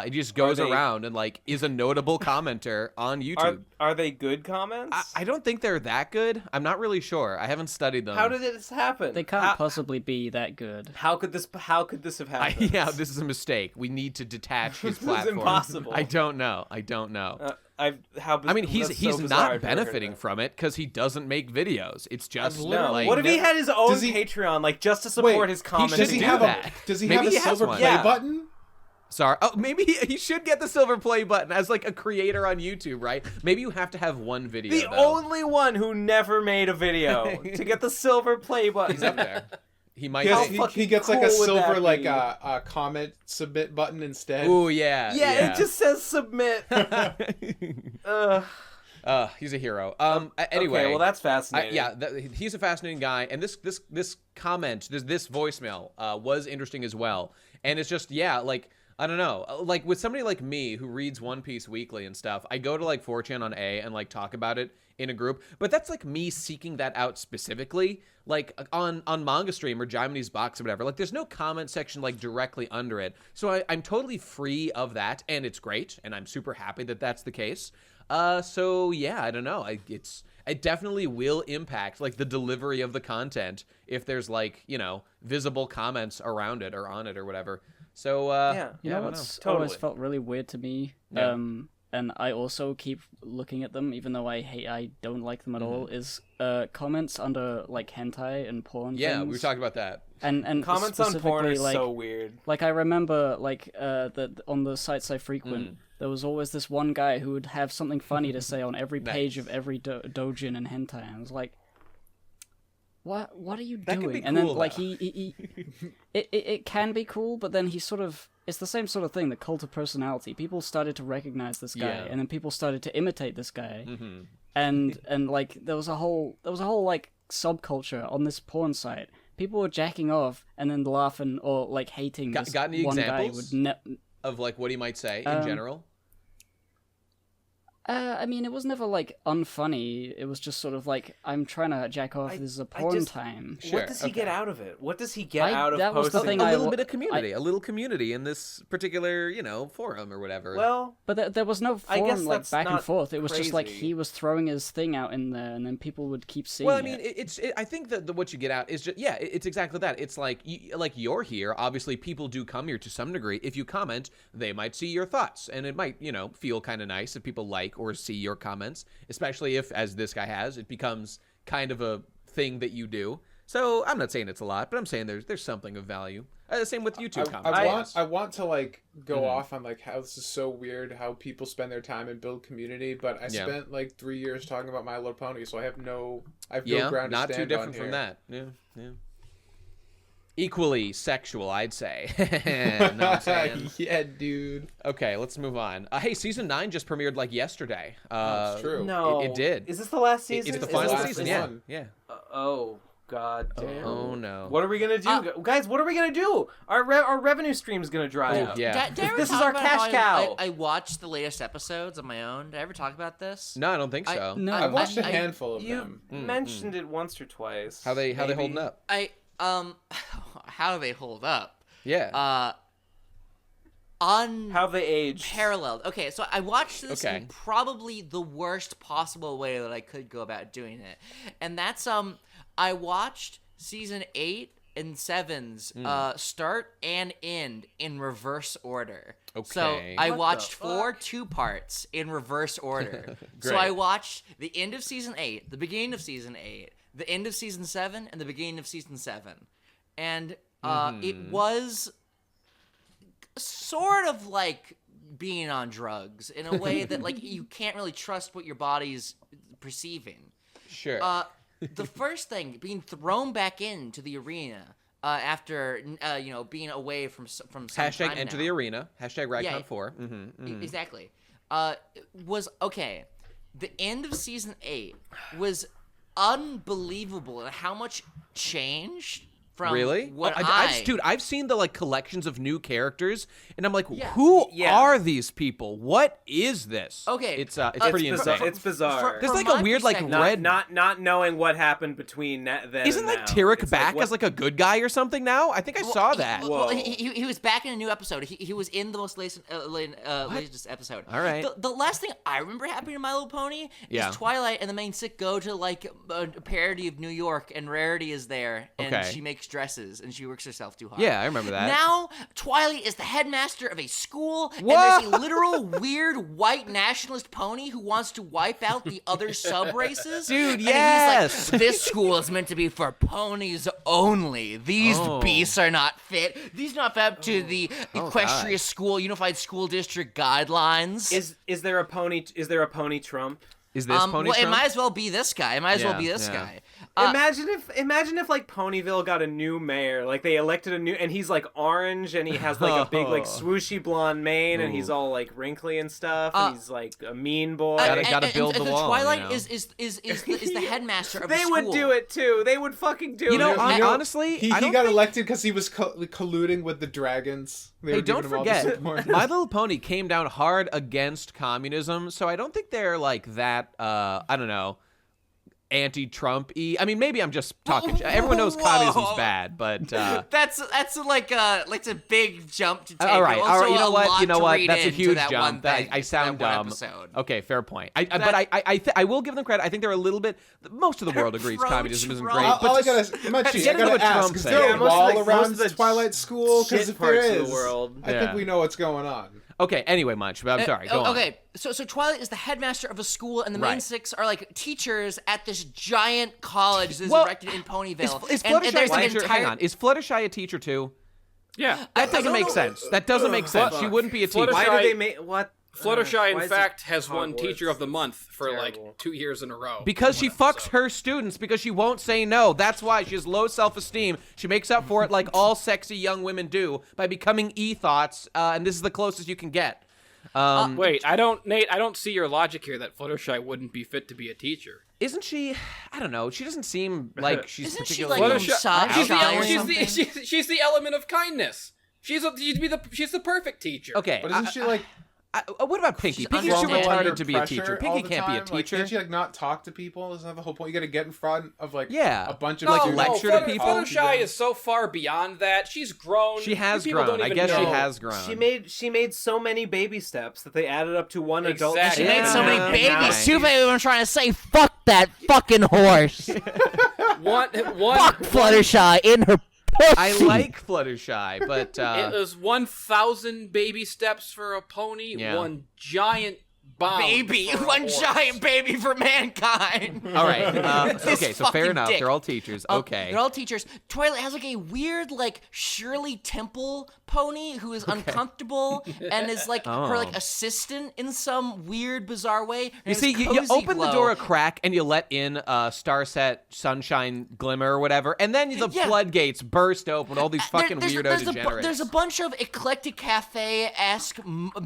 He just goes around and like is a notable commenter on YouTube. Are they good comments? I don't think they're that good. I'm not really sure. I haven't studied them. How did this happen? They can't possibly be that good. How could this have happened? Yeah, this is a mistake. We need to detach his This is platform. impossible. I don't know. I mean, he's not benefiting from it because he doesn't make videos. It's just like, what if he had his own Patreon, like just to support his comments? Does he have a silver play button? Sorry. Oh, maybe he should get the silver play button as like a creator on YouTube, right? Maybe you have to have one video. The only one who never made a video to get the silver play button. He's up there. He might. He gets like a silver like a comment submit button instead. Ooh yeah. Yeah, it just says submit. He's a hero. Anyway, okay, well that's fascinating. He's a fascinating guy, and this comment, this voicemail was interesting as well. And it's just like. I don't know, like with somebody like me who reads One Piece weekly and stuff, I go to like 4chan on A and like talk about it in a group, but that's like me seeking that out specifically, like on Manga Stream or Jaime's Box or whatever. Like there's no comment section like directly under it, so I'm totally free of that, and it's great, and I'm super happy that that's the case. So yeah, I don't know, it definitely will impact like the delivery of the content if there's like, you know, visible comments around it or on it or whatever. So you know what's always felt really weird to me, and I also keep looking at them even though I don't like them at all, is comments under like hentai and porn things. We were talking about that. And comments on porn are so weird. Like I remember like that on the sites I frequent, there was always this one guy who would have something funny to say on every page of every doujin and hentai, and I was like, What are you doing? And then like it can be cool, but then he sort of, it's the same sort of thing, the cult of personality. People started to recognize this guy, and then people started to imitate this guy, and like there was a whole like subculture on this porn site. People were jacking off and then laughing or like hating this got any one examples guy of like what he might say in general? I mean, it was never, like, unfunny. It was just sort of like, I'm trying to jack off, this is a porn time. Sure, what does he get out of it? What does he get out of posting? Was the thing a little bit of community. A little community in this particular, you know, forum or whatever. Well... But there was no forum, like, back and forth. It was crazy. Just like, he was throwing his thing out in there, and then people would keep seeing it. Well, I mean, I think that what you get out is just, it's exactly that. It's like, you're here. Obviously, people do come here to some degree. If you comment, they might see your thoughts, and it might, you know, feel kind of nice if people like or see your comments. Especially if, as this guy has, it becomes kind of a thing that you do. So I'm not saying it's a lot, but I'm saying there's something of value. Same with YouTube comments. I want to like go off on like how this is so weird how people spend their time and build community, but I spent like 3 years talking about My Little Pony, so I have no ground to stand on. Not too different from that. Yeah. Equally sexual, I'd say. Know what I'm saying? Yeah, dude. Okay, let's move on. Hey, season 9 just premiered like yesterday. That's true. No, it did. Is this the last season? It's the final season. Yeah. Oh. God damn. Oh no. What are we gonna do, guys? What are we gonna do? Our revenue stream is gonna dry up. Yeah. This is our cash cow. I watched the latest episodes on my own. Did I ever talk about this? No, I don't think so. No, I watched a handful of them. You mentioned it once or twice. How they holding up? How do they hold up? Yeah. How they aged. Paralleled. Okay, so I watched this in probably the worst possible way that I could go about doing it. And that's I watched season 8 and 7's start and end in reverse order. Okay. So I watched 4 2-parts in reverse order. So I watched the end of season 8, the beginning of season 8, the end of season 7, and the beginning of season 7. And it was sort of like being on drugs in a way that like you can't really trust what your body's perceiving. Sure. The first thing, being thrown back into the arena after being away from some Hashtag time enter now. the arena. Hashtag Ragcon4. Exactly. Was okay. The end of season 8 was unbelievable at how much changed from really? what Dude, I've seen the like collections of new characters, and I'm like, who are these people? What is this? Okay, it's pretty insane. It's bizarre. There's like a weird like red. Not knowing what happened between then. Isn't like Tyrek back as like a good guy or something now? I think I saw that. Well, he was back in a new episode. He was in the most latest episode. All right. The last thing I remember happening to My Little Pony is Twilight and the main sick go to like a parody of New York, and Rarity is there, and she makes dresses and she works herself too hard. Yeah, I remember that. Now Twilight is the headmaster of a school, and there's a literal weird white nationalist pony who wants to wipe out the other sub races. Dude, and yes. he's like, this school is meant to be for ponies only. These beasts are not fit. These are not fit up to the Equestria School Unified School District guidelines. Is there a pony? Is there a pony Trump? Is this Pony Trump? It might as well be this guy. It might as well be this guy. Imagine if like Ponyville got a new mayor, like they elected a new, and he's like orange, and he has like a big like swooshy blonde mane, and he's all like wrinkly and stuff, and he's like a mean boy. Gotta build the wall. Twilight is the headmaster of the school. They would do it too. They would fucking do it. You know, honestly, he got elected because he was colluding with the dragons. Hey, don't forget, My Little Pony came down hard against communism, so I don't think they're like that. I don't know. Anti-Trump-y. I mean, maybe I'm just talking. Everyone knows communism's bad, but that's like it's a big jump to take. all right. You know what? That's a huge that jump. I sound dumb. Episode. Okay, fair point. I will give them credit. I think they're a little bit. Most of the world agrees communism isn't great. All I gotta ask: is there a wall around the Twilight School? Because if there is, I think we know what's going on. Okay, anyway, Munch, but I'm sorry, go on. Okay, so Twilight is the headmaster of a school, and the main six are like teachers at this giant college that's erected in Ponyville. Is Fluttershy a teacher? Hang on, is Fluttershy a teacher too? Yeah. That doesn't make sense. That doesn't make sense. She wouldn't be a teacher. Why do they make what? Fluttershy, in fact, has won Teacher of the Month for like 2 years in a row. Because she fucks her students because she won't say no. That's why she has low self-esteem. She makes up for it like all sexy young women do by becoming e-thoughts, and this is the closest you can get. Wait, I don't see your logic here that Fluttershy wouldn't be fit to be a teacher. Isn't she? I don't know. She doesn't seem like she's Isn't particularly. she like she's the element of kindness. She's the perfect teacher. Okay, but isn't she like? What about Pinky? Pinky's too retarded to be a teacher. Pinky can't be a teacher. Like, can't she like not talk to people? Isn't that the whole point? You got to get in front of like a bunch of lecture to people. Fluttershy is so far beyond that. She's grown. She has grown. I guess she has grown. She made so many baby steps that they added up to one adult. She made so many babies. Too bad I'm trying to say fuck that fucking horse. Fuck Fluttershy in her. I like Fluttershy, but it was 1,000 baby steps for a pony, one giant bomb. One giant baby for mankind. All right. Okay, so fair enough. They're all teachers. Okay. They're all teachers. Twilight has like a weird like Shirley Temple pony who is uncomfortable and is like her like assistant in some weird bizarre way. You see, you open the door a crack and you let in Starset Sunshine Glimmer or whatever, and then the floodgates burst open. All these fucking weirdo degenerates. There's a bunch of eclectic cafe-esque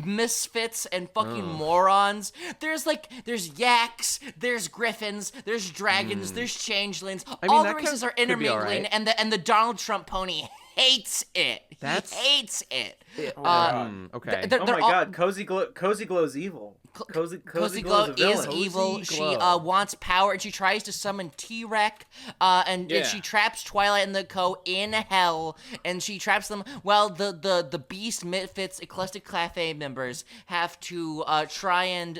misfits and fucking morons pawns. There's yaks, there's griffins, there's dragons, there's changelings. I mean, all the races are intermingling, right. and the Donald Trump pony hates it. He hates it. Okay. Oh my god, Cozy Glow's evil. Cozy Glow is evil. She wants power, and she tries to summon T-Rex, and she traps Twilight and the Co. in hell, and she traps them while the Beast, Misfits, Eclectic Cafe members have to try and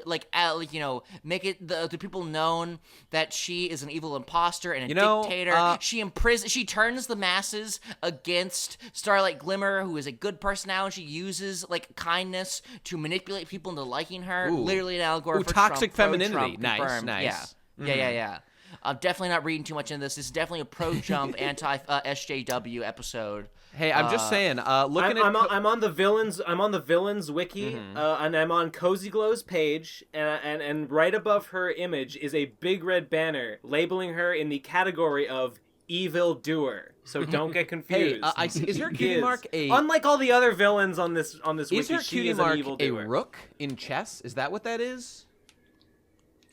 make it the people known that she is an evil imposter and a dictator. She turns the masses against Starlight Glimmer, who is a good person now, and she uses kindness to manipulate people into liking her. Ooh. Literally an allegory for toxic Trump, femininity. Nice. Yeah. I'm definitely not reading too much into this. This is definitely a pro-Trump, anti-SJW episode. Hey, I'm just saying. I'm on the villains wiki, and I'm on Cozy Glow's page, and right above her image is a big red banner labeling her in the category of evil doer. So don't get confused. Hey, is her cutie mark a? Unlike all the other villains on this wiki, Is her she cutie is mark an evil a doer. rook in chess? Is that what that is?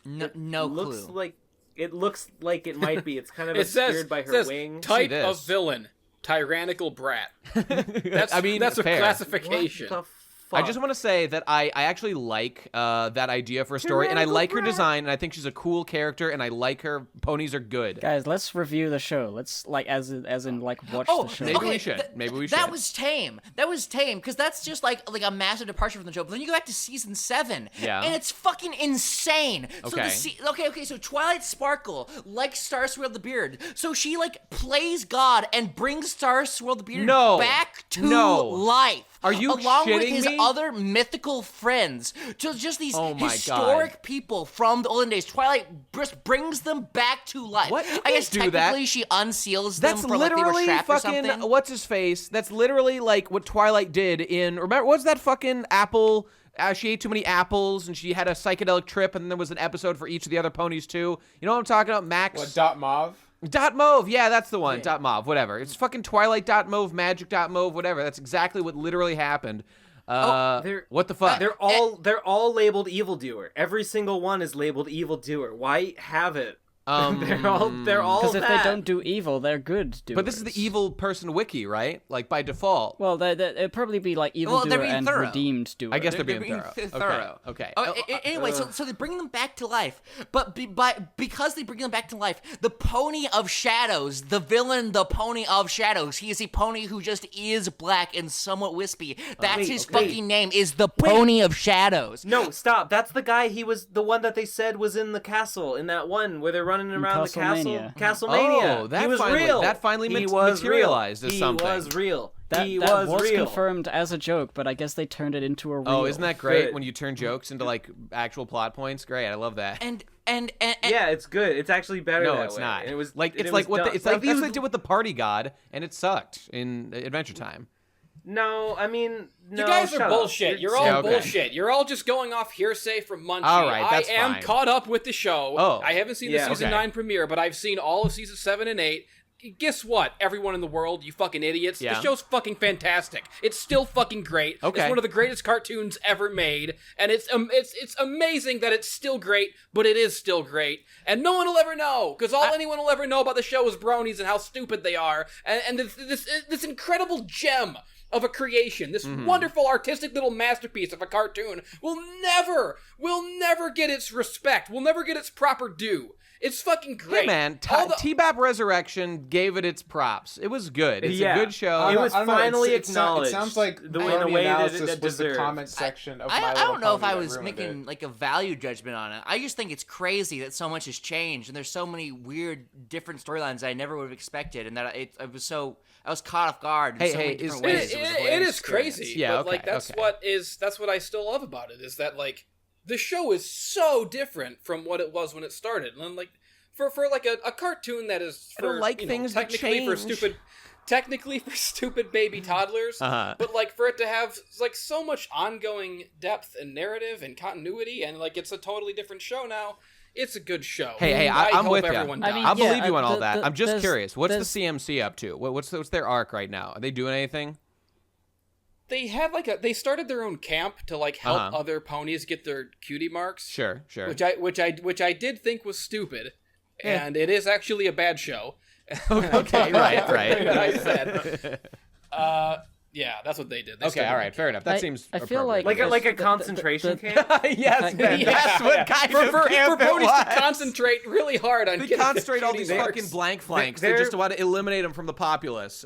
No clue. It looks like it might be. It's kind of It obscured by her wing. Type of villain, tyrannical brat. That's a fair. classification. What the fuck? I just want to say that I actually like that idea for a story, and I like her design, and I think she's a cool character, and I like her. Ponies are good. Guys, let's review the show. Let's as in watch the show. Maybe we should. That was tame. Because that's just like a massive departure from the show. But then you go back to season 7, and it's fucking insane. Okay. So Twilight Sparkle likes Star Swirl the Beard, so she plays God and brings Star Swirl the Beard back to life. Are you along shitting with his me? other mythical friends, just these Oh my historic God. people from the olden days. Twilight just brings them back to life. What? You I guess can't do that. technically she unseals them That's for they were literally trapped or fucking something. what's his face. That's literally what Twilight did in. Remember, what's that fucking apple? She ate too many apples, and she had a psychedelic trip, and then there was an episode for each of the other ponies too. You know what I'm talking about, Max? What, Dot Mauve? Dot Mauve, yeah, that's the one. Dot Mauve, whatever. It's fucking Twilight Dot Mauve, Magic Dot Mauve, whatever. That's exactly what literally happened. What the fuck? They're all labeled evildoer. Every single one is labeled evildoer. Why have it? They're all because if that. they don't do evil, they're good doers. But this is the evil person wiki, right? By default. Well, it'd probably be evil doer and thorough. redeemed doer. I guess they're being thorough. thorough. Okay. Anyway, so they bring them back to life, but because they bring them back to life, the Pony of Shadows, the villain, the Pony of Shadows, he is a pony who just is black and somewhat wispy. That's his fucking name, is the Pony of Shadows. No, stop. That's the guy. He was the one that they said was in the castle in that one where they're running around the castle. Castlemania. Oh, that he was finally, real. That finally he was materialized real. as something. He was real. That was real. confirmed as a joke, but I guess they turned it into a real. Oh, isn't that great Good. when you turn jokes into actual plot points? Great, I love that. And yeah, it's good. It's actually better. No, that it's way. not. And it was like and it's it like was what dumb. it's like these- that's what they did with the Party God, and it sucked in Adventure Time. No, I mean, no. You guys shut are up. bullshit. You're all Yeah, okay. bullshit. You're all just going off hearsay from Munchie. All right, that's I am fine. caught up with the show. Oh. I haven't seen the Yeah, season okay. 9 premiere, but I've seen all of season 7 and 8. Guess what? Everyone in the world, you fucking idiots. Yeah. The show's fucking fantastic. It's still fucking great. Okay. It's one of the greatest cartoons ever made, and it's amazing that it's still great, but it is still great, and no one will ever know, because all anyone will ever know about the show is bronies and how stupid they are, and this incredible gem of a creation, this wonderful artistic little masterpiece of a cartoon will never get its respect, will never get its proper due. It's fucking great. Hey man, T-Bap Resurrection gave it its props. It was good. It's a good show. It was I don't know, finally it acknowledged. It sounds like in a way that it was the deserved. comment section of My I Little don't know if Pony I that was ruined making it. a value judgment on it. I just think it's crazy that so much has changed, and there's so many weird, different storylines I never would have expected, and that I was caught off guard in so many different ways. It is crazy. Yeah, but okay, that's okay. that's what I still love about it, is that the show is so different from what it was when it started. And for a cartoon that is I don't for like things that technically for stupid baby toddlers, but for it to have so much ongoing depth and narrative and continuity, and it's a totally different show now. It's a good show. Hey, I I'm hope with you. everyone I mean, I'll yeah, believe you on all that. I'm just there's- curious. What's the there's- CMC up to? What's their arc right now? Are they doing anything? they had they started their own camp to like help other ponies get their cutie marks. Sure. Which I did think was stupid, and it is actually a bad show. Okay, right. I said. Yeah, that's what they did. Okay, all right, fair enough. That seems. I feel like a concentration camp. Yes, that's what kind of for camp it ponies was. to concentrate really hard on. They getting concentrate all cutie these marks. fucking blank flanks. They just want to eliminate them from the populace.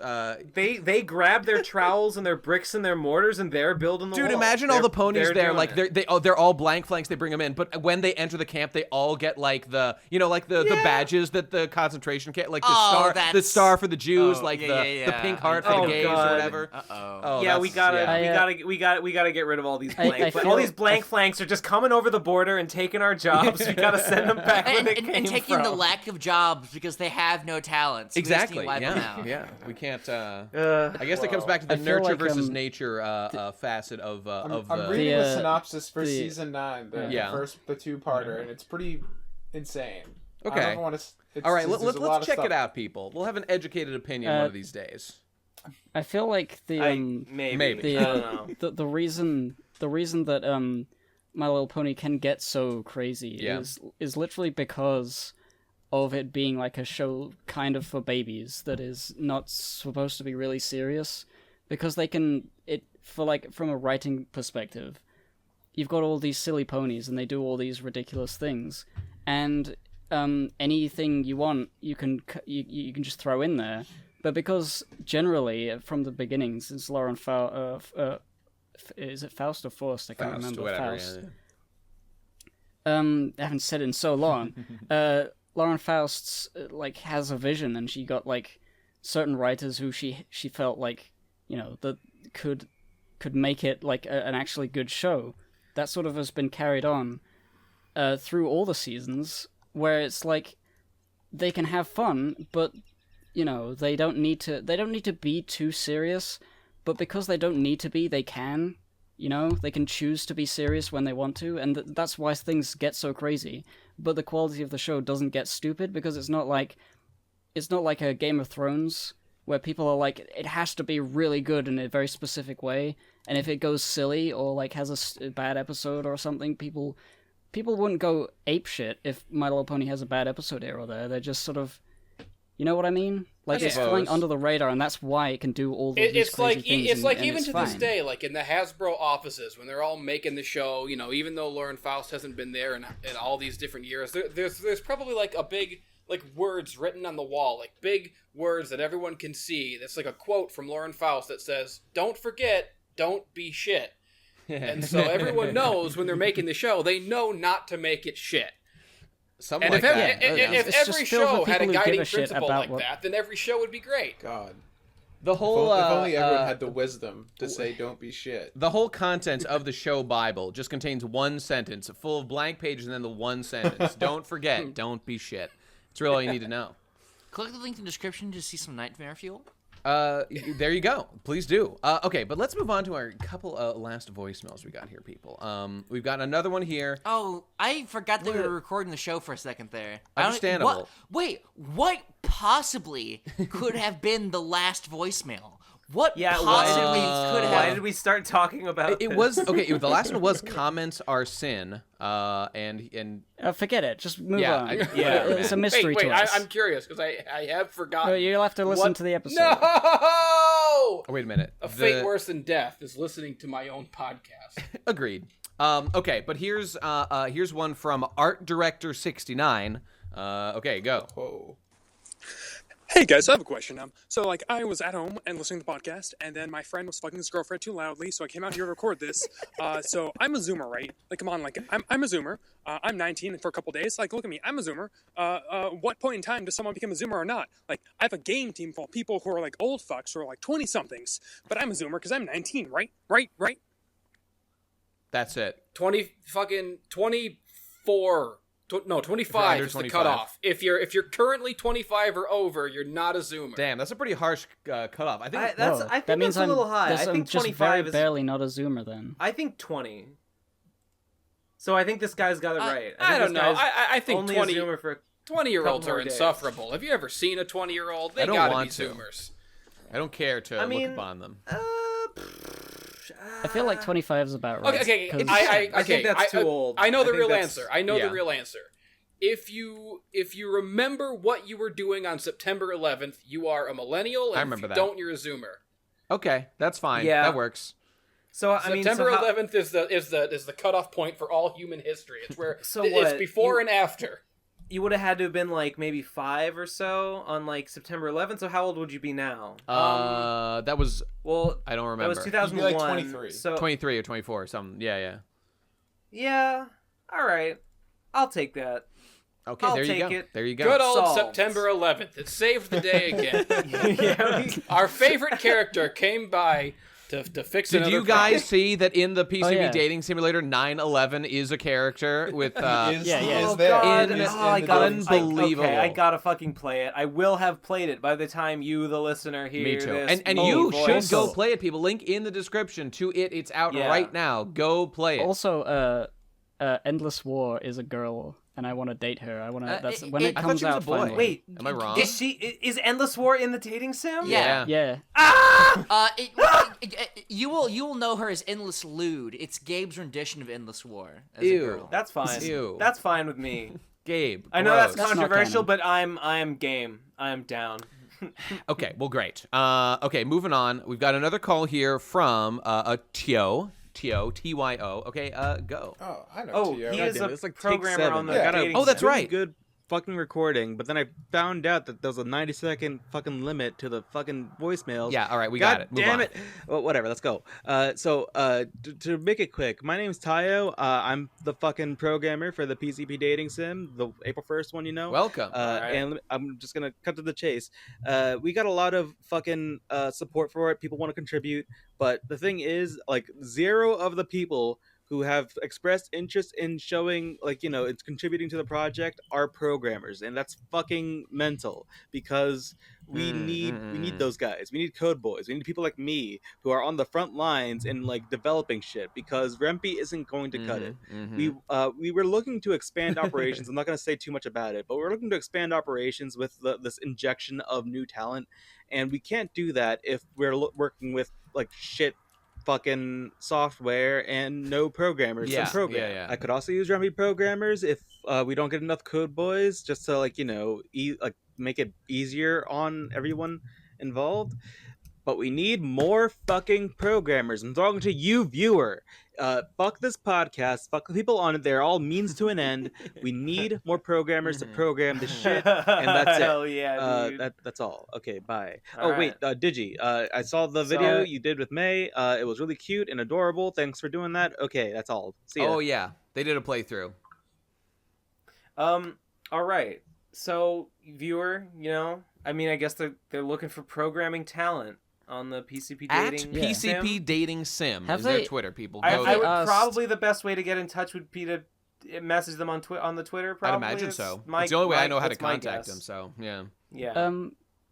They grab their trowels and their bricks and their mortars and they're building the Dude, wall. imagine all the ponies they're there. doing Like they're all blank flanks. They bring them in, but when they enter the camp, they all get like the the badges that the concentration camp, like the star for the Jews, the pink heart for the gays or whatever. Yeah, we gotta get rid of all these blank. All these blank flanks are just coming over the border and taking our jobs. We gotta send them back where they came and taking from. the lack of jobs because they have no talents. Exactly. Wipe them out. Yeah. We can't. I guess that comes back to the nurture versus nature facet of I'm reading the synopsis for season 9, the 2-parter, and it's pretty insane. Okay. I don't want to. All right. Let's check it out, people. We'll have an educated opinion one of these days. I feel like the maybe I don't know. the reason that My Little Pony can get so crazy is literally because of it being like a show kind of for babies that is not supposed to be really serious, because they can from a writing perspective, you've got all these silly ponies and they do all these ridiculous things, and anything you want you can just throw in there. But because generally, from the beginnings, it's Lauren is it Faust or Faust? I can't remember. Whatever, Faust. I haven't said it in so long. Lauren Faust has a vision, and she got certain writers who she felt that could make it an actually good show. That sort of has been carried on through all the seasons, where it's they can have fun, but they don't need to be too serious, but because they don't need to be, they can. They can choose to be serious when they want to, and that's why things get so crazy. But the quality of the show doesn't get stupid, because it's not like a Game of Thrones where people are it has to be really good in a very specific way, and if it goes silly or has a bad episode or something, people wouldn't go apeshit if My Little Pony has a bad episode here or there. They're just sort of, you know what I mean? It's flying under the radar, and that's why it can do all these crazy things. It's and even it's to fine. this day, in the Hasbro offices, when they're all making the show, even though Lauren Faust hasn't been there in all these different years, there's probably a big words written on the wall, big words that everyone can see. That's a quote from Lauren Faust that says, "Don't forget, don't be shit." And so everyone knows when they're making the show, they know not to make it shit. Something and if if every show had a guiding principle that, then every show would be great. God. The whole if only everyone had the wisdom to say "don't be shit." The whole content of the show Bible just contains one sentence, full of blank pages, and then the one sentence: "Don't forget, don't be shit." It's really all you need to know. Click the link in the description to see some nightmare fuel. There you go. Please do. Okay, but let's move on to our couple last voicemails we got here, people. We've got another one here. Oh, I forgot that we were recording the show for a second there. Understandable. What possibly could have been the last voicemail? What possibly could have... Why did we start talking about it? This? Was okay. The last one was comments are sin, and forget it. Just move on. It's a Wait, mystery to us. I'm curious because I have forgotten. Well, you'll have to listen to the episode. No! Oh, wait a minute. A fate worse than death is listening to my own podcast. Agreed. Okay, but here's one from Art Director 69. Okay, go. Whoa. Hey guys, I have a question. So I was at home and listening to the podcast, and then my friend was fucking his girlfriend too loudly, so I came out here to record this. So I'm a Zoomer, right? Come on, I'm a Zoomer. I'm 19 for a couple days. Look at me, I'm a Zoomer. What point in time does someone become a Zoomer or not? I have a game team full of people who are old fucks or 20 somethings, but I'm a Zoomer because I'm 19, right? Right? That's it. 24. No, 25 is the cutoff. If you're currently 25 or over, you're not a Zoomer. Damn, that's a pretty harsh cutoff. I think that means that's a little high. I think just 25 is barely not a Zoomer then. I think 20. So I think this guy's got it right. I don't know. I think only 20 a Zoomer for 20-year-olds are days. insufferable. Have you ever seen a 20-year-old? They gotta be Zoomers. I don't care to look upon them. I feel like 25 is about right. Okay. I think that's too old. I know the real answer. The real answer. If you remember what you were doing on September 11th, you are a millennial, and I remember if you that. don't, you're a Zoomer. Okay, that's fine. Yeah. That works. So September 11th is the cutoff point for all human history. It's where it's before and after. You would have had to have been like maybe 5 or so on like September 11th. So how old would you be now? That was I don't remember. That was 2001. You'd be like 23. So 23 or 24 or something. Yeah. Yeah. All right. I'll take that. Okay, I'll there you take go. it. There you go. Good old Solved. September 11th. It saved the day again. Our favorite character came by to fix Did another you guys problem. see that in the PCB yeah. dating simulator, 9/11 is a character with Is yeah. there. God. It is I in the gotta, dating unbelievable. Okay, I gotta fucking play it. I will have played it by the time you, the listener, hear Me too. this. And you should go play it, people. Link in the description to it. It's out right now. Go play it. Also, Endless War is a girl, and I want to date her. I want to. That's when it comes out. Finally. Wait, am I wrong? Is Endless War in the dating sim? Yeah. You will know her as Endless Lewd. It's Gabe's rendition of Endless War as a Ew. girl. That's fine. Ew. That's fine with me. Gabe. I know gross. that's controversial, but I'm game. I'm down. Okay, well, great. Okay, moving on. We've got another call here from a Tyo. Tyo. Okay, go. Oh, I know. Oh, Tio. he is a It's like take programmer 7. on the Yeah. dating Oh, that's sim. right. Good fucking recording, but then I found out that there was a 90-second fucking limit to the fucking voicemails. Yeah, all right, we God got it. Move damn on. it. Well, whatever, let's go. To make it quick, my name's Tayo. I'm the fucking programmer for the PCP dating sim, the April 1st one, you know. Welcome. And I'm just gonna cut to the chase. We got a lot of fucking support for it. People want to contribute, but the thing is, like, 0 of the people who have expressed interest in showing, like, it's contributing to the project are programmers, and that's fucking mental, because we need those guys. We need code boys. We need people like me who are on the front lines and like developing shit, because Rempe isn't going to cut it. We were looking to expand operations. I'm not going to say too much about it, but we're looking to expand operations with this injection of new talent, and we can't do that if we're working with like shit fucking software and no programmers to program. Yeah. I could also use Rempe programmers if we don't get enough code boys, just to like make it easier on everyone involved. But we need more fucking programmers. I'm talking to you, viewer. Fuck this podcast. Fuck the people on it. They're all means to an end. We need more programmers to program this shit, and that's it. Hell yeah, dude. That's all. Okay, bye. All wait, Digi. I saw the video you did with May. It was really cute and adorable. Thanks for doing that. Okay, that's all. See ya. Oh yeah, they did a playthrough. All right. So, viewer, I mean, I guess they're looking for programming talent on the PCP dating at sim. PCP dating sim Have is their they- Twitter. People, I go would there. probably the best way to get in touch would be to message them on the Twitter. Probably. I'd imagine It's so. my- It's the only way I my- know how to that's my contact guess. them. So yeah. Yeah.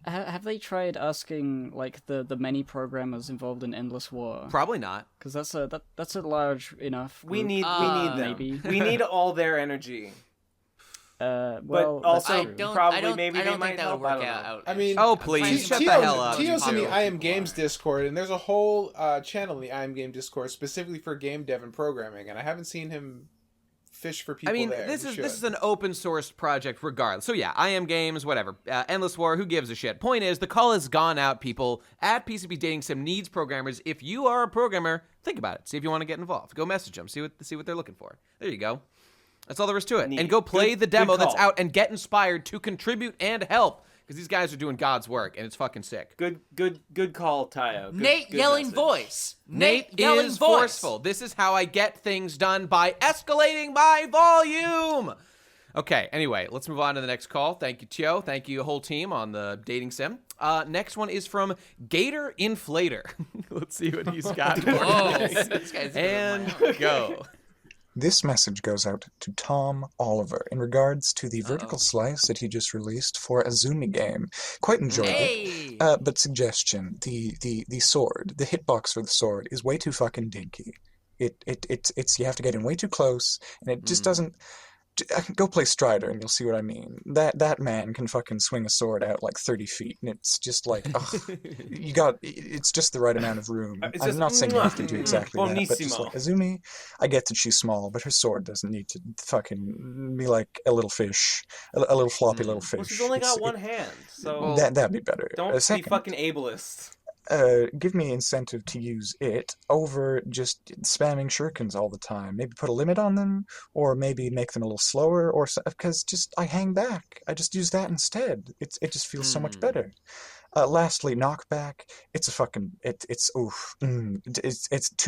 Have they tried asking like the many programmers involved in Endless War? Probably not, because that's a large enough. We group, need them. maybe. We need all their energy. Well, but also I don't probably think they might that help. would work I don't out. know. I mean, oh please, shut the hell up. Tio's in the I Am Games Discord, and there's a whole channel in the I Am Game Discord specifically for game dev and programming, and I haven't seen him fish for people I mean, there. this He is should. an open source project regardless. So yeah, I Am Games, whatever. Endless War, who gives a shit? Point is, the call has gone out, people. At PCP Dating Sim needs programmers. If you are a programmer, think about it. See if you want to get involved. Go message them. See what they're looking for. There you go. That's all there is to it. Neat. And go play Good- the demo good that's call. out and get inspired to contribute and help, because these guys are doing God's work and it's fucking sick. Good call, Tayo. Good- Nate good yelling message. voice. Nate yelling is voice. forceful. This is how I get things done, by escalating my volume. Okay, anyway, let's move on to the next call. Thank you, Tio. Thank you, whole team on the dating sim. Next one is from Gator Inflator. Let's see what he's got for us. This guy's And go. This message goes out to Tom Oliver in regards to the vertical slice that he just released for AZUMI game. Quite enjoyable. Hey. But suggestion, the sword, the hitbox for the sword is way too fucking dinky. It's you have to get in way too close, and it just doesn't Go play Strider and you'll see what I mean. That man can fucking swing a sword out like 30 feet, and it's just like, it's just the right amount of room. I'm not saying you have to do exactly that, but just like Azumi, I get that she's small, but her sword doesn't need to fucking be like a little fish, a little floppy little fish. Well, she's only got one hand, so that'd be better. Don't be fucking ableist. Give me incentive to use it over just spamming shurikens all the time. Maybe put a limit on them, or maybe make them a little slower, or because just I hang back. I just use that instead. It just feels so much better. Lastly, knockback. It's a fucking it's two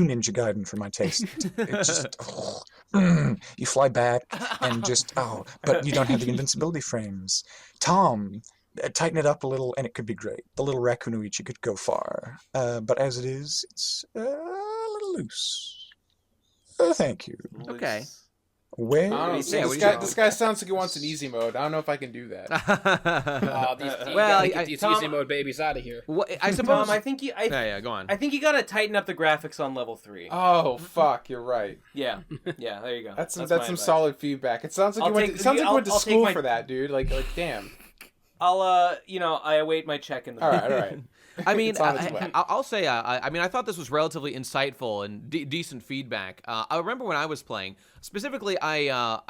Ninja Gaiden for my taste. It's just you fly back and just but you don't have the invincibility frames. Tom. Tighten it up a little, and it could be great. The little Rakunoichi could go far. But as it is, it's a little loose. Thank you. Okay. Where? This guy sounds like he wants an easy mode. I don't know if I can do that. These Tom, easy mode babies out of here. I suppose. Tom, I think you. Go on. I think you gotta tighten up the graphics on level 3. Oh fuck, you're right. Yeah. There you go. That's some solid feedback. It sounds like you went to school for that, dude. Like damn. I'll I await my check in the. All right. I mean, I'll say, I mean, I thought this was relatively insightful and decent feedback. I remember when I was playing, specifically, I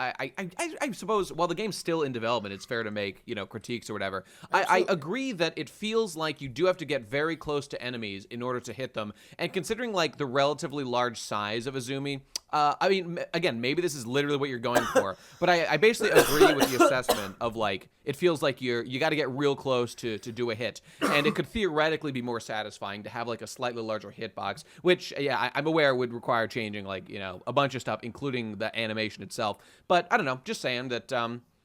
suppose while the game's still in development, it's fair to make, critiques or whatever. I agree that it feels like you do have to get very close to enemies in order to hit them. And considering like the relatively large size of Azumi, I mean, again, maybe this is literally what you're going for, but I basically agree with the assessment of like, it feels like you got to get real close to do a hit, and it could theoretically be more satisfying to have like a slightly larger hitbox, which I'm aware would require changing like a bunch of stuff, including the animation itself. But I don't know, just saying that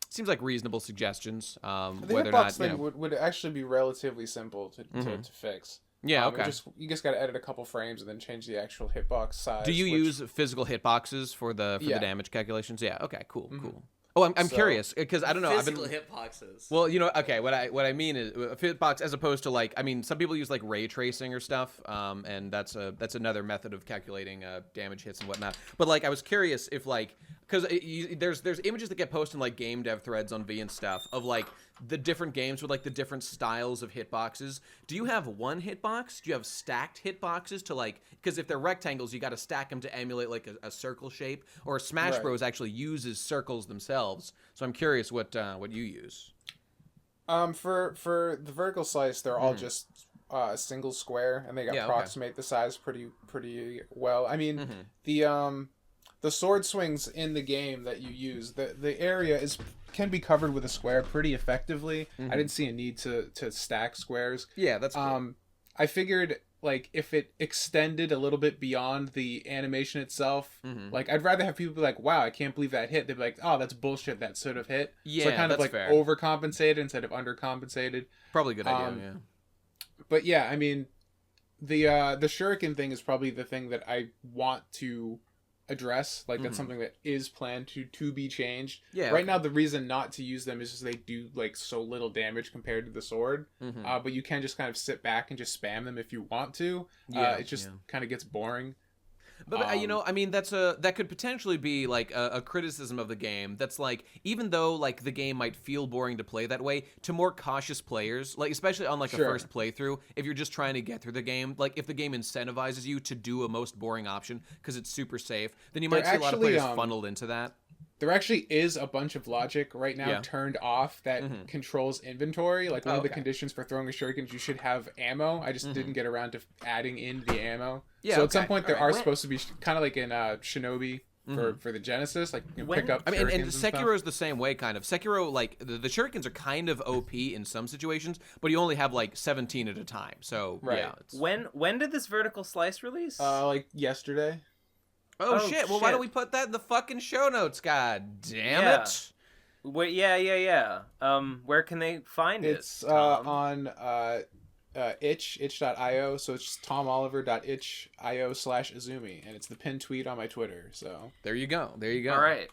seems like reasonable suggestions. The hitbox thing would actually be relatively simple to fix. Yeah, okay. You just got to edit a couple frames and then change the actual hitbox size. Do you use physical hitboxes for the damage calculations? Yeah. Okay. Cool. Cool. Oh, I'm curious because I don't know. Physical hitboxes. Well, okay. What I mean is a hitbox as opposed to like, I mean, some people use like ray tracing or stuff, and that's another method of calculating damage hits and whatnot. But like, I was curious if like, because there's images that get posted in like game dev threads on V and stuff of like the different games with like the different styles of hitboxes. Do you have one hitbox? Do you have stacked hitboxes to like, because if they're rectangles, you got to stack them to emulate like a circle shape, or Smash Bros actually uses circles themselves. So I'm curious what you use. For the vertical slice, they're all just a single square, and they approximate the size pretty well. I mean, the sword swings in the game that you use, the area can be covered with a square pretty effectively. I didn't see a need to stack squares. Yeah, that's cool. I figured like if it extended a little bit beyond the animation itself, like I'd rather have people be like, wow, I can't believe that hit. They'd be like, oh, that's bullshit, that sort of hit. Yeah, so kind of like fair. Overcompensated instead of undercompensated. Probably a good idea, yeah. But yeah, I mean, the shuriken thing is probably the thing that I want to address. Like that's something that is planned to be changed. Yeah. Right now, the reason not to use them is just they do like so little damage compared to the sword. But you can just kind of sit back and just spam them if you want to. It just kind of gets boring. But I mean, that could potentially be like a criticism of the game. That's like, even though like the game might feel boring to play that way, to more cautious players, like especially on like a first playthrough, if you're just trying to get through the game, like if the game incentivizes you to do a most boring option because it's super safe, then you might see a lot of players funneled into that. There actually is a bunch of logic right now turned off that controls inventory. Like one of the conditions for throwing a shuriken is you should have ammo. I just didn't get around to adding in the ammo. Yeah, so at some point there are supposed to be kind of like in Shinobi for the Genesis, like you pick up. I mean, and Sekiro is the same way, kind of. Sekiro, like the shurikens are kind of OP in some situations, but you only have like 17 at a time. So yeah. When did this vertical slice release? Like yesterday. Oh shit! Well, why don't we put that in the fucking show notes? God damn it! Wait, yeah. Where can they find it? It's on itch.io. So it's tomoliver.itch.io/Azumi, and it's the pinned tweet on my Twitter. So there you go. All right.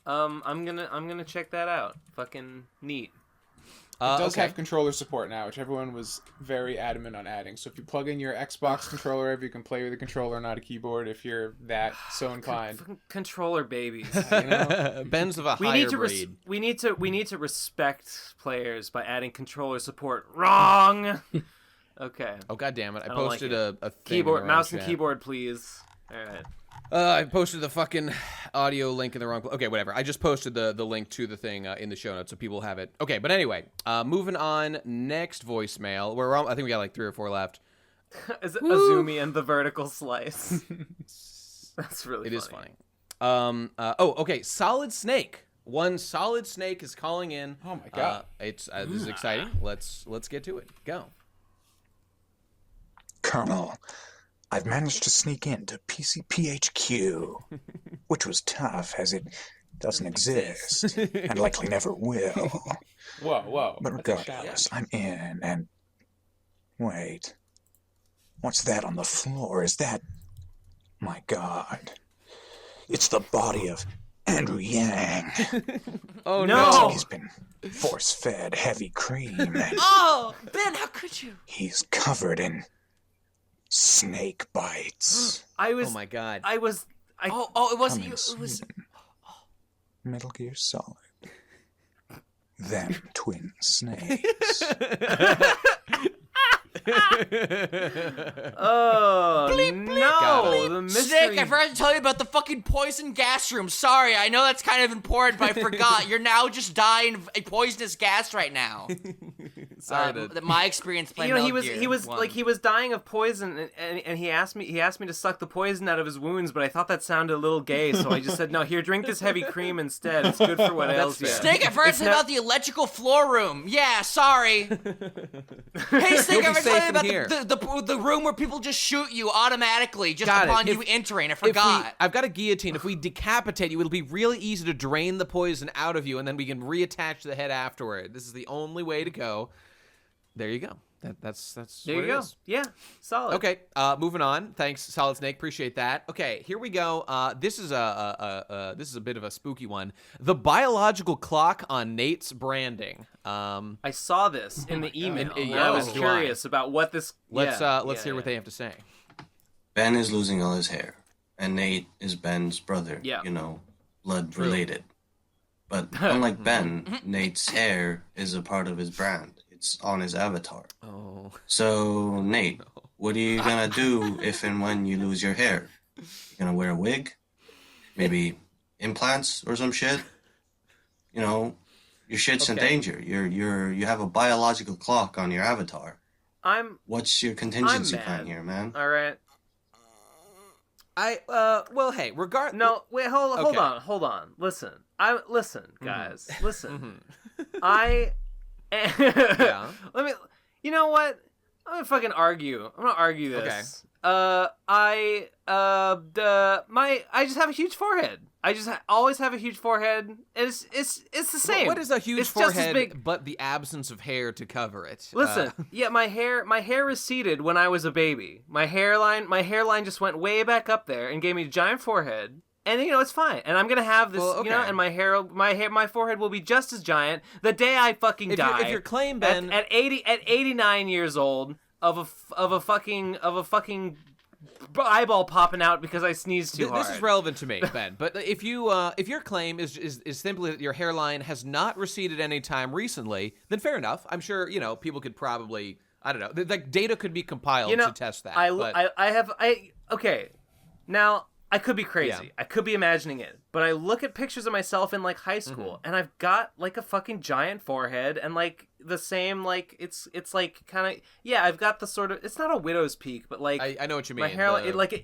I'm gonna check that out. Fucking neat. It does have controller support now, which everyone was very adamant on adding. So if you plug in your Xbox controller, you can play with a controller, not a keyboard, if you're that so inclined. Controller babies. Ben's of a higher breed. We need to respect players by adding controller support. Wrong. Okay. Oh god damn it! I posted a thing keyboard, mouse and keyboard, please. All right. I posted the fucking audio link in the wrong place. Okay, whatever. I just posted the link to the thing in the show notes so people have it. Okay, but anyway, moving on. Next voicemail. I think we got like 3 or 4 left. Is it AZUMI and the vertical slice? That's really funny. It is funny. Okay. Solid Snake. One Solid Snake is calling in. Oh my god. This is exciting. Let's get to it. Go. Colonel, I've managed to sneak into PCPHQ, which was tough as it doesn't exist and likely never will. Whoa. But regardless, I'm in and... Wait. What's that on the floor? Is that... My god. It's the body of Andrew Yang. Oh no! He's been force-fed heavy cream and... Oh! Ben, how could you? He's covered in... snake bites. Oh my god. It wasn't you. It was Metal Gear Solid. Them twin snakes. Oh no! The mystery. Snake, I forgot to tell you about the fucking poison gas room. Sorry, I know that's kind of important, but I forgot. You're now just dying of a poisonous gas right now. Sorry. My experience playing Metal Gear he was 1. like he was dying of poison, and he asked me to suck the poison out of his wounds, but I thought that sounded a little gay, so I just said no. Here, drink this heavy cream instead. It's good for what ails you. Snake, I forgot to tell you about the electrical floor room. Yeah, sorry. Hey, Snake, I forgot to tell you about the room where people just shoot you automatically just upon you entering. I forgot. I've got a guillotine. If we decapitate you, it'll be really easy to drain the poison out of you, and then we can reattach the head afterward. This is the only way to go. There you go. That's there what you go. Is. Yeah, solid. Okay, moving on. Thanks, Solid Snake. Appreciate that. Okay, here we go. This is a bit of a spooky one. The biological clock on Nate's branding. I saw this in the email. I was curious about what this. Let's hear what they have to say. Ben is losing all his hair, and Nate is Ben's brother. Yeah. You know, blood related. But unlike Ben, Nate's hair is a part of his brand. It's on his avatar. Oh. So, Nate, what are you gonna do if and when you lose your hair? You gonna wear a wig? Maybe implants or some shit? You know, your shit's in danger. You have a biological clock on your avatar. What's your contingency plan here, man? All right. Well, hey, No, wait, hold on. Listen, guys. Listen. Yeah. You know what? I'm gonna fucking argue. I'm gonna argue this. Okay. I just have a huge forehead. I just always have a huge forehead. It's the same. What is a huge forehead but the absence of hair to cover it? Listen, my hair receded when I was a baby. My hairline just went way back up there and gave me a giant forehead. And it's fine. And I'm gonna have this, and my forehead will be just as giant the day I fucking die. If your claim, Ben, at 89 years old of a fucking eyeball popping out because I sneezed too hard. This is relevant to me, Ben. But if your claim is simply that your hairline has not receded any time recently, then fair enough. I'm sure people could probably like data could be compiled to test that. Okay, now. I could be crazy. Yeah. I could be imagining it. But I look at pictures of myself in like high school, and I've got like a fucking giant forehead and like the same like it's like kind of I've got the sort of it's not a widow's peak, but like I know what you mean. My hair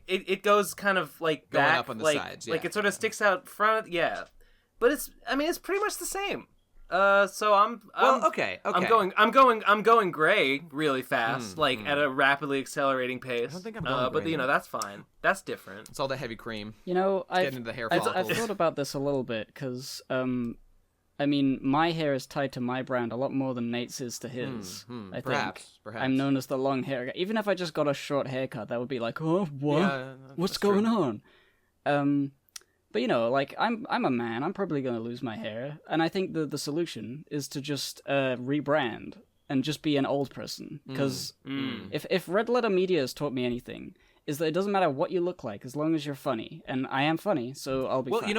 it goes kind of like going back, up on the sides. Like it sort of sticks out front. Yeah, but it's pretty much the same. So I'm going gray really fast, at a rapidly accelerating pace. I don't think I'm going gray. But that's fine. That's different. It's all the heavy cream. I've into the hair I've thought about this a little bit because my hair is tied to my brand a lot more than Nate's is to his. I think. Perhaps. I'm known as the long hair guy. Even if I just got a short haircut, that would be like, oh, what? Yeah, what's going on? But you know, like I'm a man. I'm probably gonna lose my hair, and I think the solution is to just rebrand and just be an old person. Because if Red Letter Media has taught me anything, is that it doesn't matter what you look like as long as you're funny, and I am funny, so I'll be fine.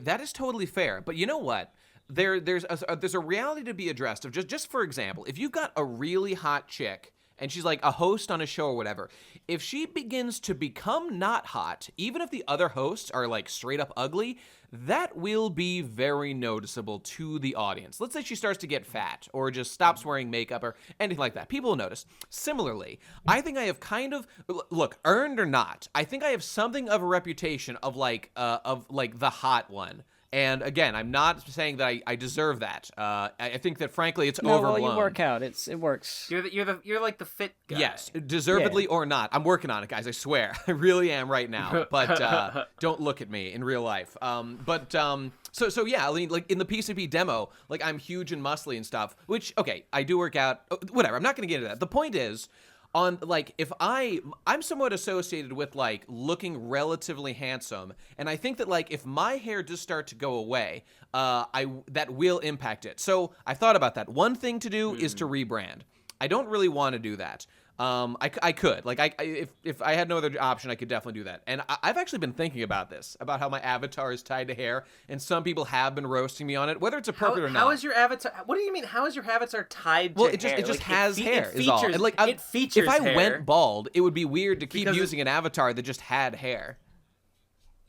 That is totally fair. But you know what? There's a reality to be addressed of just for example, if you've got a really hot chick and she's like a host on a show or whatever, if she begins to become not hot, even if the other hosts are like straight up ugly, that will be very noticeable to the audience. Let's say she starts to get fat or just stops wearing makeup or anything like that. People will notice. Similarly, I think I have kind of, look, earned or not, I think I have something of a reputation of like the hot one. And again, I'm not saying that I deserve that. I think that frankly, it's overblown. Well, you work out. It works. You're like the fit guy. Yes, deservedly or not. I'm working on it, guys. I swear, I really am right now. But don't look at me in real life. So yeah, I mean, like in the PCP demo, like I'm huge and muscly and stuff. Which I do work out. Whatever. I'm not gonna get into that. The point is, on like if I'm somewhat associated with like looking relatively handsome, and I think that like if my hair does start to go away, that will impact it. So I thought about that. One thing to do is to rebrand. I don't really want to do that. I could like if I had no other option, I could definitely do that. And I've actually been thinking about this, about how my avatar is tied to hair, and some people have been roasting me on it, whether it's appropriate or not. How is your avatar? What do you mean? How is your avatar tied to hair? It just has hair. It is all. And like it features if I hair. went bald, it would be weird to keep using an avatar that just had hair.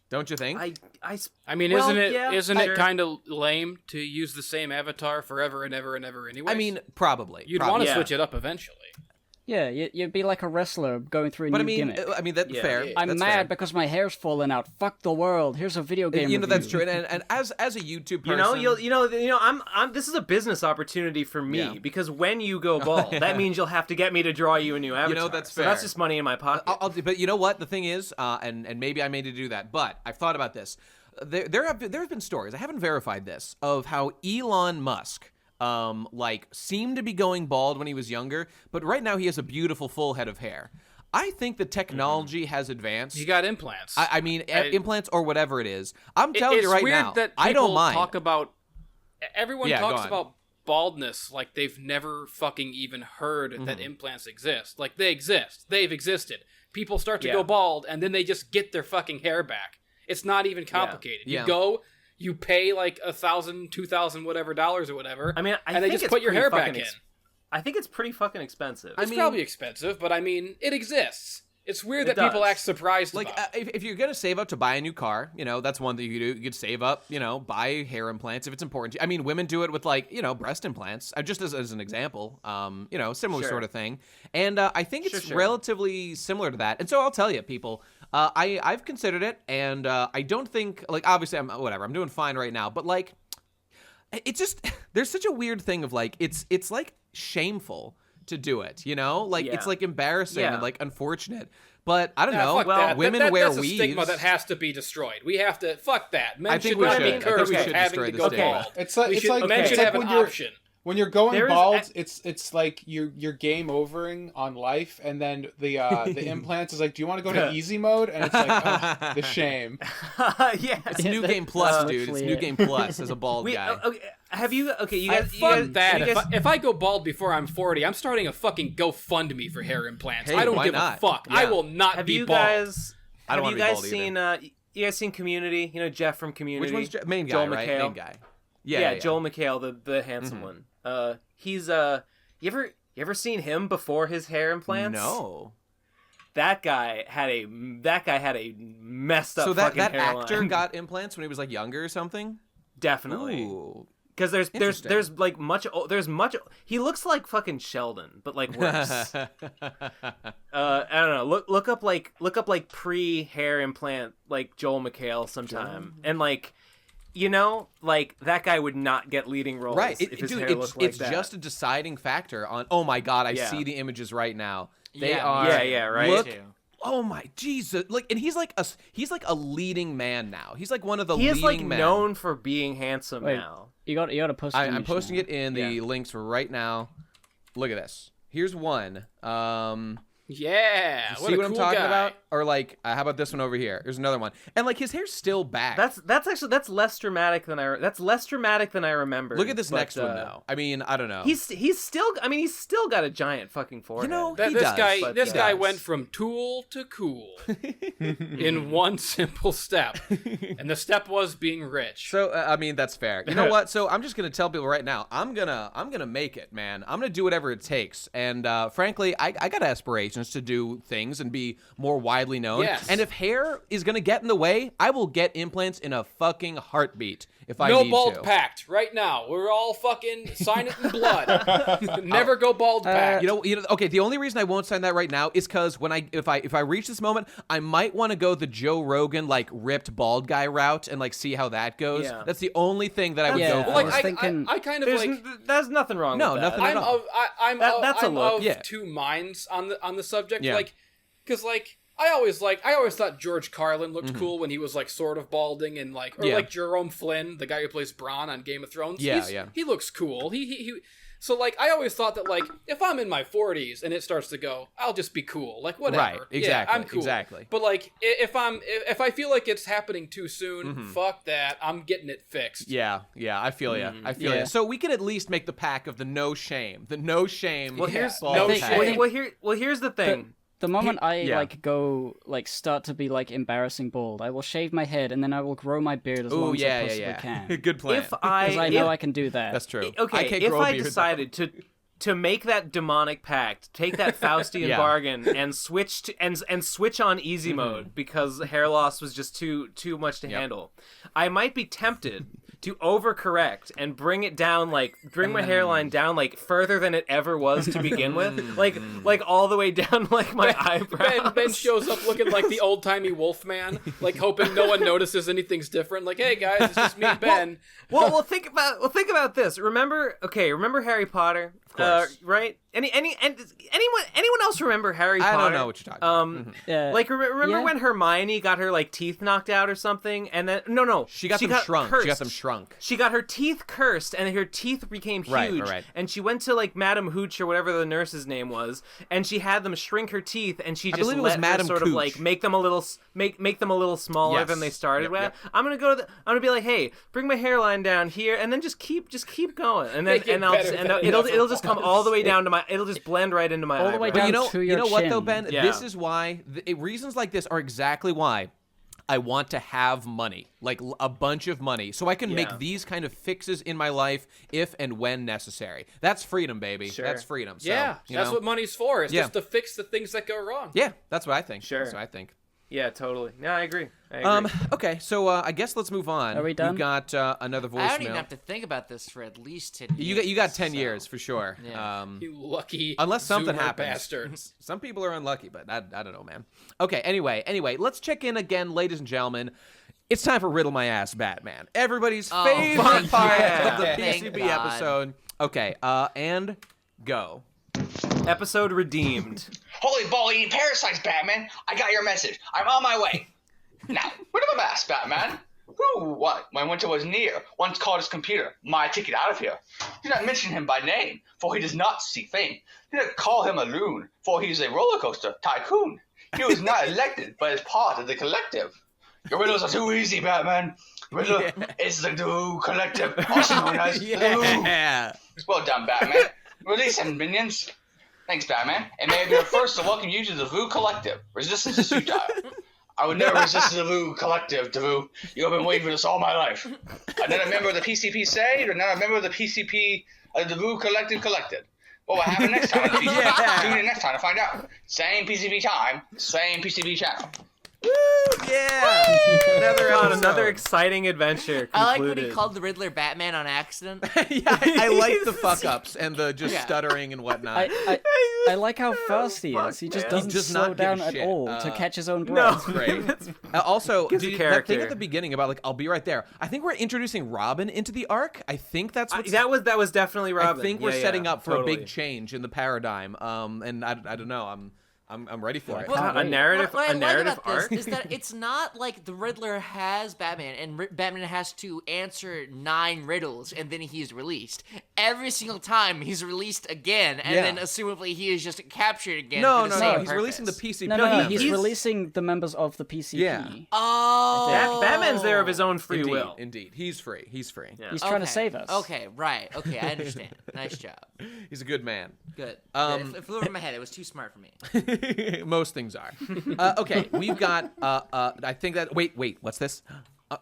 Don't you think? I mean, isn't it kind of lame to use the same avatar forever and ever and ever anyway? I mean, probably. You'd want to switch it up eventually. Yeah, you'd be like a wrestler going through a new gimmick. I mean, that's fair. I'm that's mad fair. because my hair's falling out. Fuck the world. Here's a video game. You know, that's true. And as a YouTube person, I'm. This is a business opportunity for me because when you go bald, that means you'll have to get me to draw you a new avatar. You know, that's fair. So that's just money in my pocket. But you know what? The thing is, and maybe I made to do that, but I've thought about this. There have been stories. I haven't verified this of how Elon Musk seemed to be going bald when he was younger, but right now he has a beautiful full head of hair. I think the technology has advanced. He got implants. I mean, implants or whatever it is. I'm telling you right now, that I don't mind. Everyone talks about baldness like they've never fucking even heard that implants exist. Like they exist. They've existed. People start to go bald and then they just get their fucking hair back. It's not even complicated. You go, you pay like $1,000, $2,000, whatever dollars or whatever. I mean, and they just put your hair back in. I think it's pretty fucking expensive. It's probably expensive, but I mean, it exists. It's weird that people act surprised about it. If you're going to save up to buy a new car, that's one thing you could do. You could save up, buy hair implants if it's important to you. I mean, women do it with breast implants, just as an example, similar sort of thing. And I think it's relatively similar to that. And so I'll tell you, people, I've considered it, and I don't think, obviously I'm doing fine right now, but it's just, there's such a weird thing of it's shameful to do it, it's embarrassing and unfortunate, but I don't know. Women wear that's weaves. A stigma that has to be destroyed. We have to fuck that. Men I think should we not should. be cursed with having to go bald. Men should have an option. When you're going bald, it's like you're game overing on life, and then the implants is like, do you want to go to easy mode? And it's like, oh, the shame. It's New Game Plus, dude. It's New Game Plus as a bald guy. Have you? Okay, you guys. Fuck that. If I go bald before I'm 40, I'm starting a fucking GoFundMe for hair implants. I don't give a fuck. Yeah. I will not be bald. Have you guys seen? You guys seen Community? Jeff from Community. Which one's main guy? Joel right? McHale. Main guy. Yeah, Joel McHale, the handsome one. He's you ever seen him before his hair implants? No. That guy had a messed up. So that fucking hairline. actor got implants when he was younger or something. Definitely. Because there's much. He looks like fucking Sheldon, but worse. I don't know. Look up pre-hair implant Joel McHale sometime, and that guy would not get leading roles if his hair looked like that. It's just a deciding factor on. Oh my god, I see the images right now. They are. Right. Look. Oh my Jesus! And he's a leading man now. He's one of the leading men. He is known for being handsome now. You got to post it. I'm posting it in the links right now. Look at this. Here's one. Yeah, See what I'm talking about? Or like, how about this one over here? There's another one, and like his hair's still back. That's less dramatic than I remember. Look at this next one though. I mean, I don't know. He's still got a giant fucking forehead. This guy went from tool to cool in one simple step, and the step was being rich. So I mean, that's fair. You know what? So I'm just gonna tell people right now. I'm gonna make it, man. I'm gonna do whatever it takes. And frankly, I got aspirations to do things and be more widely known. Yes. And if hair is gonna get in the way, I will get implants in a fucking heartbeat if I need to. No bald pact right now. We're all fucking sign it in blood. Never go bald pact. You know. Okay. The only reason I won't sign that right now is because if I reach this moment, I might want to go the Joe Rogan like ripped bald guy route and like see how that goes. Yeah. That's the only thing that I would go for. Like, I kind of like. There's nothing wrong. No, with that. nothing at all. That's a look. Of two minds on the subject. Yeah. Like, because like. I always thought George Carlin looked cool when he was like sort of balding and like, or like Jerome Flynn, the guy who plays Bronn on Game of Thrones. He looks cool. He so like I always thought that like if I'm in my 40s and it starts to go, I'll just be cool. Like whatever. Right. Exactly. Yeah, I'm cool. Exactly. But like if I feel like it's happening too soon, fuck that. I'm getting it fixed. Yeah. I feel ya. I feel ya. So we could at least make the pack of the no shame. The no shame. Well, here's the thing. The moment I start to be like embarrassing bald, I will shave my head and then I will grow my beard as long as I possibly can. Good plan. If I know I can do that. That's true. Okay, if I decided to make that demonic pact, take that Faustian bargain, and switch to and switch on easy mode because hair loss was just too much to handle, I might be tempted to overcorrect and bring my hairline down like further than it ever was to begin with, like all the way down like my eyebrows. Ben shows up looking like the old timey Wolfman, like hoping no one notices anything's different. Like, hey guys, it's just me and Ben. Well, think about this. Remember Harry Potter? Of course. Right? Anyone else remember Harry Potter? I don't know what you're talking about. Like remember when Hermione got her like teeth knocked out or something, and then she got shrunk. Cursed. She got them shrunk. She got her teeth cursed, and her teeth became huge. Right. And she went to like Madame Hooch or whatever the nurse's name was, and she had them shrink her teeth, and she just let her sort of like make them a little smaller than they started with. I'm gonna be like, hey, bring my hairline down here, and then just keep going, and then it'll just come all the way down to it'll just blend right into my all the way down to your you know what chin. though, Ben? Yeah. This is why reasons like this are exactly why I want to have money, like a bunch of money, so I can make these kind of fixes in my life if and when necessary. That's freedom, baby. Sure. That's freedom. So, that's what money's for. It's just to fix the things that go wrong. Yeah, that's what I think. Sure. That's what I think. Yeah, totally. No, I agree. Okay, so I guess let's move on. Are we done? You got another voicemail. I don't even have to think about this for at least 10 years. You got 10 years for sure. Yeah. You lucky unless something Zoomer happens. bastards. Some people are unlucky, but I don't know, man. Okay, anyway, let's check in again, ladies and gentlemen. It's time for Riddle My Ass Batman. Everybody's favorite part of the PCB episode. Okay, and go. Episode redeemed. Holy ball eating parasites, Batman! I got your message. I'm on my way. Now, Riddle My Ass, Batman. When winter was near, once called his computer, my ticket out of here. Do not mention him by name, for he does not seek fame. Do not call him a loon, for he is a roller coaster tycoon. He was not elected, but is part of the collective. Your riddles are too easy, Batman. Riddle is the Doo Collective, also known as the Doo. Well done, Batman. Release him, minions. Thanks, Batman. And may I be the first to welcome you to the Vu Collective. Resistance is futile. I would never resist the Vu Collective, Vu. You have been waiting for this all my life. I'm not a member of the PCP saved, or not a member of the PCP of the Vu Collective collected. What will happen next time? Tune in next time to find out. Same PCP time, same PCP channel. Woo! Yeah! Another exciting adventure concluded. I like when he called the Riddler Batman on accident. I like the fuck-ups and the just stuttering and whatnot. I like how fast he is. He just doesn't slow down at all to catch his own breath. No. Great. Also, Gives a character. that thing at the beginning about, like, I'll be right there. I think we're introducing Robin into the arc. I think that's what's... That was definitely Robin. I think we're setting up for a big change in the paradigm. And I don't know. I'm ready for it. A narrative, what I like about arc this is that it's not like the Riddler has Batman and Batman has to answer 9 riddles and then he's released. Every single time he's released again, and then assumably he is just captured again. No, for the same he's purpose. releasing the PCP. No, he's releasing the members of the PCP. Yeah. Oh, Batman's there of his own free will. Indeed, he's free. He's trying to save us. Okay, right. Okay, I understand. Nice job. He's a good man. Good. It flew over my head. It was too smart for me. Most things are. Okay, we've got. I think that. Wait. What's this?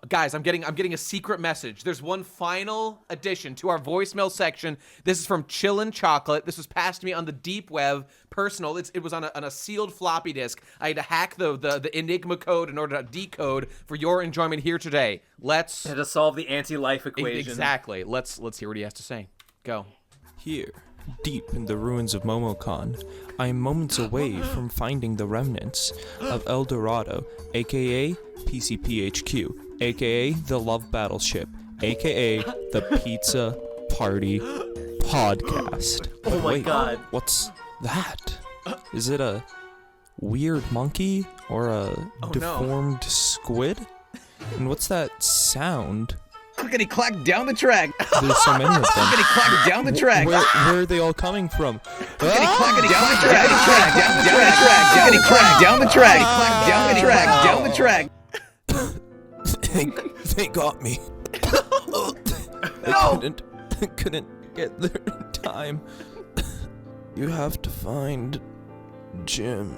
Guys, I'm getting a secret message. There's one final addition to our voicemail section. This is from Chillin' Chocolate. This was passed to me on the deep web, personal. It was on a sealed floppy disk. I had to hack the Enigma code in order to decode for your enjoyment here today. Let's to solve the anti-life equation. Exactly. Let's hear what he has to say. Go. Here, deep in the ruins of Momocon, I am moments away from finding the remnants of El Dorado, aka PCPHQ, aka the Love Battleship, aka the Pizza Party Podcast. Oh my God. What's that? Is it a weird monkey or a deformed squid? And what's that sound? Clickety clack down the track. There's so many of them. Clickety clack down the track. Where are they all coming from? Clickety clackety down the track. Down the track. Clickety clack down the track. Down the track. Down the track. They got me. No. I couldn't get there in time. You have to find Jim.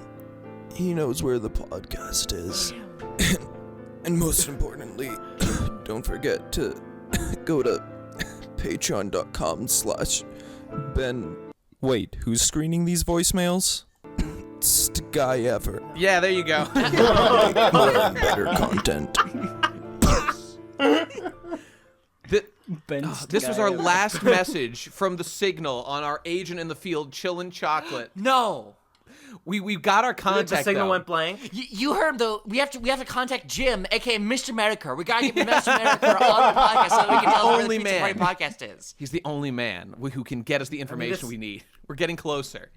He knows where the podcast is. And most importantly, don't forget to go to patreon.com/Ben. Wait, who's screening these voicemails? It's the guy ever. Yeah, there you go. More and better content. This was our last message from the Signal on our agent in the field, Chillin' Chocolate. No. We got our contact. The signal though. went blank. You heard him though. We have to contact Jim, aka Mr. Medicare. We gotta get Mr. Medicare on the podcast so we can tell us where the Pizza Party podcast is. He's the only man who can get us the information we need. We're getting closer.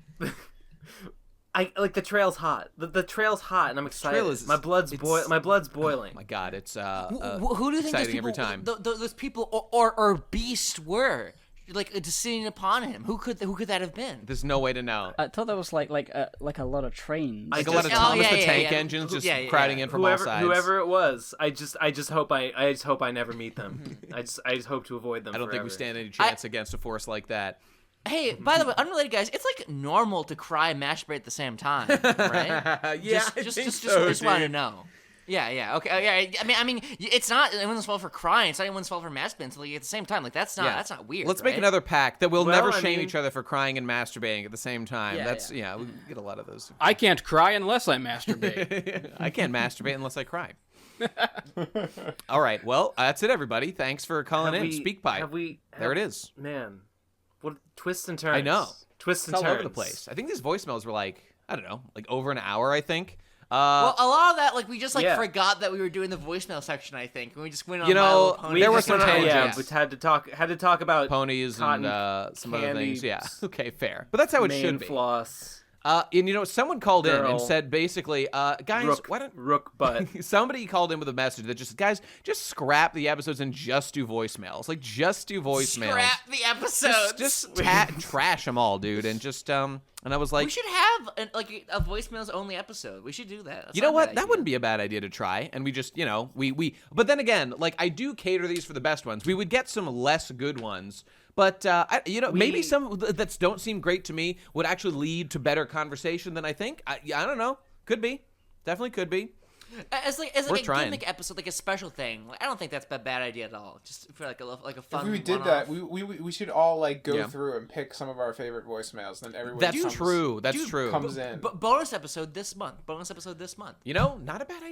I like the trail's hot. The trail's hot, and I'm excited. My blood's boiling. Oh my God, it's who do you think those exciting people, every time. Those people or beast were? Like descending upon him. Who could that have been? There's no way to know. I thought that was like a lot of trains. Like a lot of Thomas the Tank Engines just crowding in from all sides. Whoever it was, I just hope I never meet them. I just hope to avoid them. I don't think we stand any chance against a force like that. Hey, by the way, unrelated guys, it's like normal to cry and masturbate at the same time, right? Yeah, just want to know. Yeah, okay. I mean, it's not anyone's fault for crying. It's not anyone's fault for masturbating. So, like, at the same time, like that's not weird. Let's make another pact that we'll never shame each other for crying and masturbating at the same time. We get a lot of those. I can't cry unless I masturbate. I can't masturbate unless I cry. All right, well, that's it, everybody. Thanks for calling in. Speak Pipe. There it is. Man, what twists and turns. I know. Twists and turns. All over the place. I think these voicemails were like, I don't know, like over an hour, I think. Well, a lot of that, like, we just forgot that we were doing the voicemail section. I think and we just went on. There were some tangents. We had to talk about ponies and some other things. Yeah, okay, fair. But that's how it should be. Floss. And someone called in and said basically, guys, why don't Rook butt? Somebody called in with a message that just scrap the episodes and just do voicemails. Like just do voicemails. Scrap the episodes. Just trash them all, dude, and just And I was like, we should have a voicemails only episode. We should do that. That's you know what? That wouldn't be a bad idea to try. And we just, we. But then again, like I do cater these for the best ones. We would get some less good ones. But, maybe some that don't seem great to me would actually lead to better conversation than I think. I don't know. Could be. Definitely could be. As a gimmick episode, like a special thing. Like, I don't think that's a bad idea at all. Just for like a fun. If we did that, we should all go through and pick some of our favorite voicemails. Then everyone. That's true. Comes in. Bonus episode this month. Not a bad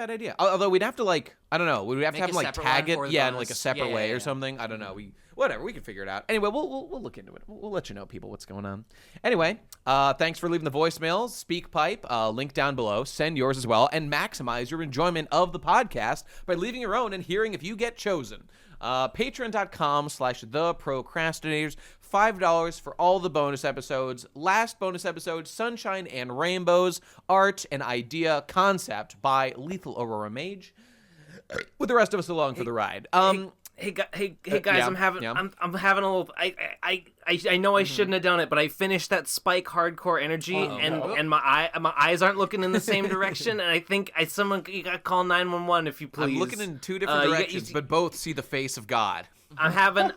idea. Although we'd have to I don't know. Would we have to Make have a him like separate tag one it? for the Yeah, in bonus. like a separate Yeah, way yeah, or yeah. something. I don't know. Whatever. We can figure it out. Anyway, we'll look into it. We'll let you know, people, what's going on. Anyway, thanks for leaving the voicemails. SpeakPipe, link down below. Send yours as well, and maximize your enjoyment of the podcast by leaving your own and hearing if you get chosen. Patreon.com/theprocrastinators. $5 for all the bonus episodes. Last bonus episode, Sunshine and Rainbows, art and idea concept by Lethal Aurora Mage, with the rest of us along for the ride. Hey guys, yeah, I'm having a little. I know I shouldn't have done it, but I finished that Spike Hardcore Energy, and my eyes aren't looking in the same direction, and I think someone you got to call 911 if you please. I'm looking in two different directions, but both see the face of God. I'm having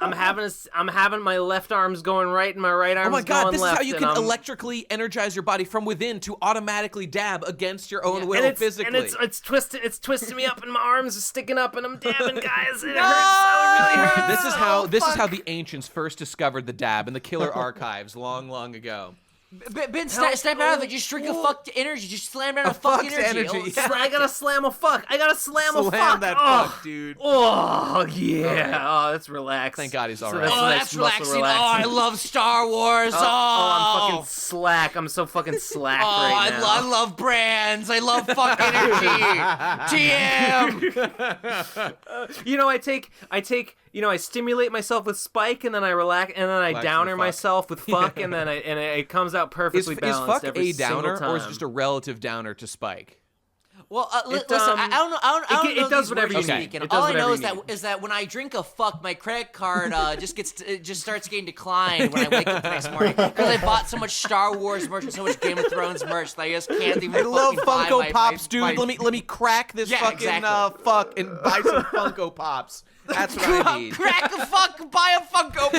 my left arm's going right and my right arm's going left. Oh my God! This is how you can electrically energize your body from within to automatically dab against your own will physically. And it's twisting me up, and my arms are sticking up, and I'm dabbing, guys. It hurts. It really hurts. This is how the ancients first discovered the dab in the killer archives long, long ago. Ben, step out of it. Just drink a fuck energy. Just slam down a fuck energy. I gotta slam a fuck. I gotta slam a fuck. Slam that fuck, dude. Oh, yeah. Oh, that's relaxed. Thank God he's all right. That's relaxing. Oh, I love Star Wars. I'm fucking slack. I'm so fucking slack right now. I love brands. I love fuck energy. TM. I stimulate myself with Spike, and then I relax, and then I downer myself with fuck, and then it comes out perfectly balanced. Is fuck every a downer, single time. or is it just a relative downer to Spike? Well, listen, I don't know. It does whatever you need. All I know is that when I drink a fuck, my credit card just starts getting declined when I wake up the next morning because I bought so much Star Wars merch and so much Game of Thrones merch that I just can't even. I love buy Funko Pops, dude. Let me crack this fucking fuck and buy some Funko Pops. That's what I need. Crack a fuck, buy a Funko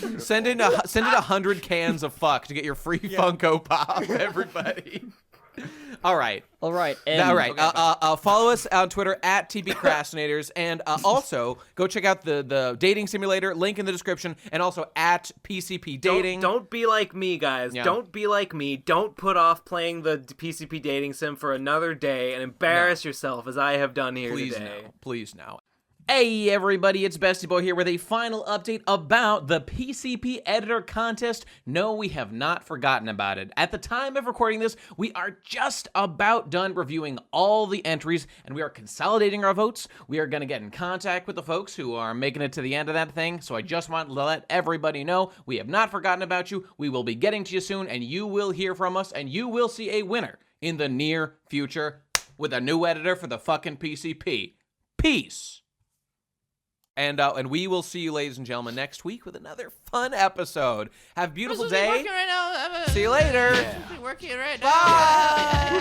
Pop. Send in 100 cans of fuck to get your free Funko Pop, everybody. All right. Okay, follow us on Twitter at TBCrastinators, and also go check out the dating simulator, link in the description, and also at PCP Dating. Don't be like me, guys. Yeah. Don't be like me. Don't put off playing the PCP Dating Sim for another day and embarrass yourself as I have done here today. Please now. Hey everybody, it's Bestie Boy here with a final update about the PCP Editor Contest. No, we have not forgotten about it. At the time of recording this, we are just about done reviewing all the entries, and we are consolidating our votes. We are going to get in contact with the folks who are making it to the end of that thing, so I just want to let everybody know we have not forgotten about you. We will be getting to you soon, and you will hear from us, and you will see a winner in the near future with a new editor for the fucking PCP. Peace. And we will see you, ladies and gentlemen, next week with another fun episode. Have a beautiful day. Working right now. See you later. Working right now. I'm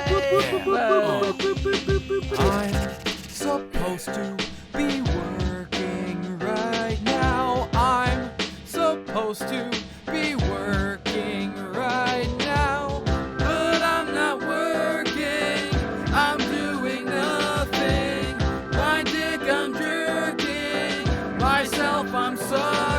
supposed to be working right now. I'm supposed to be working right now. But I'm not working. I'm doing nothing. My dick I'm jerking. Myself I'm sorry.